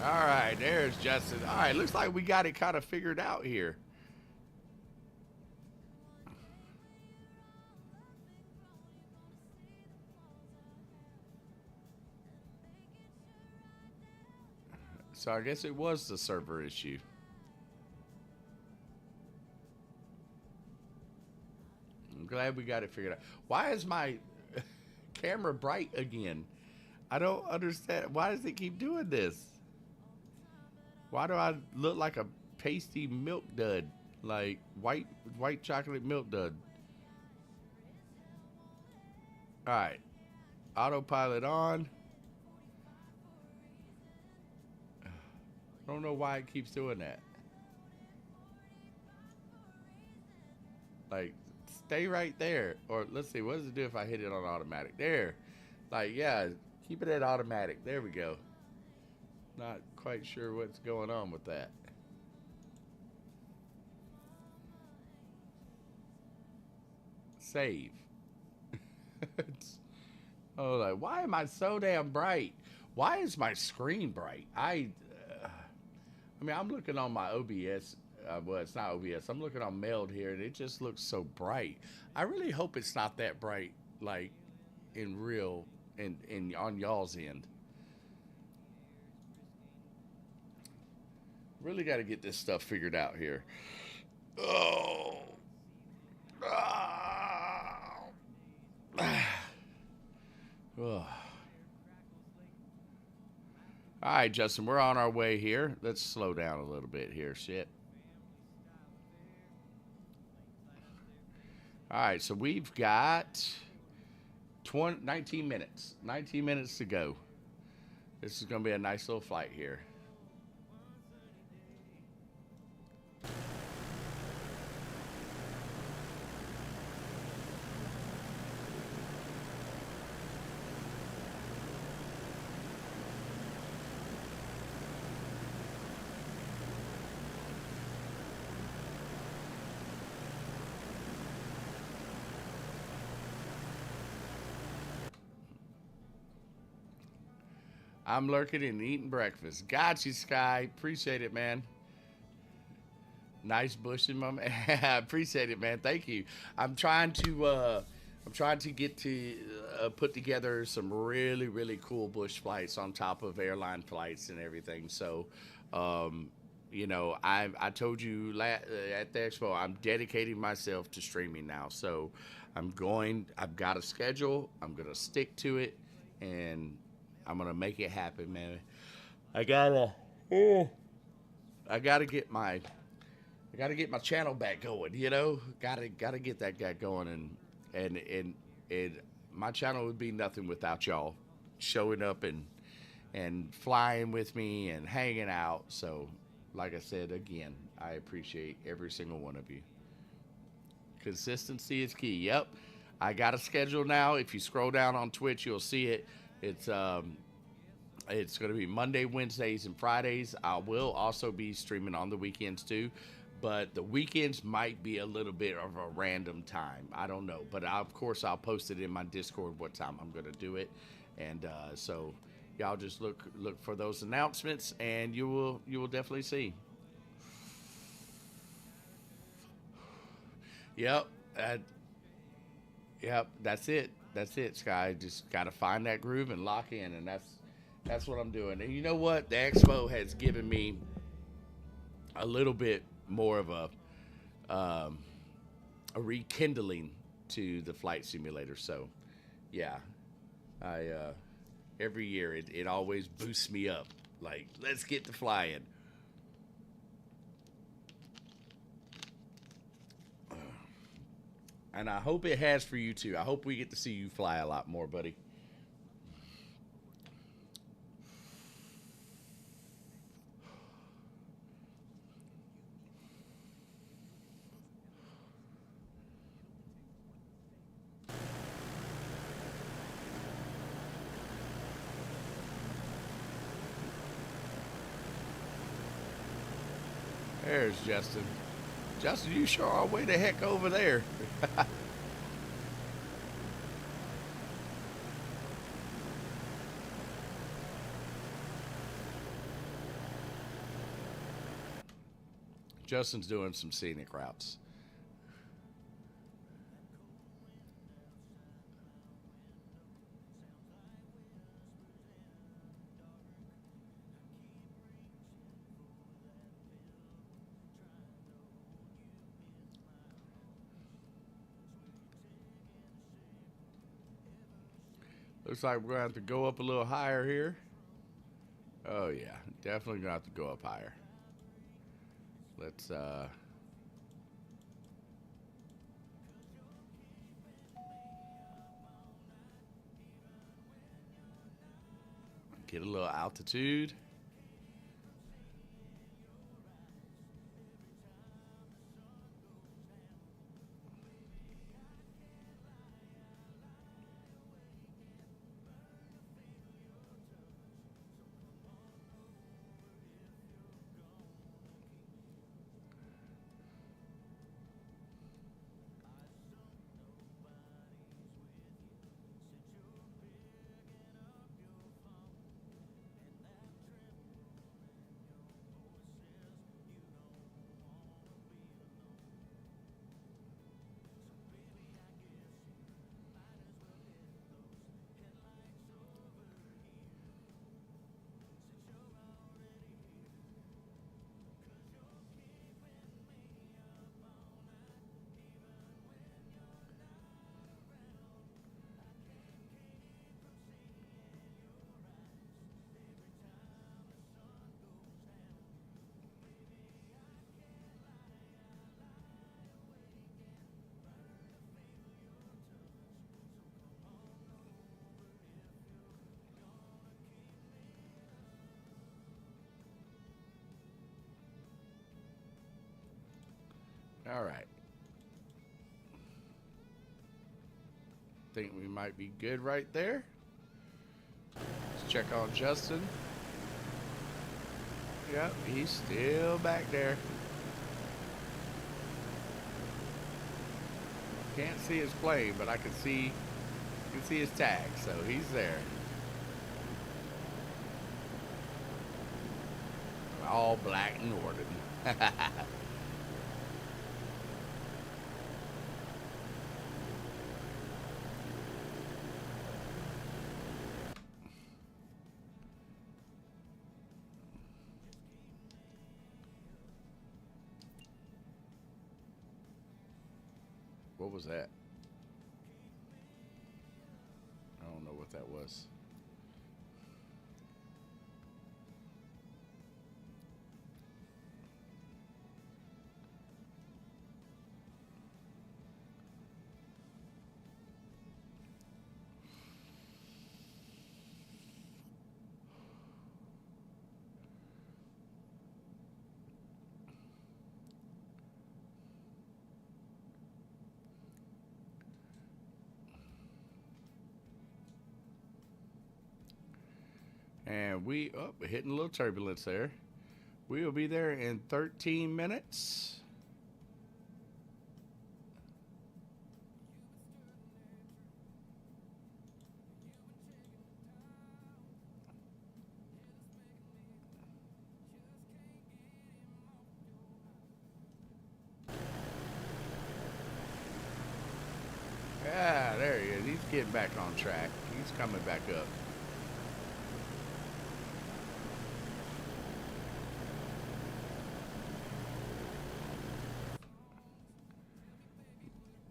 All right, there's Justin. All right, looks like we got it kind of figured out here. So I guess it was the server issue. I'm glad we got it figured out. Why is my camera bright again? I don't understand. Why does it keep doing this? Why do I look like a pasty milk dud? Like white chocolate milk dud. All right. Autopilot on. I don't know why it keeps doing that. Like, stay right there. Or let's see, what does it do if I hit it on automatic? There. Like, yeah, keep it at automatic. There we go. Not quite sure what's going on with that. Save. Oh, like, why am I so damn bright? Why is my screen bright? I mean, I'm looking on my OBS. Well, it's not OBS. I'm looking on Meld here, and it just looks so bright. I really hope it's not that bright, like in real, in on y'all's end. Really got to get this stuff figured out here. Oh. Ah. Ugh. All right, Justin, we're on our way here. Let's slow down a little bit here. Shit. All right, so we've got 19 minutes. 19 minutes to go. This is going to be a nice little flight here. I'm lurking and eating breakfast. Got you, Sky. Appreciate it, man. Nice bushing, my man. I appreciate it, man. Thank you. I'm trying to get to put together some really, really cool bush flights on top of airline flights and everything. So, um, I told you at the expo, I'm dedicating myself to streaming now. So, I've got a schedule. I'm gonna stick to it, and I'm gonna make it happen, man. I gotta, I gotta get my I got to get my channel back going. Gotta get that guy going, and my channel would be nothing without y'all showing up and flying with me and hanging out. So, like I said again, I appreciate every single one of you. Consistency is key. Yep, I got a schedule now. If you scroll down on Twitch, you'll see it. It's going to be Monday, Wednesdays, and Fridays. I will also be streaming on the weekends too, but the weekends might be a little bit of a random time. I don't know, but of course I'll post it in my Discord what time I'm going to do it, and so y'all just look for those announcements, and you will definitely see. Yep, yep, that's it. That's it, Sky. Just got to find that groove and lock in, and that's what I'm doing. And you know what? The expo has given me a little bit more of um, a rekindling to the flight simulator. So, yeah, I every year it always boosts me up. Like, let's get to flying. And I hope it has for you too. I hope we get to see you fly a lot more, buddy. There's Justin. Justin, you sure are way the heck over there. Justin's doing some scenic routes. Looks like we're going to have to go up a little higher here. Oh, yeah. Definitely going to have to go up higher. Let's, get a little altitude. All right. Think we might be good right there. Let's check on Justin. Yep, he's still back there. Can't see his plane, but I can see his tag, so he's there. All black Norden. What was that? I don't know what that was. And we're hitting a little turbulence there. We will be there in 13 minutes. Yeah, there he is. He's getting back on track. He's coming back up.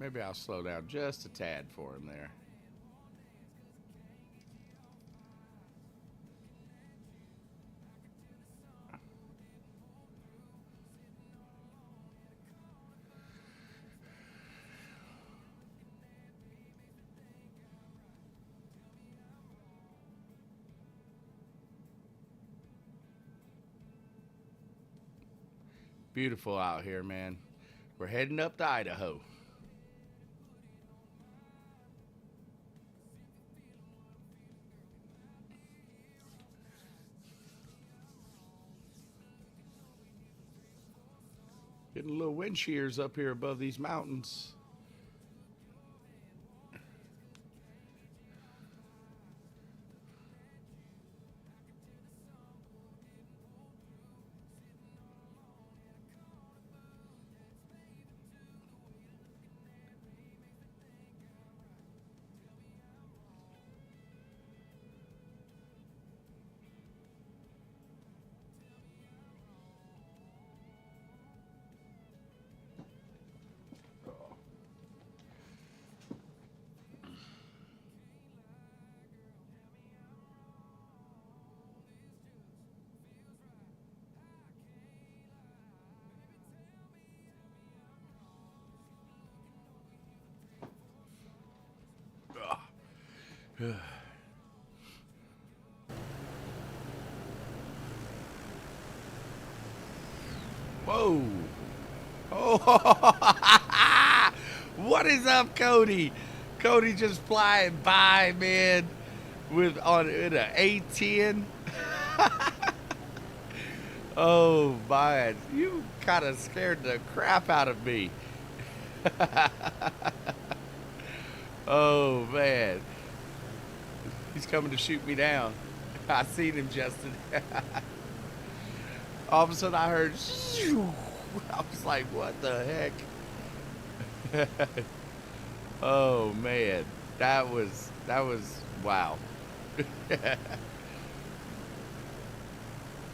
Maybe I'll slow down just a tad for him there. Beautiful out here, man. We're heading up to Idaho. Getting a little wind shears up here above these mountains. Whoa. Oh, what is up, Cody? Cody just flying by, man, with an A10. Oh, man, you kind of scared the crap out of me. Oh, man. He's coming to shoot me down. I seen him, Justin. All of a sudden I heard, I was like, what the heck? Oh, man. That was wow.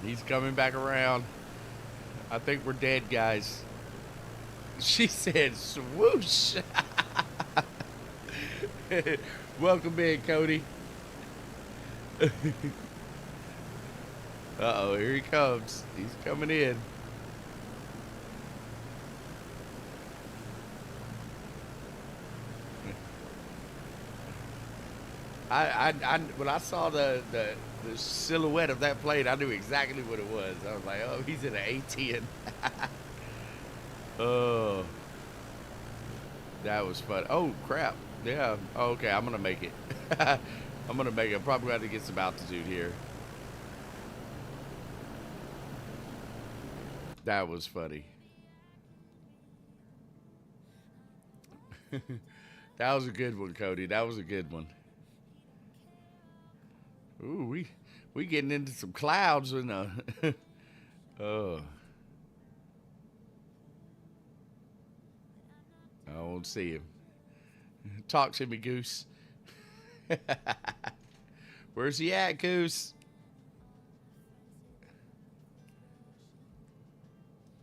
He's coming back around. I think we're dead, guys. She said, swoosh. Welcome in, Cody. Uh-oh, here he comes. He's coming in. When I saw the silhouette of that plane, I knew exactly what it was. I was like, oh, he's in an A10. Oh. That was fun. Oh crap! Yeah. Oh, okay, I'm gonna make it. I'm gonna make it. I'm probably going to get some altitude here. That was funny. That was a good one, Cody. That was a good one. Ooh, we getting into some clouds and oh, I won't see him. Talk to me, Goose. Where's he at, Goose?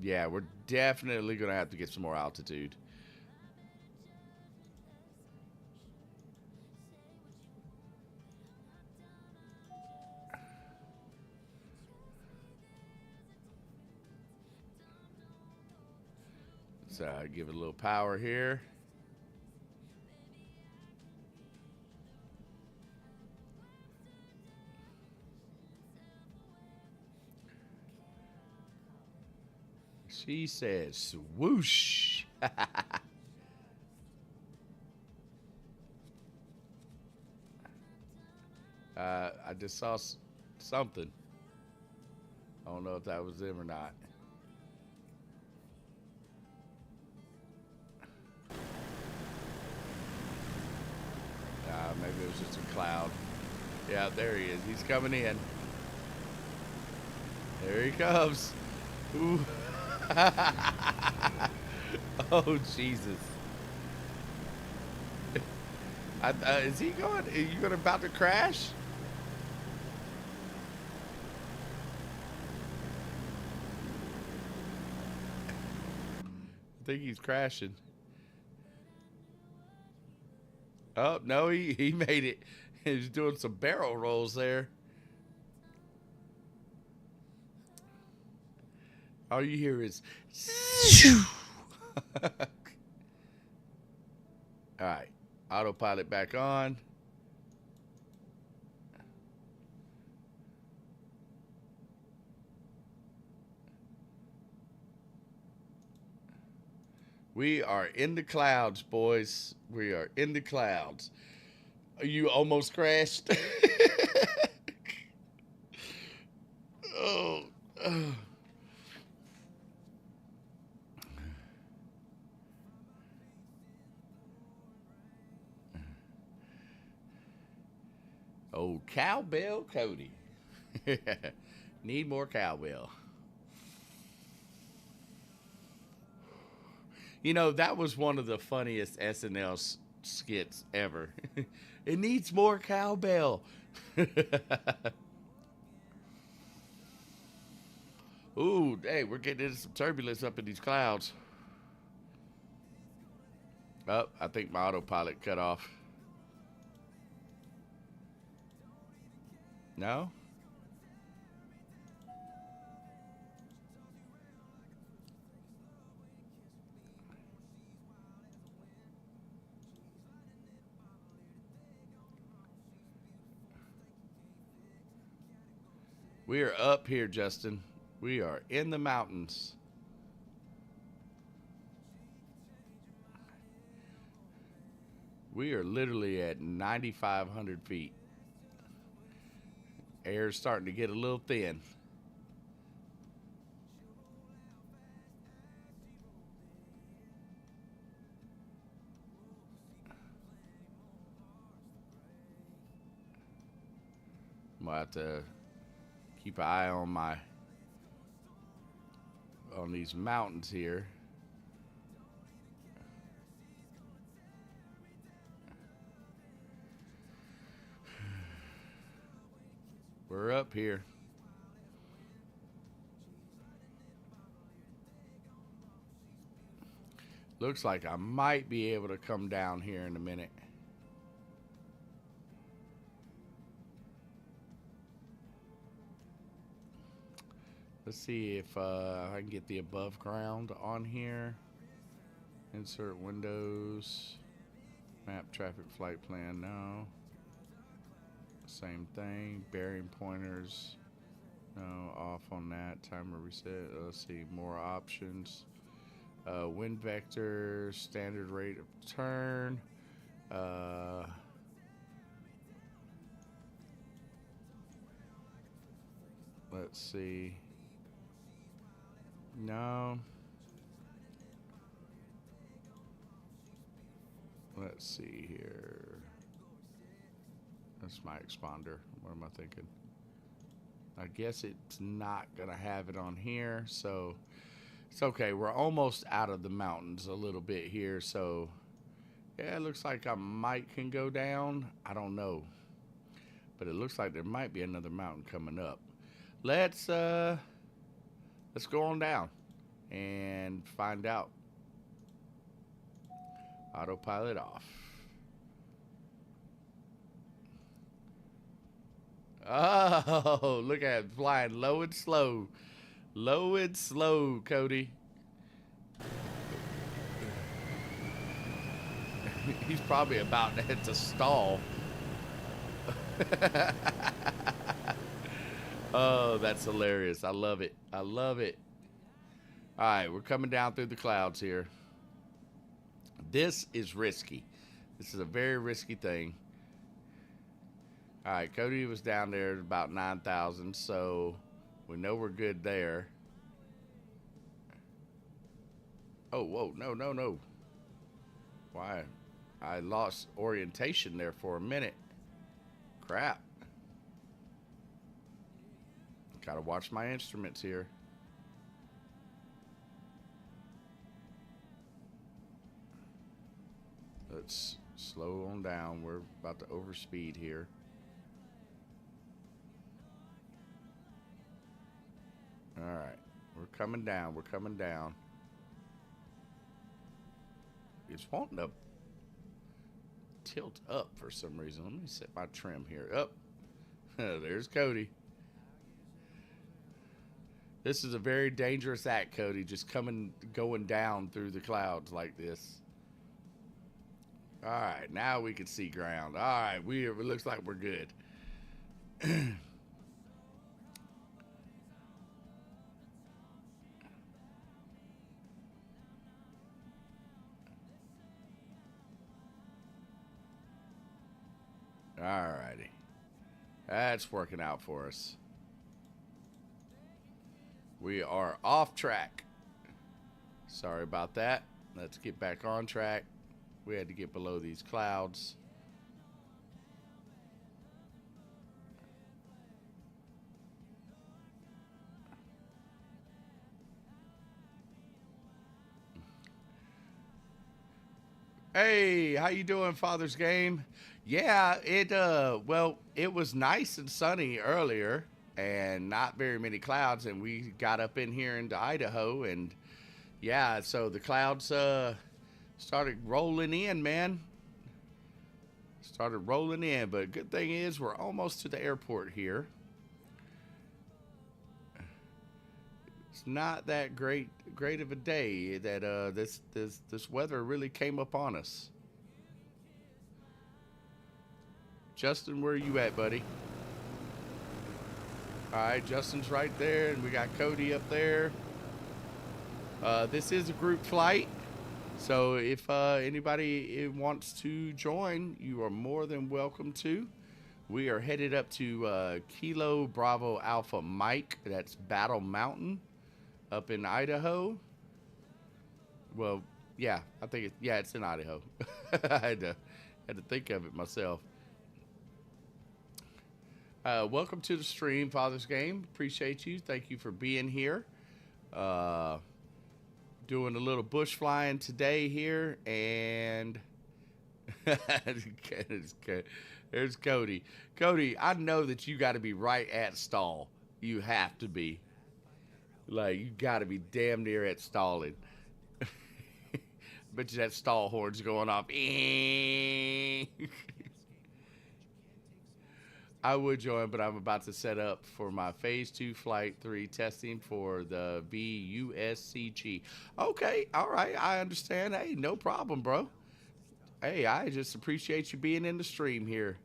Yeah, we're definitely gonna have to get some more altitude. So give it a little power here. She says swoosh. I just saw something. I don't know if that was them or not. Maybe it was just a cloud. Yeah, there he is. He's coming in. There he comes. Ooh. Oh, Jesus. Is he going? Are you going about to crash? I think he's crashing. Oh, no, he made it. He's doing some barrel rolls there. All you hear is all right, autopilot back on. We are in the clouds, boys. We are in the clouds. You almost crashed. Oh. Oh, cowbell Cody. Need more cowbell. You know, that was one of the funniest SNL skits ever. It needs more cowbell. Ooh, hey, we're getting into some turbulence up in these clouds. Oh, I think my autopilot cut off. No? We are up here, Justin. We are in the mountains. We are literally at 9,500 feet. Air's starting to get a little thin. I'm gonna have to keep an eye on these mountains here. We're up here. Looks like I might be able to come down here in a minute. Let's see if I can get the above ground on here. Insert windows. Map traffic flight plan, no. Same thing. Bearing pointers, no. Off on that. Timer reset. Let's see. More options. Wind vector, standard rate of turn. Let's see. No. Let's see here. That's my exponder. What am I thinking? I guess it's not going to have it on here, so it's okay. We're almost out of the mountains a little bit here, so yeah, it looks like I might can go down. I don't know. But it looks like there might be another mountain coming up. Let's go on down and find out. Autopilot off. Oh, look at it flying low and slow. Low and slow, Cody. He's probably about to hit the stall. Oh, that's hilarious. I love it. I love it. All right, we're coming down through the clouds here. This is risky. This is a very risky thing. All right, Cody was down there at about 9,000, so we know we're good there. Oh, whoa, no. Why? I lost orientation there for a minute. Crap. Gotta watch my instruments here. Let's slow on down. We're about to overspeed here. All right, we're coming down. We're coming down. It's wanting to tilt up for some reason. Let me set my trim here. Up. There's Cody. This is a very dangerous act, Cody. Just going down through the clouds like this. All right, now we can see ground. All right, it looks like we're good. All righty. That's working out for us. We are off track. Sorry about that. Let's get back on track. We had to get below these clouds. Hey, how you doing, Father's Game? Yeah, it was nice and sunny earlier and not very many clouds, and we got up in here into Idaho, and yeah, so the clouds started rolling in, man. Started rolling in, but good thing is we're almost to the airport here. It's not that great of a day that this weather really came upon us. Justin, where are you at, buddy? All right, Justin's right there, and we got Cody up there. This is a group flight, so if anybody wants to join, you are more than welcome to. We are headed up to Kilo Bravo Alpha Mike. That's Battle Mountain up in Idaho. Well, yeah, I think it's in Idaho. I had to think of it myself. Welcome to the stream, Father's Game. Appreciate you. Thank you for being here. Doing a little bush flying today here, and there's Cody. Cody, I know that you got to be right at stall. You have to be. Like, you got to be damn near at stalling. Bet you that stall horn's going off. I would join, but I'm about to set up for my Phase 2 Flight 3 testing for the VUSCG. Okay, all right, I understand. Hey, no problem, bro. Hey, I just appreciate you being in the stream here.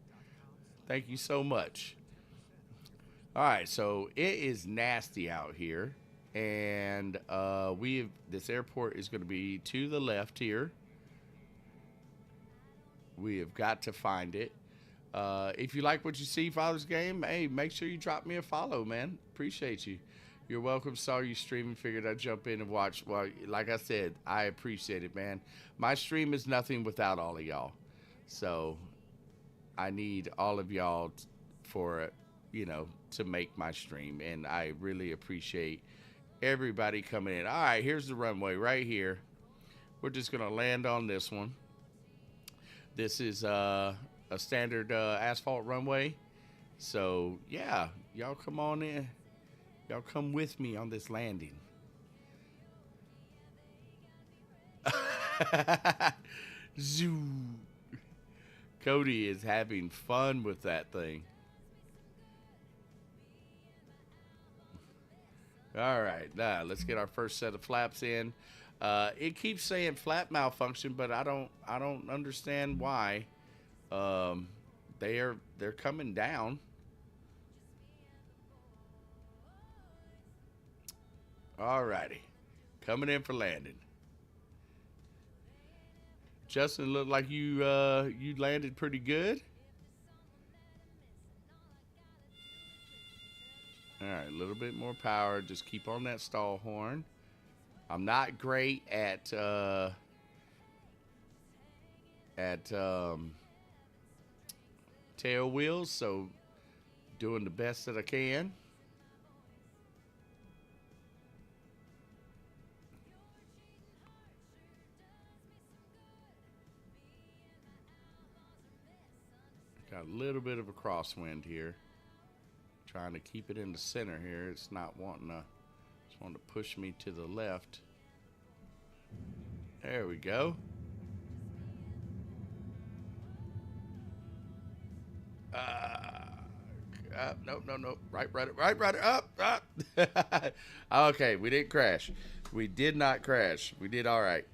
Thank you so much. All right, so it is nasty out here. And this airport is going to be to the left here. We have got to find it. If you like what you see, Father's Game, hey, make sure you drop me a follow, man. Appreciate you. You're welcome. Saw you streaming. Figured I'd jump in and watch. Well, like I said, I appreciate it, man. My stream is nothing without all of y'all. So I need all of y'all for, to make my stream. And I really appreciate everybody coming in. All right, here's the runway right here. We're just going to land on this one. This is a standard asphalt runway. So, yeah, y'all come on in. Y'all come with me on this landing. Zoo. Cody is having fun with that thing. All right, now let's get our first set of flaps in. It keeps saying flap malfunction, but I don't understand why. They're coming down. Alrighty, coming in for landing. Justin, looked like you landed pretty good. All right, a little bit more power. Just keep on that stall horn. I'm not great at tail wheels, so doing the best that I can. Got a little bit of a crosswind here. Trying to keep it in the center here. It's not wanting to, just wanting to push me to the left. There we go. No. Right, up. Okay, we didn't crash. We did not crash. We did all right.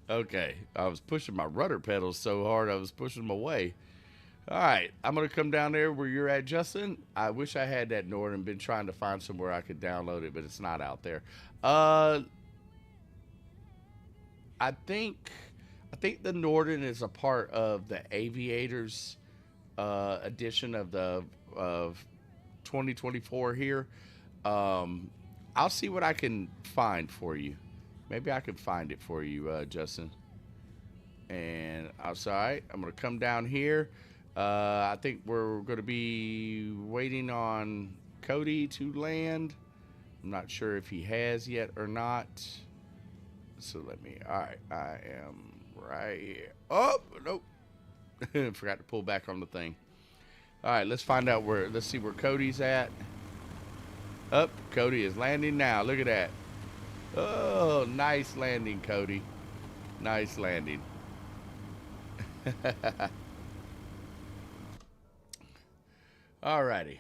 Okay, I was pushing my rudder pedals so hard I was pushing them away. All right, I'm going to come down there where you're at, Justin. I wish I had that Norden. Been trying to find somewhere I could download it, but it's not out there. I think the Norden is a part of the Aviators edition of 2024 here. I'll see what I can find for you. Maybe I could find it for you, Justin. And outside, I'm going to come down here. I think we're going to be waiting on Cody to land. I'm not sure if he has yet or not. So all right, I am right here. Oh, nope. Forgot to pull back on the thing. All right, let's find out let's see where Cody's at. Up, Cody is landing now. Look at that. Oh, nice landing, Cody. Nice landing. Alrighty.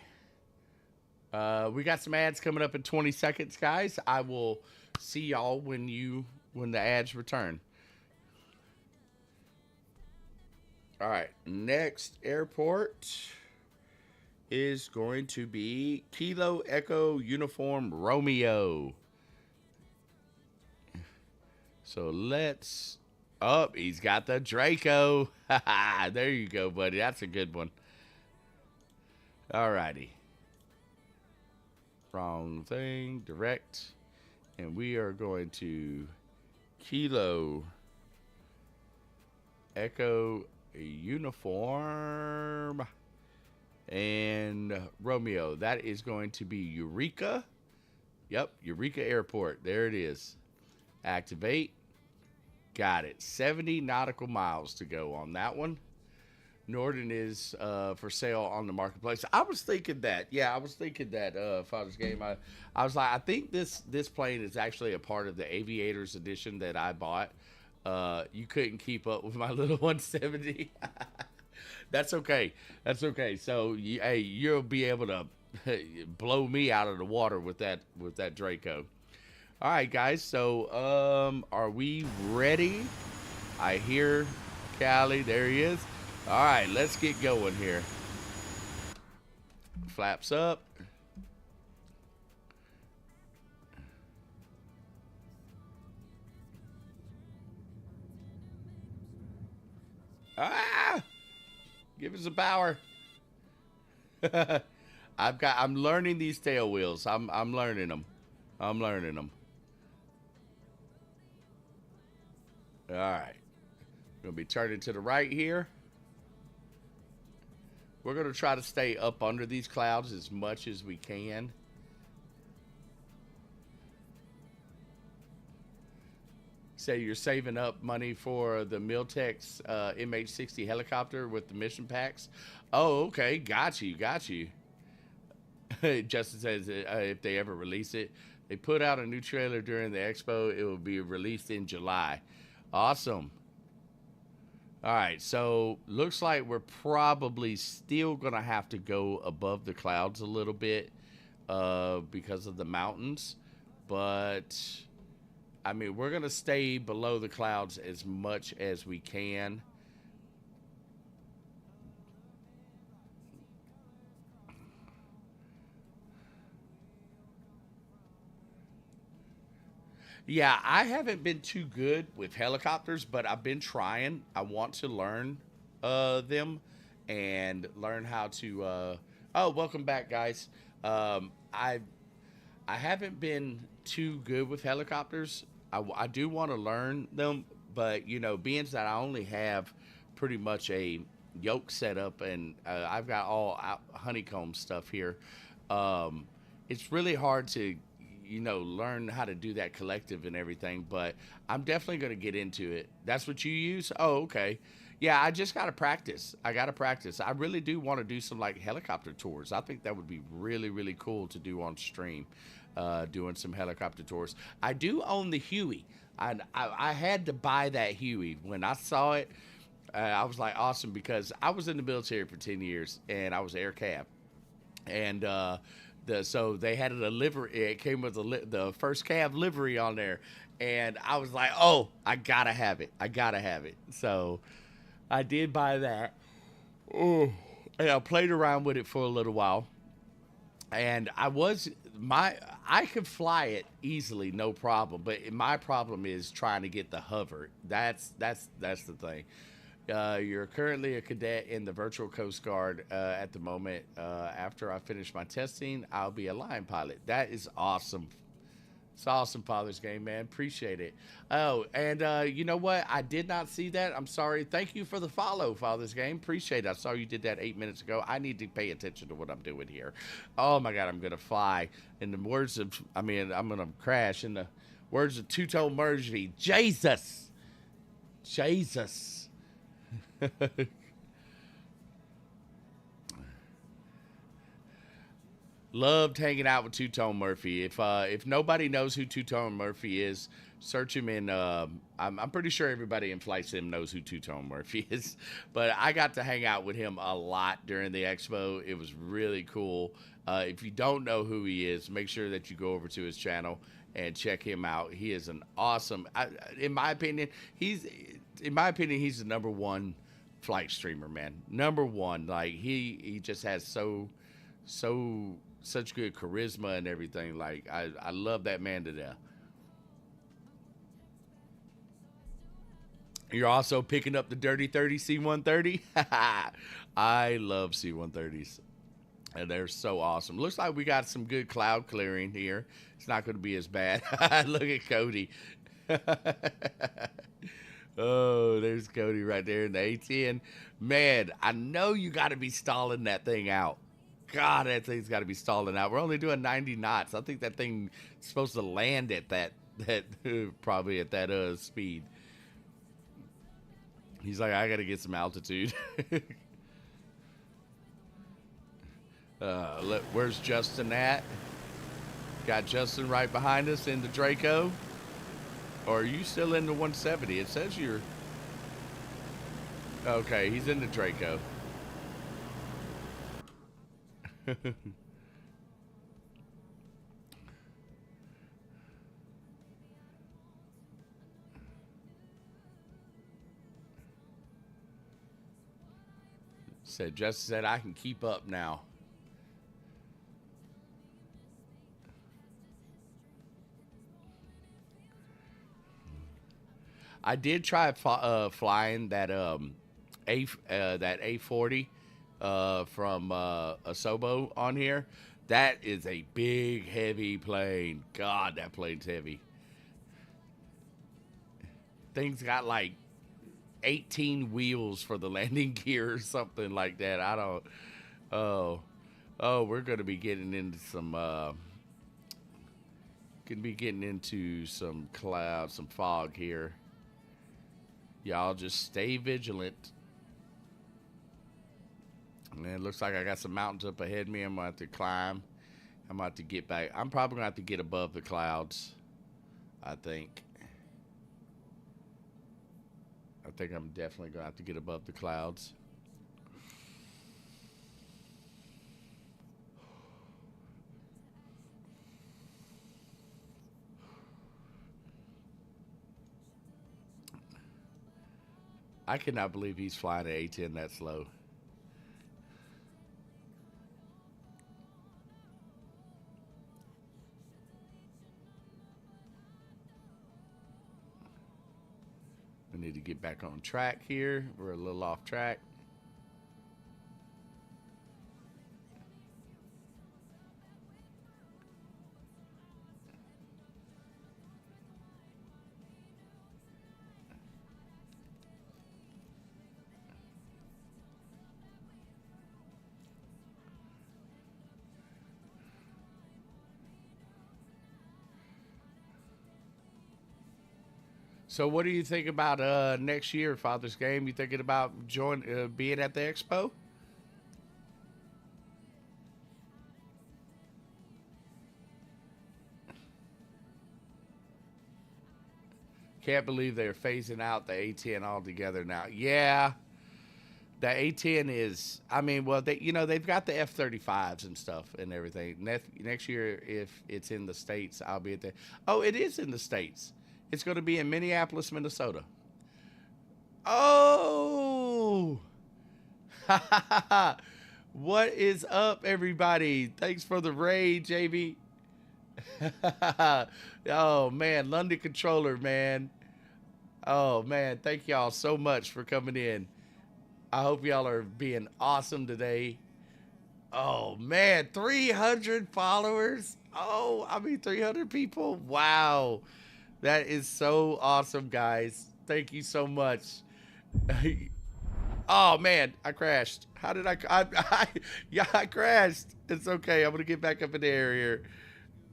We got some ads coming up in 20 seconds, guys. I will see y'all when the ads return. All right, next airport is going to be Kilo Echo Uniform Romeo. So let's... Oh, he's got the Draco. There you go, buddy. That's a good one. All righty. Wrong thing. Direct. And we are going to Kilo Echo Uniform and Romeo. That is going to be Eureka. Yep, Eureka Airport. There it is. Activate. Got it. 70 nautical miles to go on that one. Norden is for sale on the marketplace. I was thinking that. Yeah, I was thinking that, Father's Game. I was like, I think this plane is actually a part of the Aviators edition that I bought. You couldn't keep up with my little 170. That's okay. That's okay. So, hey, you'll be able to blow me out of the water with that Draco. All right, guys. So, are we ready? I hear Callie. There he is. All right, let's get going here. Flaps up. Ah! Give us the power. I'm learning these tail wheels. I'm learning them. I'm learning them. All right. We're going to be turning to the right here. We're going to try to stay up under these clouds as much as we can. Say you're saving up money for the Miltex MH-60 helicopter with the mission packs. Oh, okay. Got you. Got you. Justin says if they ever release it, they put out a new trailer during the expo. It will be released in July. Awesome. All right, so looks like we're probably still gonna have to go above the clouds a little bit because of the mountains, but I mean we're gonna stay below the clouds as much as we can. Yeah, I haven't been too good with helicopters, but I've been trying. I want to learn them and learn how to. Oh, welcome back, guys. I haven't been too good with helicopters. I do want to learn them, but you know, being that I only have pretty much a yoke setup and I've got all honeycomb stuff here. Um, it's really hard to learn how to do that collective and everything, but I'm definitely going to get into it. That's what you use? Oh, okay. Yeah, I just got to practice. I got to practice. I really do want to do some like helicopter tours. I think that would be really, really cool to do on stream, doing some helicopter tours. I do own the Huey. I had to buy that Huey. When I saw it, I was like, awesome, because I was in the military for 10 years and I was air cab. And so they had a livery. It came with the first cab livery on there, and I was like, "Oh, I gotta have it! I gotta have it!" So I did buy that. Oh, and I played around with it for a little while, and I could fly it easily, no problem. But my problem is trying to get the hover. That's the thing. You're currently a cadet in the Virtual Coast Guard at the moment. After I finish my testing, I'll be a line pilot. That is awesome. It's awesome, Father's Game, man. Appreciate it. Oh, and you know what? I did not see that. I'm sorry. Thank you for the follow, Father's Game. Appreciate it. I saw you did that 8 minutes ago. I need to pay attention to what I'm doing here. Oh, my God. I'm going to fly. In the words of, I'm going to crash. In the words of Two-Tone Murphy, Jesus. Jesus. Loved hanging out with Two Tone Murphy. If nobody knows who Two Tone Murphy is, search him in. I'm pretty sure everybody in Flight Sim knows who Two Tone Murphy is, but I got to hang out with him a lot during the expo. It was really cool. If you don't know who he is, make sure that you go over to his channel and check him out. He is an awesome. In my opinion, he's the number one flight streamer, man. Number one. Like he just has such good charisma and everything. Like I love that man to death. You're also picking up the Dirty 30 C-130. I love C-130s. And they're so awesome. Looks like we got some good cloud clearing here. It's not going to be as bad. Look at Cody. Oh, there's Cody right there in the A10. Man, I know you got to be stalling that thing out. God, that thing's got to be stalling out. We're only doing 90 knots. I think that thing's supposed to land at that probably at that speed. He's like, I got to get some altitude. Where's Justin at? Got Justin right behind us in the Draco. Or are you still in the 170? It says you're... Okay, he's in the Draco. Justin said, I can keep up now. I did try flying that that A40 from Asobo on here. That is a big, heavy plane. God, that plane's heavy. Thing's got like 18 wheels for the landing gear or something like that. I don't. Oh, we're gonna be getting into some. Gonna be getting into some clouds, some fog here. Y'all just stay vigilant. And it looks like I got some mountains up ahead of me. I'm gonna have to climb. I'm gonna have to get back. I'm probably gonna have to get above the clouds. I think I'm definitely gonna have to get above the clouds. I cannot believe he's flying an A-10 that slow. We need to get back on track here. We're a little off track. So, what do you think about next year, Father's Game? You thinking about being at the expo? Can't believe they're phasing out the A10 altogether now. Yeah, the A10 is. I mean, well, they've got the F-35s and stuff and everything. Next year, if it's in the States, I'll be at the. Oh, it is in the States. It's going to be in Minneapolis, Minnesota. Oh, what is up, everybody? Thanks for the raid, JB. Oh man, London Controller, man. Oh man, thank y'all so much for coming in. I hope y'all are being awesome today. Oh man, 300 followers. Oh, I mean 300 people. Wow. That is so awesome, guys. Thank you so much. Oh man, I crashed. How did yeah, I crashed. It's okay. I'm gonna get back up in the air here.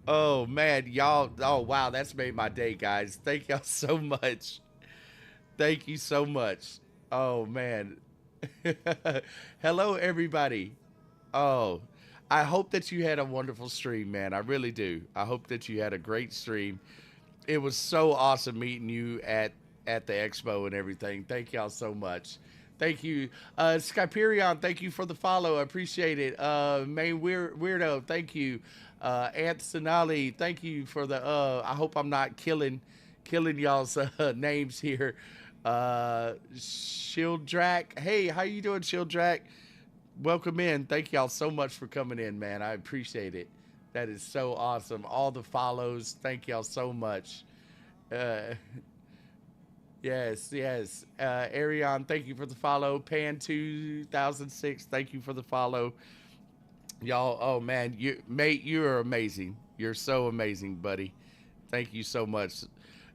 Oh man, y'all. Oh wow, that's made my day, guys. Thank y'all so much. Thank you so much. Oh man. Hello, everybody. Oh, I hope that you had a wonderful stream, man. I really do. I hope that you had a great stream. It was so awesome meeting you at the expo and everything. Thank y'all so much. Thank you, Skyperion. Thank you for the follow. I appreciate it. Main Weirdo. Thank you, Ant Sonali. Thank you for the. I hope I'm not killing y'all's names here. Shieldrak. Hey, how you doing, Shieldrak? Welcome in. Thank y'all so much for coming in, man. I appreciate it. That is so awesome. All the follows. Thank y'all so much. Yes. Arion, thank you for the follow. Pan 2006, thank you for the follow. Y'all, oh man, you are amazing. You're so amazing, buddy. Thank you so much.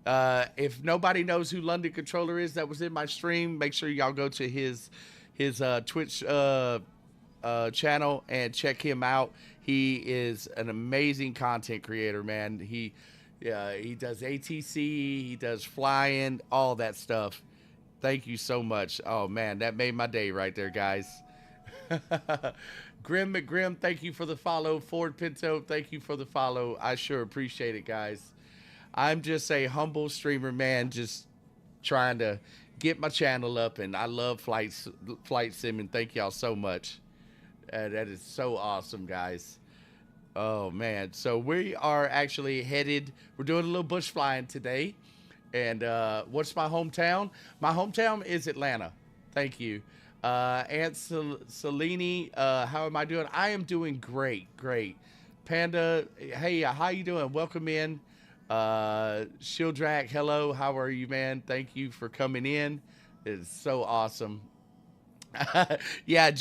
If nobody knows who London Controller is that was in my stream, make sure y'all go to his Twitch channel and check him out. He is an amazing content creator, man. He does ATC, he does flying, all that stuff. Thank you so much. Oh man, that made my day right there, guys. Grim McGrim, thank you for the follow. Ford Pinto, thank you for the follow. I sure appreciate it, guys. I'm just a humble streamer, man, just trying to get my channel up, and I love flight sim, and thank y'all so much. That is so awesome, guys. Oh man, so we are actually headed. We're doing a little bush flying today, and what's my hometown? My hometown is Atlanta. Thank you, Aunt Selene. How am I doing? I am doing great. Panda, hey, how you doing? Welcome in. Shieldrak, hello. How are you, man? Thank you for coming in. It's so awesome. Yeah,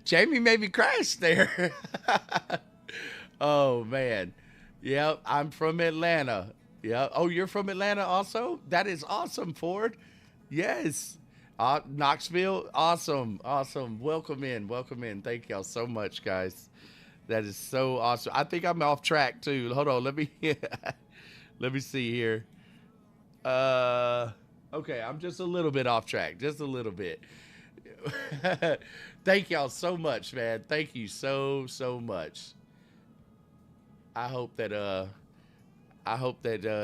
Jamie made me crash there. Oh man. Yep, I'm from Atlanta. Yeah. Oh, you're from Atlanta also? That is awesome, Ford. Yes. Knoxville, awesome, awesome. Welcome in, welcome in. Thank y'all so much, guys. That is so awesome. I think I'm off track too. Hold on, let me let me see here. Uh, okay, I'm just a little bit off track, just a little bit. Thank y'all so much, man. Thank you so much. I hope that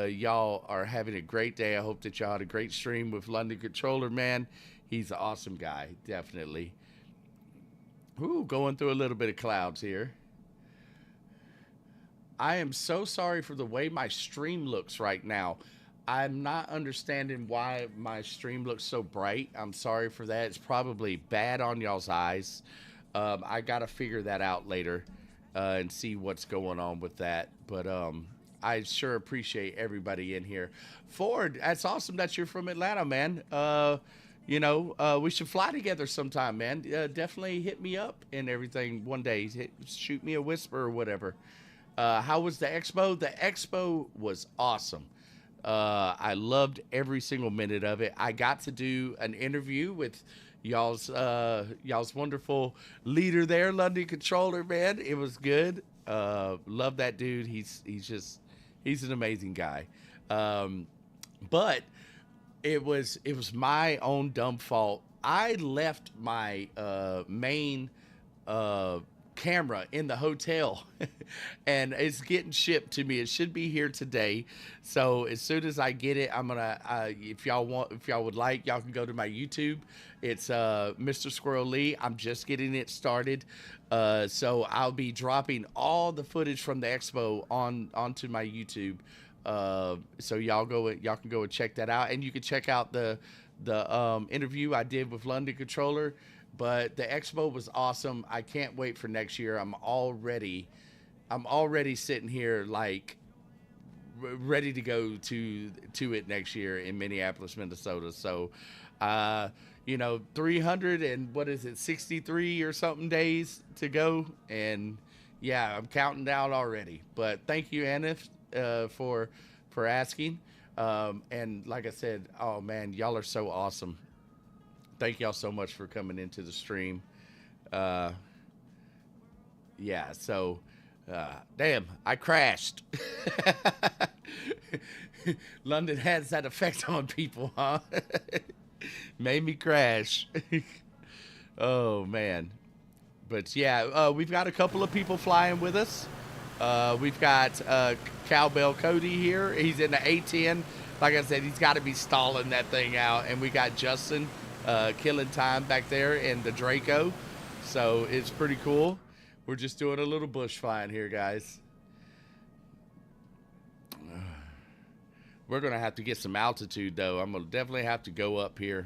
y'all are having a great day. I hope that y'all had a great stream with London Controller, man. He's an awesome guy, definitely. Ooh, going through a little bit of clouds here. I am so sorry for the way my stream looks right now. I'm not understanding why my stream looks so bright. I'm sorry for that. It's probably bad on y'all's eyes. I got to figure that out later and see what's going on with that. But I sure appreciate everybody in here. Ford, that's awesome that you're from Atlanta, man. We should fly together sometime, man. Definitely hit me up and everything one day. Shoot me a whisper or whatever. How was the expo? The expo was awesome. I loved every single minute of it. I got to do an interview with y'all's wonderful leader there, London Controller. Man, it was good. Love that dude. He's an amazing guy. But it was my own dumb fault. I left my main uh, camera in the hotel and it's getting shipped to me. It should be here today. So as soon as I get it, I'm gonna if y'all would like, y'all can go to my YouTube. It's Mr. Squirrel Lee. I'm just getting it started. So I'll be dropping all the footage from the expo onto my YouTube. So y'all can go and check that out, and you can check out the interview I did with London Controller. But the expo was awesome. I can't wait for next year. I'm already sitting here like ready to go to it next year in Minneapolis, Minnesota. So, 300 and what is it, 63 or something days to go, and yeah, I'm counting down already. But thank you, Anif, for asking. And like I said, oh man, y'all are so awesome. Thank y'all so much for coming into the stream. Uh, yeah, so damn, I crashed. London has that effect on people, huh? Made me crash. Oh man. But yeah, we've got a couple of people flying with us. We've got Cowbell Cody here. He's in the A10. Like I said, he's got to be stalling that thing out. And we got Justin killing time back there in the Draco. So it's pretty cool. We're just doing a little bush flying here, guys. We're going to have to get some altitude, though. I'm going to definitely have to go up here.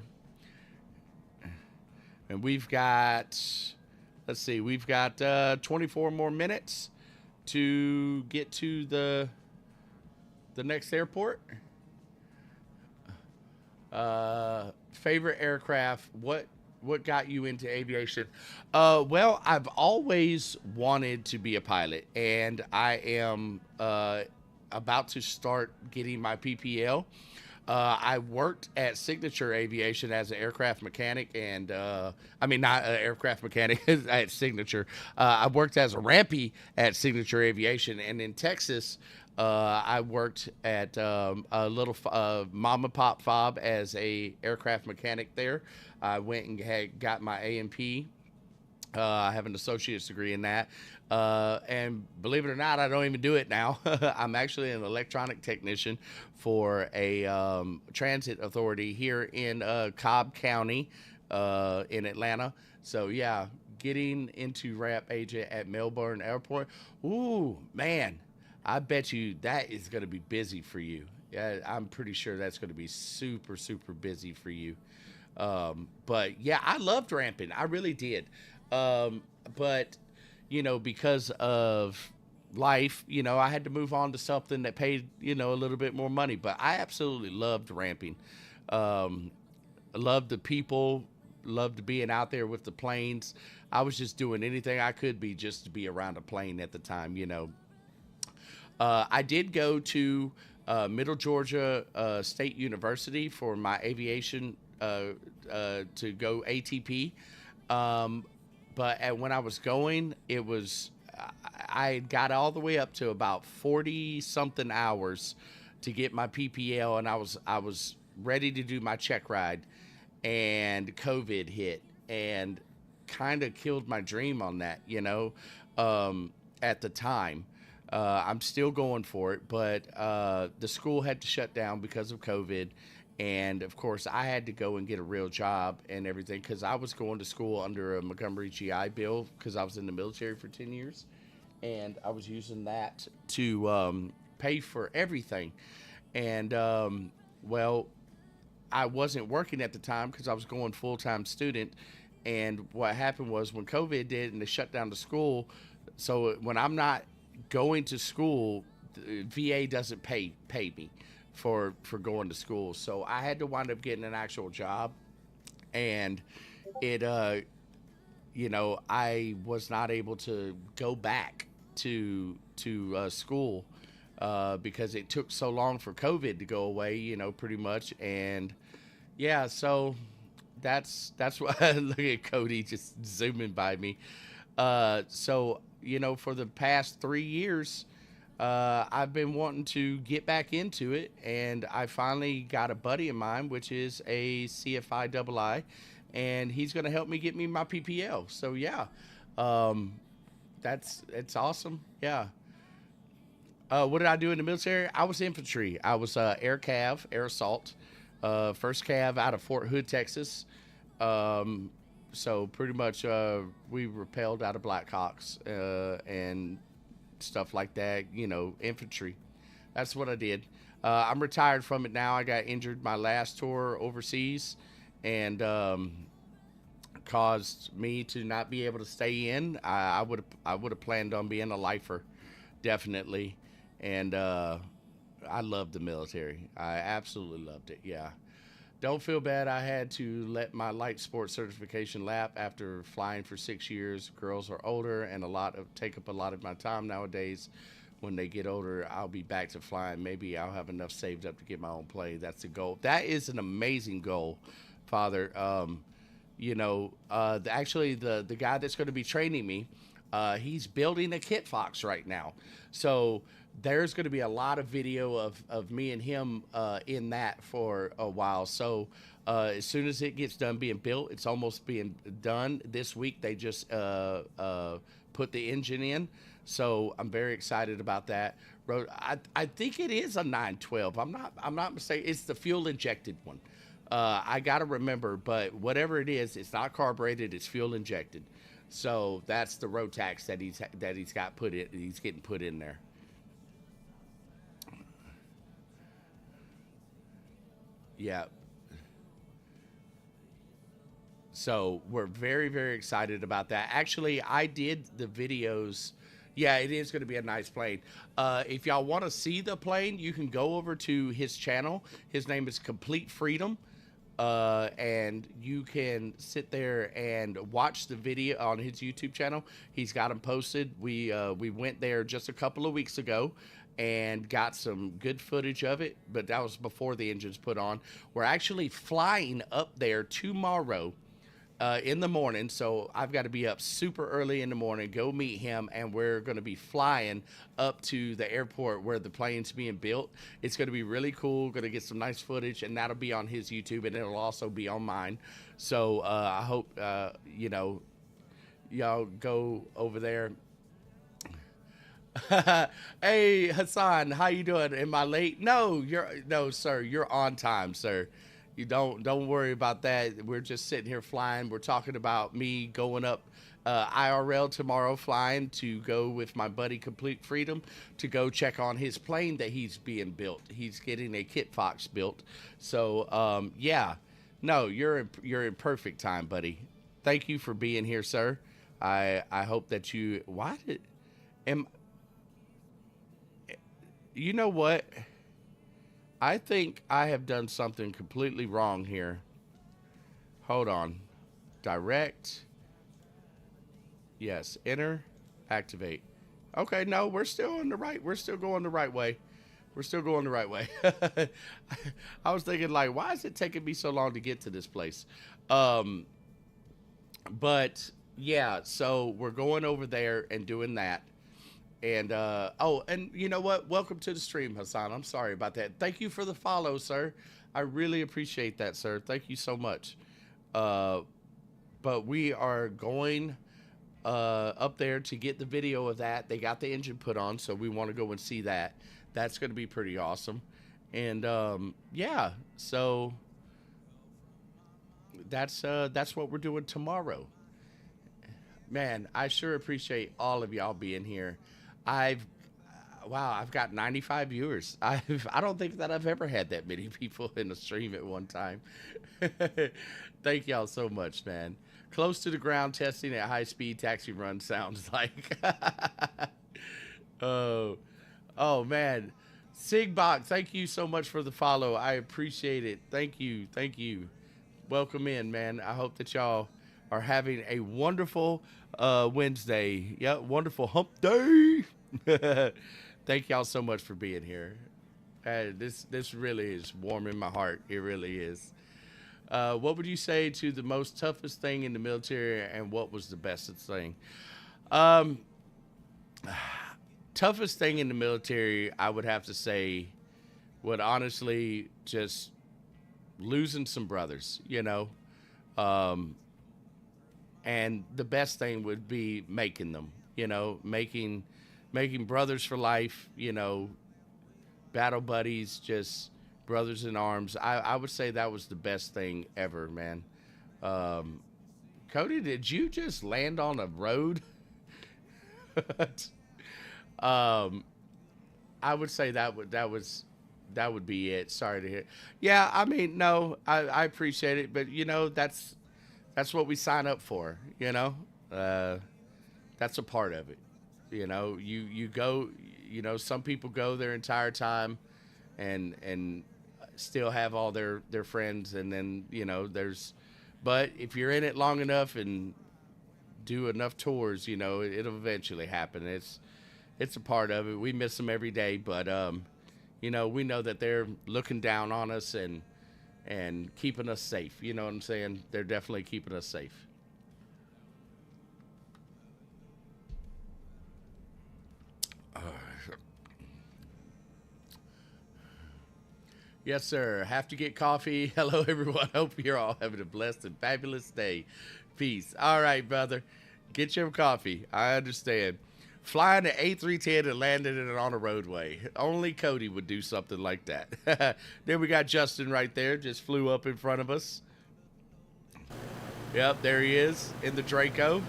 And we've got, let's see, we've got 24 more minutes to get to the next airport. Favorite aircraft, what got you into aviation? Well, I've always wanted to be a pilot, and I am about to start getting my PPL. I worked at Signature Aviation as an aircraft mechanic, and I mean, not an aircraft mechanic at Signature. I worked as a rampy at Signature Aviation, and in Texas, I worked at a little mom and pop fob as a aircraft mechanic there. I went and got my A&P. I have an associate's degree in that. And believe it or not, I don't even do it now. I'm actually an electronic technician for a transit authority here in Cobb County in Atlanta. So, yeah, getting into ramp agent at Melbourne Airport. Ooh, man, I bet you that is going to be busy for you. Yeah, I'm pretty sure that's going to be super, super busy for you. But, yeah, I loved ramping. I really did. But because of life, I had to move on to something that paid, a little bit more money. But I absolutely loved ramping. I loved the people, loved being out there with the planes. I was just doing anything I could be just to be around a plane at the time, you know. I did go to Middle Georgia State University for my aviation to go ATP. Um, but when I was going, it was I got all the way up to about 40 something hours to get my PPL, and I was ready to do my check ride, and COVID hit and kind of killed my dream on that, you know, at the time. I'm still going for it, but the school had to shut down because of COVID. And of course, I had to go and get a real job and everything because I was going to school under a Montgomery GI Bill because I was in the military for 10 years. And I was using that to pay for everything. And, well, I wasn't working at the time because I was going full-time student. And what happened was when COVID did and they shut down the school, so when I'm not going to school, the VA doesn't pay me for going to school. So I had to wind up getting an actual job, and it you know, I was not able to go back to school because it took so long for COVID to go away, you know, pretty much. And yeah, so that's why look at Cody just zooming by me. So you know, for the past 3 years, I've been wanting to get back into it, and I finally got a buddy of mine, which is a CFI double I, and he's going to help me get me my PPL. So yeah, um, it's awesome. Yeah. What did I do in the military? I was infantry. I was air cav, air assault, first cav out of Fort Hood, Texas. Um, so pretty much we repelled out of Blackhawks and stuff like that, you know, infantry. That's what I did. I'm retired from it now. I got injured my last tour overseas, and caused me to not be able to stay in. I would have planned on being a lifer, definitely. And I loved the military. I absolutely loved it. Yeah. Don't feel bad. I had to let my light sports certification lap after flying for 6 years. Girls are older and take up a lot of my time nowadays. When they get older, I'll be back to flying. Maybe I'll have enough saved up to get my own plane. That's the goal. That is an amazing goal, Father. You know, actually, the guy that's going to be training me, he's building a Kit Fox right now. So there's going to be a lot of video of me and him in that for a while. So as soon as it gets done being built, it's almost being done. This week they just put the engine in. So I'm very excited about that. I think it is a 912. I'm not mistaken. It's the fuel injected one. I got to remember, but whatever it is, it's not carbureted. It's fuel injected. So that's the Rotax that he's got put in. He's getting put in there. Yeah. So we're very, very excited about that. Actually, I did the videos. Yeah, it is going to be a nice plane. If y'all want to see the plane, you can go over to his channel. His name is Complete Freedom. And you can sit there and watch the video on his YouTube channel. He's got them posted. We went there just a couple of weeks ago and got some good footage of it, but that was before the engine's put on. We're actually flying up there tomorrow in the morning, so I've got to be up super early in the morning, go meet him, and we're going to be flying up to the airport where the plane's being built. It's going to be really cool, going to get some nice footage, and that'll be on his YouTube, and it'll also be on mine. So I hope, you know, y'all go over there. Hey Hassan, how you doing? Am I late? No, sir. You're on time, sir. You don't worry about that. We're just sitting here flying. We're talking about me going up IRL tomorrow, flying to go with my buddy Complete Freedom to go check on his plane that he's being built. He's getting a Kit Fox built. So yeah, no, you're in perfect time, buddy. Thank you for being here, sir. I hope that you. Why did am you know what? I think I have done something completely wrong here. Hold on. Direct. Yes. Enter. Activate. Okay, no, we're still on the right. We're still going the right way. We're still going the right way. I was thinking, like, why is it taking me so long to get to this place? Um, but yeah, so we're going over there and doing that. And oh, and you know what? Welcome to the stream, Hassan. I'm sorry about that. Thank you for the follow, sir. I really appreciate that, sir. Thank you so much. Uh, but we are going up there to get the video of that. They got the engine put on, so we want to go and see that. That's going to be pretty awesome. And yeah, so that's what we're doing tomorrow. Man, I sure appreciate all of y'all being here. I've wow, I've got 95 viewers. I don't think that I've ever had that many people in a stream at one time. Thank y'all so much, man. Close to the ground testing at high speed taxi run sounds like. Oh, oh man. Sigbach, thank you so much for the follow. I appreciate it. Thank you. Thank you. Welcome in, man. I hope that y'all are having a wonderful Wednesday. Yeah, wonderful hump day. Thank y'all so much for being here. This really is warming my heart. It really is. What would you say to the most toughest thing in the military, and what was the bestest thing? Um, Toughest thing in the military, I would have to say, would honestly just losing some brothers, you know. Um, and the best thing would be making them, you know, making brothers for life, you know, battle buddies, just brothers in arms. I would say that was the best thing ever, man. Um, Cody, did you just land on a road? um, I would say that would be it. Sorry to hear. Yeah, I mean, no, I appreciate it, but you know, that's what we sign up for, you know. That's a part of it. You know, you go, you know, some people go their entire time and still have all their friends, and then, you know, but if you're in it long enough and do enough tours, you know, it'll eventually happen. It's a part of it. We miss them every day, but you know, we know that they're looking down on us and keeping us safe. You know what I'm saying? They're definitely keeping us safe. Yes, sir. Have to get coffee. Hello, everyone. Hope you're all having a blessed and fabulous day. Peace. All right, brother. Get your coffee. I understand. Flying an A310 and landing it on a roadway. Only Cody would do something like that. Then we got Justin right there. Just flew up in front of us. Yep, there he is in the Draco.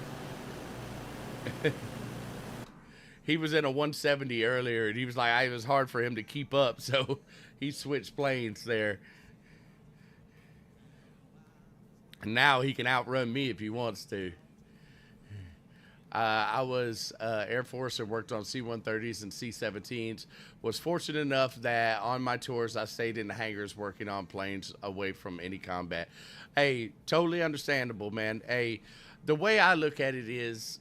He was in a 170 earlier, and he was like, it was hard for him to keep up, so he switched planes there. And now he can outrun me if he wants to. I was Air Force and worked on C-130s and C-17s. Was fortunate enough that on my tours, I stayed in the hangars working on planes away from any combat. Hey, totally understandable, man. Hey, the way I look at it is,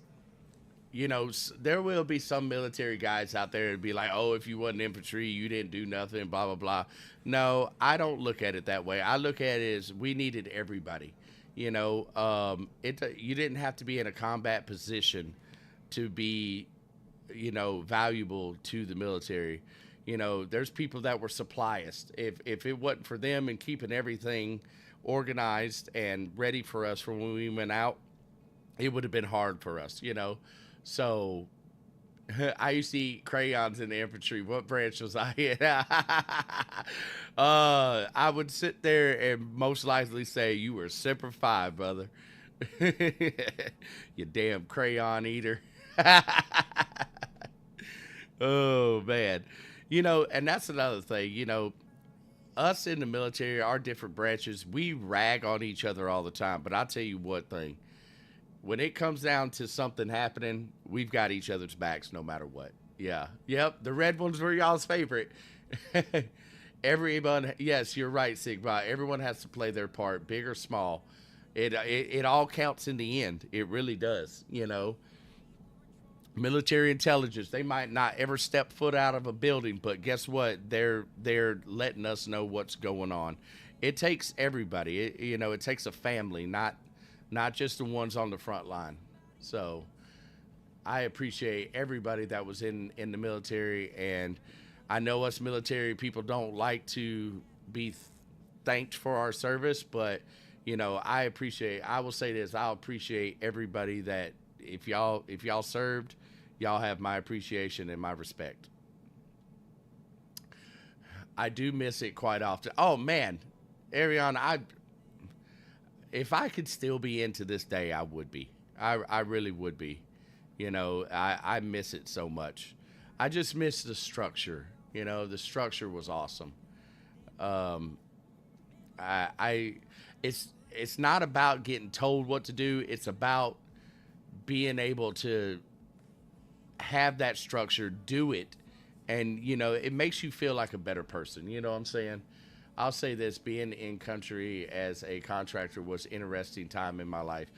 you know, there will be some military guys out there and be like, oh, if you wasn't infantry, you didn't do nothing, blah, blah, blah. No, I don't look at it that way. I look at it as we needed everybody. You know, you didn't have to be in a combat position to be, you know, valuable to the military. You know, there's people that were suppliest. If it wasn't for them and keeping everything organized and ready for us for when we went out, it would have been hard for us, you know. So I used to eat crayons in the infantry. What branch was I in? I would sit there and most likely say, you were Semper Fi, brother. You damn crayon eater. Oh, man. You know, and that's another thing, you know, us in the military, our different branches, we rag on each other all the time. But I'll tell you what thing. When it comes down to something happening, we've got each other's backs no matter what. Yeah. Yep. The red ones were y'all's favorite. Everyone, yes, you're right, Sigma. Everyone has to play their part, big or small. It all counts in the end. It really does. You know, military intelligence. They might not ever step foot out of a building, but guess what? They're letting us know what's going on. It takes everybody. You know, it takes a family, not just the ones on the front line. So I appreciate everybody that was in the military, and I know us military people don't like to be thanked for our service, but you know, I will say this, I'll appreciate everybody that if y'all served, y'all have my appreciation and my respect. I do miss it quite often. Oh man, Ariana, if I could still be into this day, I would be. I really would be. You know, I miss it so much. I just miss the structure. You know, the structure was awesome. Um, I it's not about getting told what to do. It's about being able to have that structure, do it, and you know, it makes you feel like a better person. You know what I'm saying? I'll say this: being in country as a contractor was interesting time in my life.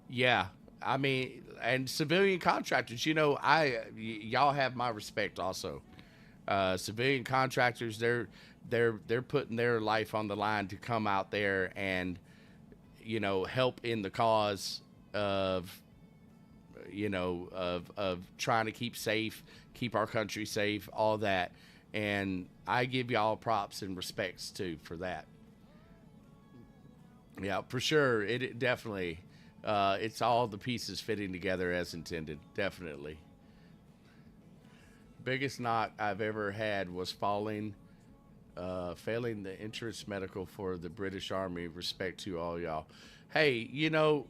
Yeah, I mean, and civilian contractors. You know, y'all have my respect also. Civilian contractors, they're putting their life on the line to come out there and you know help in the cause of of trying to keep safe, keep our country safe, all that. And I give y'all props and respects too for that. Yeah, for sure. It definitely, it's all the pieces fitting together as intended. Definitely. Biggest knock I've ever had was failing the entrance medical for the British Army. Respect to all y'all. Hey, you know,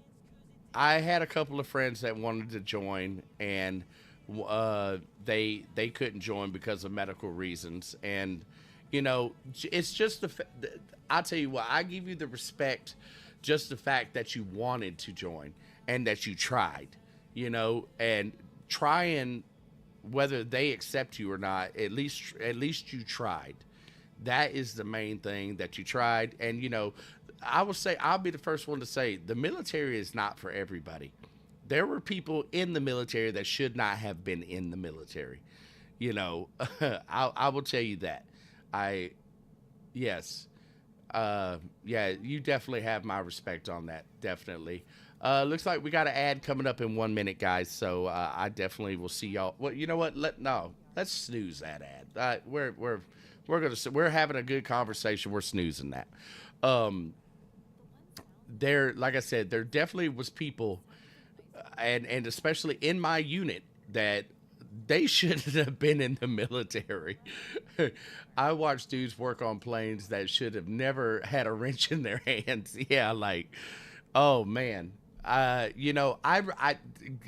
I had a couple of friends that wanted to join, and they couldn't join because of medical reasons. And you know, it's just I tell you what, I give you the respect, just the fact that you wanted to join and that you tried. You know, and trying whether they accept you or not, at least you tried. That is the main thing, that you tried. And you know, I will say, I'll be the first one to say the military is not for everybody. There were people in the military that should not have been in the military. You know, I will tell you that. I Yes. Yeah, you definitely have my respect on that. Definitely. Looks like we got an ad coming up in 1 minute, guys. So I definitely will see y'all. Well, you know what? Let's snooze that ad. We're having a good conversation. We're snoozing that. Um, there, like I said, there definitely was people, and especially in my unit, that they shouldn't have been in the military. I watched dudes work on planes that should have never had a wrench in their hands. Yeah, like, oh man. You know, I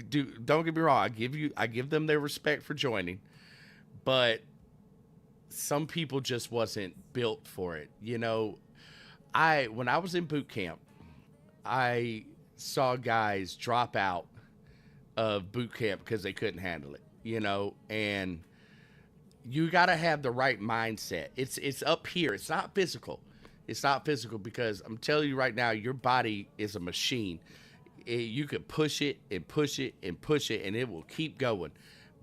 do. Don't get me wrong. I give them their respect for joining, but some people just wasn't built for it. You know, when I was in boot camp, I saw guys drop out of boot camp because they couldn't handle it. You know, and you got to have the right mindset. It's up here. It's not physical. It's not physical because I'm telling you right now, your body is a machine. You could push it and push it and push it, and it will keep going.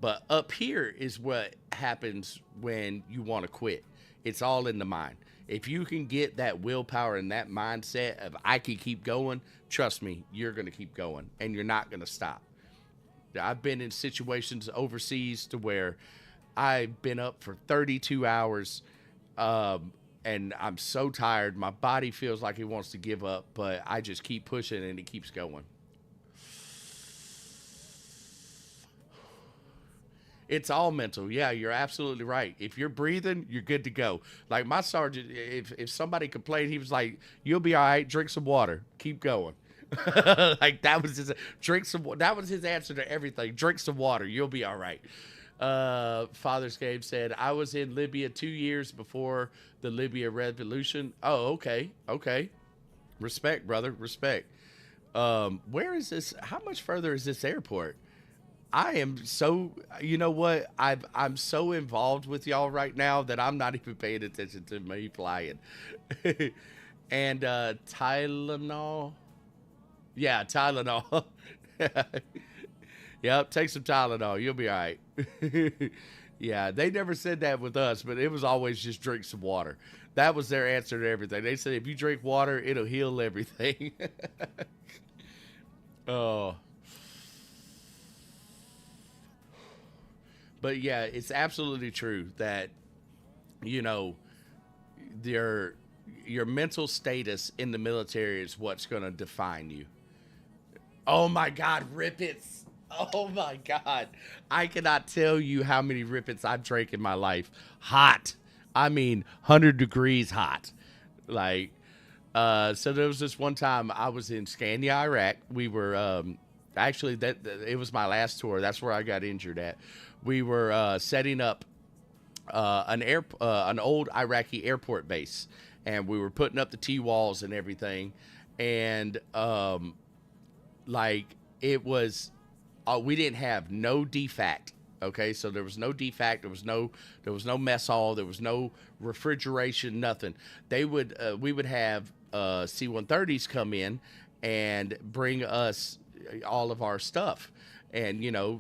But up here is what happens when you want to quit. It's all in the mind. If you can get that willpower and that mindset of I can keep going, trust me, you're going to keep going and you're not going to stop. I've been in situations overseas to where I've been up for 32 hours, and I'm so tired. My body feels like it wants to give up, but I just keep pushing and it keeps going. It's all mental. Yeah, you're absolutely right. If you're breathing, you're good to go. Like my sergeant, if somebody complained, he was like, "You'll be all right. Drink some water. Keep going." Like that was his drink some. That was his answer to everything. Drink some water. You'll be all right. Father's Game said, "I was in Libya 2 years before the Libya revolution." Oh, okay, okay. Respect, brother. Respect. Where is this? How much further is this airport? I am so, you know what? I'm so involved with y'all right now that I'm not even paying attention to me flying. And Tylenol, Yeah, Tylenol. Yep, take some Tylenol. You'll be all right. Yeah, they never said that with us, but it was always just drink some water. That was their answer to everything. They said if you drink water, it'll heal everything. Oh, but yeah, it's absolutely true that you know your your mental status in the military is what's going to define you. Oh my God, Rippets. Oh my God. I cannot tell you how many Rippets I've drank in my life. Hot. I mean, 100 degrees hot. Like, so there was this one time I was in Scandia, Iraq. We were, actually, it was my last tour. That's where I got injured at. We were setting up an old Iraqi airport base, and we were putting up the T walls and everything. And like it was we didn't have no defact. Okay, so there was no defact, there was no mess hall, there was no refrigeration, nothing. They would we would have C-130s come in and bring us all of our stuff, and resupply,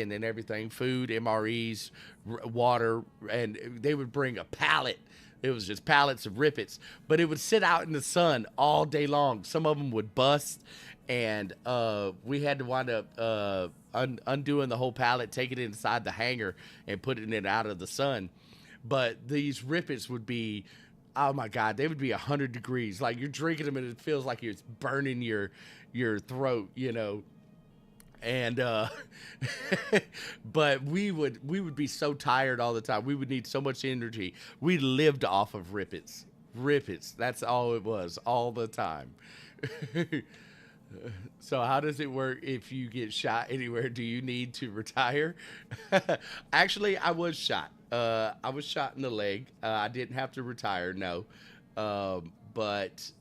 and then everything, food, MREs, water, and they would bring a pallet. It was just pallets of Rippets, but it would sit out in the sun all day long. Some of them would bust, and we had to wind up undoing the whole pallet, taking it inside the hangar, and putting it out of the sun. But these Rippets would be, oh my God, they would be 100 degrees. Like you're drinking them, and it feels like it's burning your throat, and but we would be so tired all the time. We would need so much energy. We lived off of Rippets. That's all it was all the time. So how does it work if you get shot anywhere? Do you need to retire? Actually, I was shot. I was shot in the leg. I didn't have to retire, no. But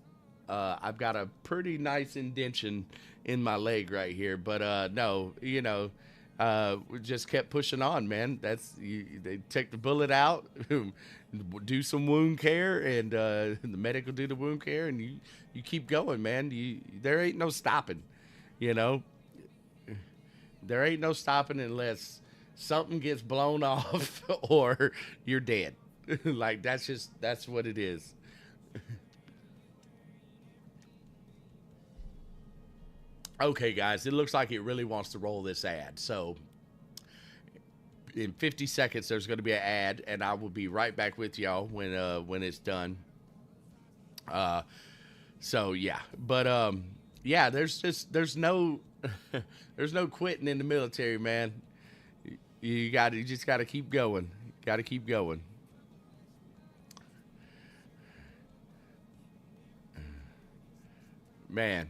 I've got a pretty nice indention in my leg right here. But no, we just kept pushing on, man. They take the bullet out, do some wound care, and the medic will do the wound care, and you keep going, man. There ain't no stopping, you know. There ain't no stopping unless something gets blown off or you're dead. Like that's what it is. Okay, guys, it looks like it really wants to roll this ad. So in 50 seconds, there's going to be an ad, and I will be right back with y'all when it's done. Uh, so yeah, but yeah, there's no there's no quitting in the military, man. You just got to keep going. Got to keep going. Man,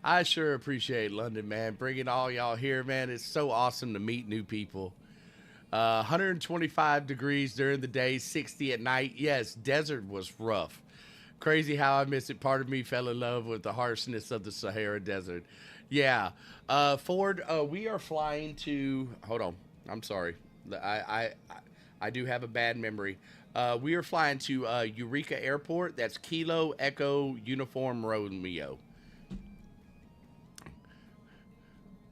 I sure appreciate London, man. Bringing all y'all here, man. It's so awesome to meet new people. 125 degrees during the day, 60 at night. Yes, desert was rough. Crazy how I miss it. Part of me fell in love with the harshness of the Sahara Desert. Yeah. Ford, we are flying to. Hold on. I'm sorry. I, I, I do have a bad memory. We are flying to Eureka Airport. That's Kilo Echo Uniform Romeo.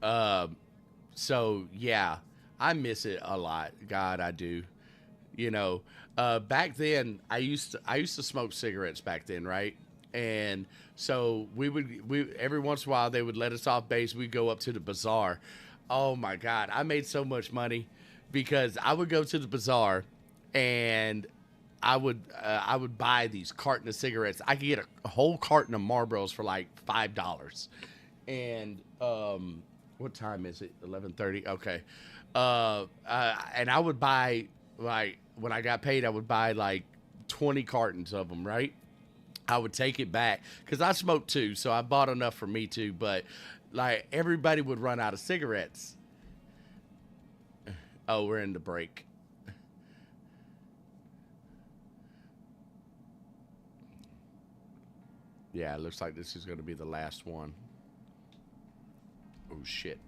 Uh, so yeah, I miss it a lot. God, I do. You know, back then I used to smoke cigarettes back then, right? And so we every once in a while they would let us off base. We'd go up to the bazaar. Oh my God, I made so much money because I would go to the bazaar and I would buy these carton of cigarettes. I could get a whole carton of Marlboros for like $5. And what time is it? 11:30. Okay. And I would buy, like, when I got paid, I would buy like 20 cartons of them, right? I would take it back because I smoked too, so I bought enough for me too. But like everybody would run out of cigarettes. Oh, we're in the break. Yeah, it looks like this is going to be the last one. Oh shit.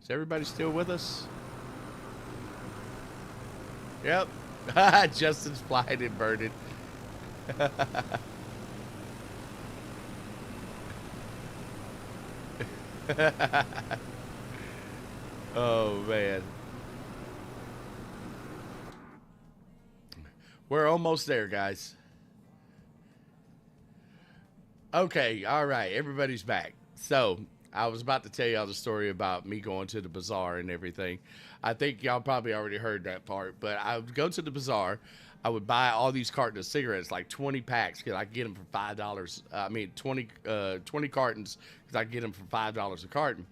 Is everybody still with us? Yep. Justin's flying and burning. Oh man, we're almost there, guys. Okay, all right, everybody's back. So I was about to tell y'all the story about me going to the bazaar and everything. I think y'all probably already heard that part, but I would go to the bazaar. I would buy all these cartons of cigarettes, like 20 packs, because I could get them for $5. I mean, 20 cartons, because I could get them for $5 a carton.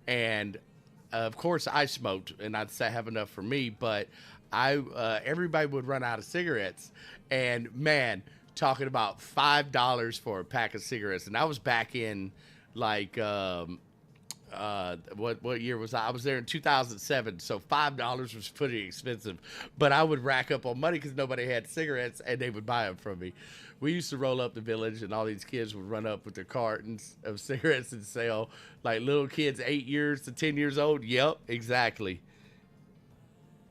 And of course, I smoked, and I'd say have enough for me, but everybody would run out of cigarettes. And man, talking about $5 for a pack of cigarettes, and I was back in like what year was I? I was there in 2007, so $5 was pretty expensive. But I would rack up on money because nobody had cigarettes, and they would buy them from me. We used to roll up the village, and all these kids would run up with their cartons of cigarettes and sell, like little kids, 8 years to 10 years old. Yep, exactly.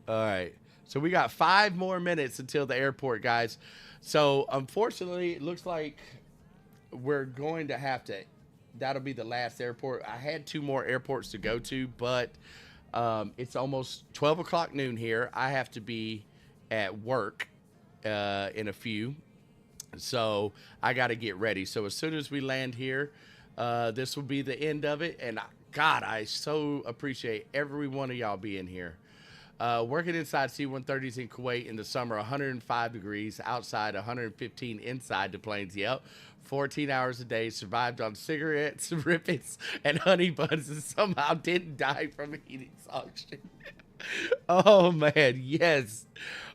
All right. So we got 5 more minutes until the airport, guys. So unfortunately, it looks like we're going to have to. That'll be the last airport. I had 2 more airports to go to, but it's almost 12 o'clock noon here. I have to be at work in a few, so I got to get ready. So as soon as we land here, this will be the end of it. And God, I so appreciate every one of y'all being here. Working inside C-130s in Kuwait in the summer, 105 degrees, outside 115 inside the planes. Yep. 14 hours a day, survived on cigarettes, rippets, and honey buns, and somehow didn't die from heat exhaustion. Oh man, yes.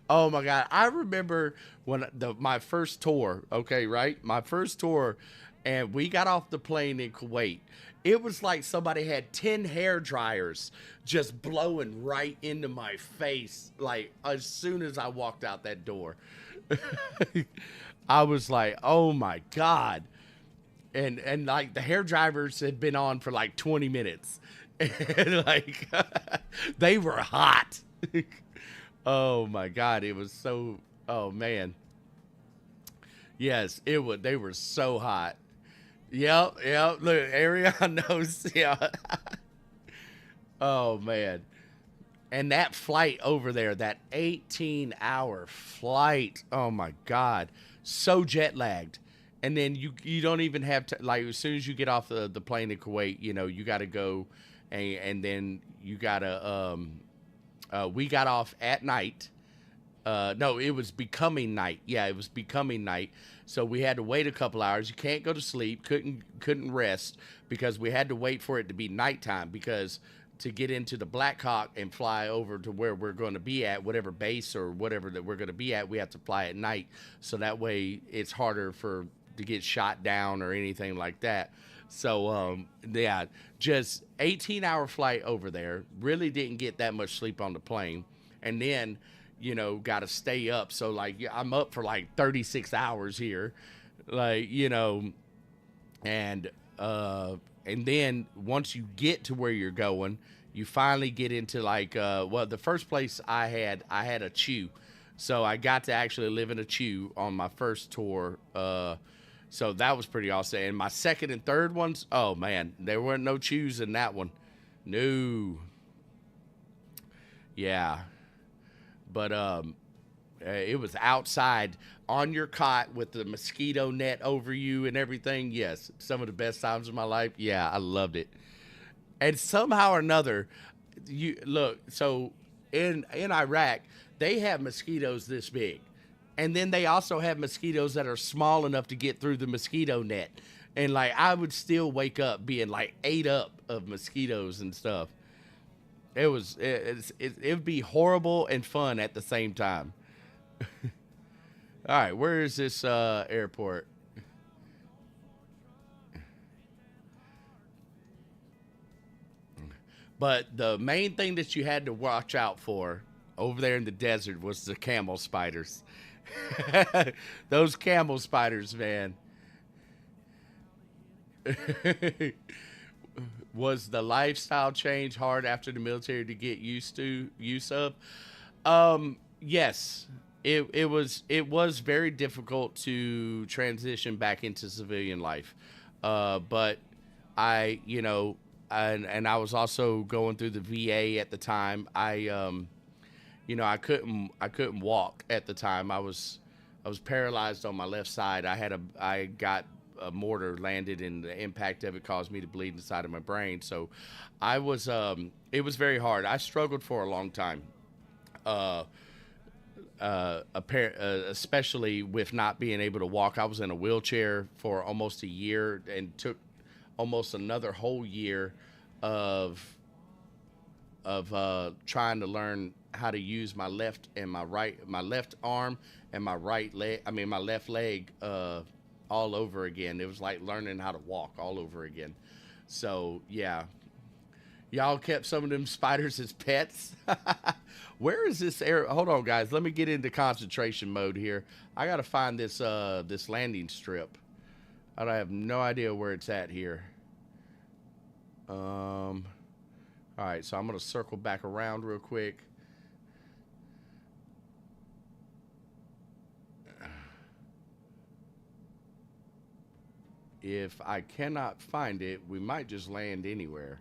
Oh my God, I remember when my first tour. Okay, right, my first tour, and we got off the plane in Kuwait. It was like somebody had 10 hair dryers just blowing right into my face, like as soon as I walked out that door. I was like, oh my God. And like the hair drivers had been on for like 20 minutes. And like they were hot. Oh my God. It was so, oh man. Yes, it would. They were so hot. Yep, yep. Look, Ariana knows. Yeah. Oh man. And that flight over there, that 18-hour flight. Oh my God. So jet lagged. And then you don't even have to, like, as soon as you get off the plane in Kuwait, you got to go, and then you got to we got off at night. No, it was becoming night. Yeah, it was becoming night. So we had to wait a couple hours. You can't go to sleep. Couldn't rest because we had to wait for it to be nighttime, because to get into the Black Hawk and fly over to where we're going to be at, whatever base or whatever that we're going to be at, we have to fly at night. So that way it's harder to get shot down or anything like that. So, yeah, just 18-hour flight over there. Really didn't get that much sleep on the plane. And then, got to stay up. So, like, I'm up for like 36 hours here. Like, and then once you get to where you're going, you finally get into like, the first place I had a chew. So I got to actually live in a chew on my first tour. So that was pretty awesome. And my second and third ones, oh man, there weren't no chews in that one. No. Yeah. But it was outside on your cot with the mosquito net over you and everything. Yes, some of the best times of my life. Yeah, I loved it. And somehow or another, you look, so in Iraq, they have mosquitoes this big. And then they also have mosquitoes that are small enough to get through the mosquito net. And like I would still wake up being like ate up of mosquitoes and stuff. It would be horrible and fun at the same time. All right, where is this airport? But the main thing that you had to watch out for over there in the desert was the camel spiders. Those camel spiders, man. Was the lifestyle change hard after the military to get use of? Yes. it was very difficult to transition back into civilian life, but I you know and I was also going through the VA at the time. I couldn't walk at the time. I was paralyzed on my left side. I got a mortar landed, and the impact of it caused me to bleed inside of my brain. So it was very hard. I struggled for a long time. Uh, Especially with not being able to walk. I was in a wheelchair for almost a year, and took almost another whole year of trying to learn how to use my left arm and my right leg. I mean, my left leg, all over again. It was like learning how to walk all over again. So yeah, y'all kept some of them spiders as pets. Where is this area? Hold on, guys. Let me get into concentration mode here. I gotta find this landing strip. I have no idea where it's at here. All right, so I'm gonna circle back around real quick. If I cannot find it, we might just land anywhere.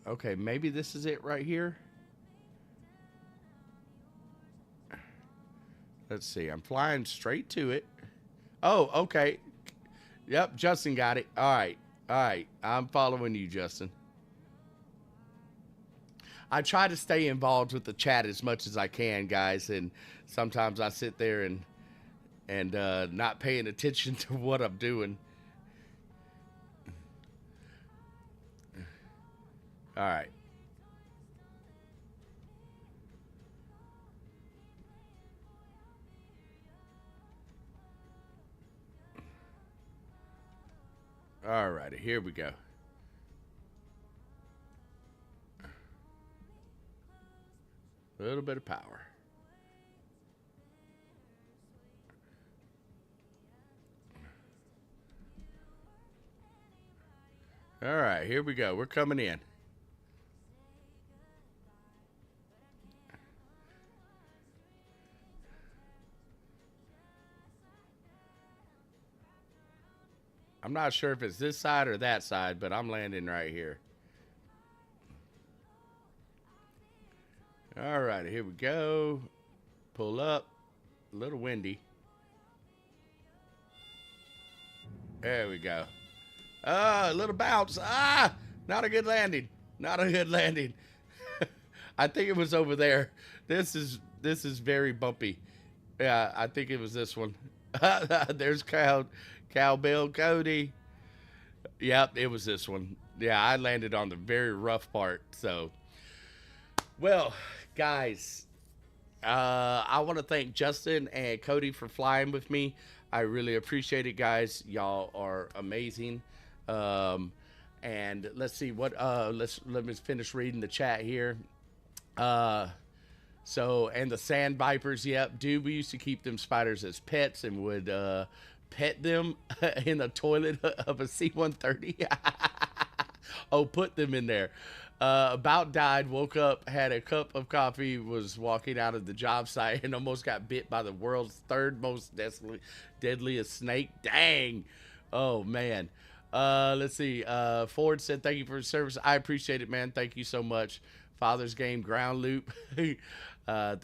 Okay, maybe this is it right here. Let's see. I'm flying straight to it. Oh, okay. Yep, Justin got it. All right. All right. I'm following you, Justin. I try to stay involved with the chat as much as I can, guys, and sometimes I sit there and not paying attention to what I'm doing. All right. All righty, here we go. A little bit of power. All right, here we go. We're coming in. I'm not sure if it's this side or that side, but I'm landing right here. All right, here we go. Pull up. A little windy. There we go. Ah, a little bounce. Ah, not a good landing. Not a good landing. I think it was over there. This is very bumpy. Yeah, I think it was this one. There's Cowbell Cody. Yep, it was this one. Yeah, I landed on the very rough part. So, well, guys, I want to thank Justin and Cody for flying with me. I really appreciate it, guys. Y'all are amazing. And let's see what let me finish reading the chat here. So, and the sand vipers, yep, dude, we used to keep them spiders as pets and would pet them in the toilet of a C-130. Oh, put them in there. About died, woke up, had a cup of coffee, was walking out of the job site, and almost got bit by the world's third most deadliest snake. Dang. Oh, man. Let's see. Ford said, thank you for your service. I appreciate it, man. Thank you so much. Father's Game Ground Loop. Thank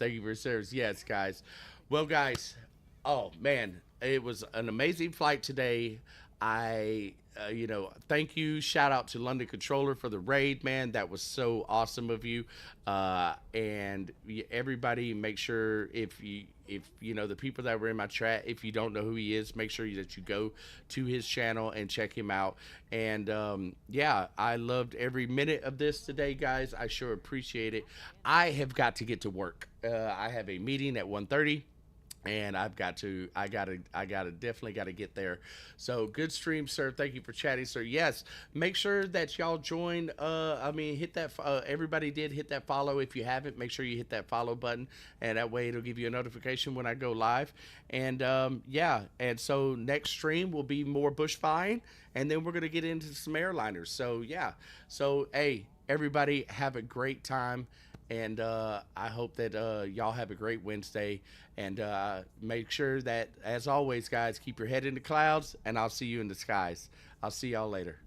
you for your service. Yes, guys. Well, guys, oh, man, it was an amazing flight today. Thank you. Shout out to London Controller for the raid, man. That was so awesome of you. And everybody, make sure if you know the people that were in my chat, if you don't know who he is, make sure that you go to his channel and check him out. And yeah, I loved every minute of this today, guys. I sure appreciate it. I have got to get to work. I have a meeting at 1:30. and I gotta definitely gotta get there. So good stream, sir. Thank you for chatting, sir. Yes, make sure that y'all join. I mean, hit that. Everybody did hit that follow. If you haven't, make sure you hit that follow button, and that way it'll give you a notification when I go live. And yeah, and so next stream will be more bush flying, and then we're gonna get into some airliners. So yeah, so hey, everybody have a great time, and I hope that y'all have a great Wednesday. And make sure that, as always, guys, keep your head in the clouds, and I'll see you in the skies. I'll see y'all later.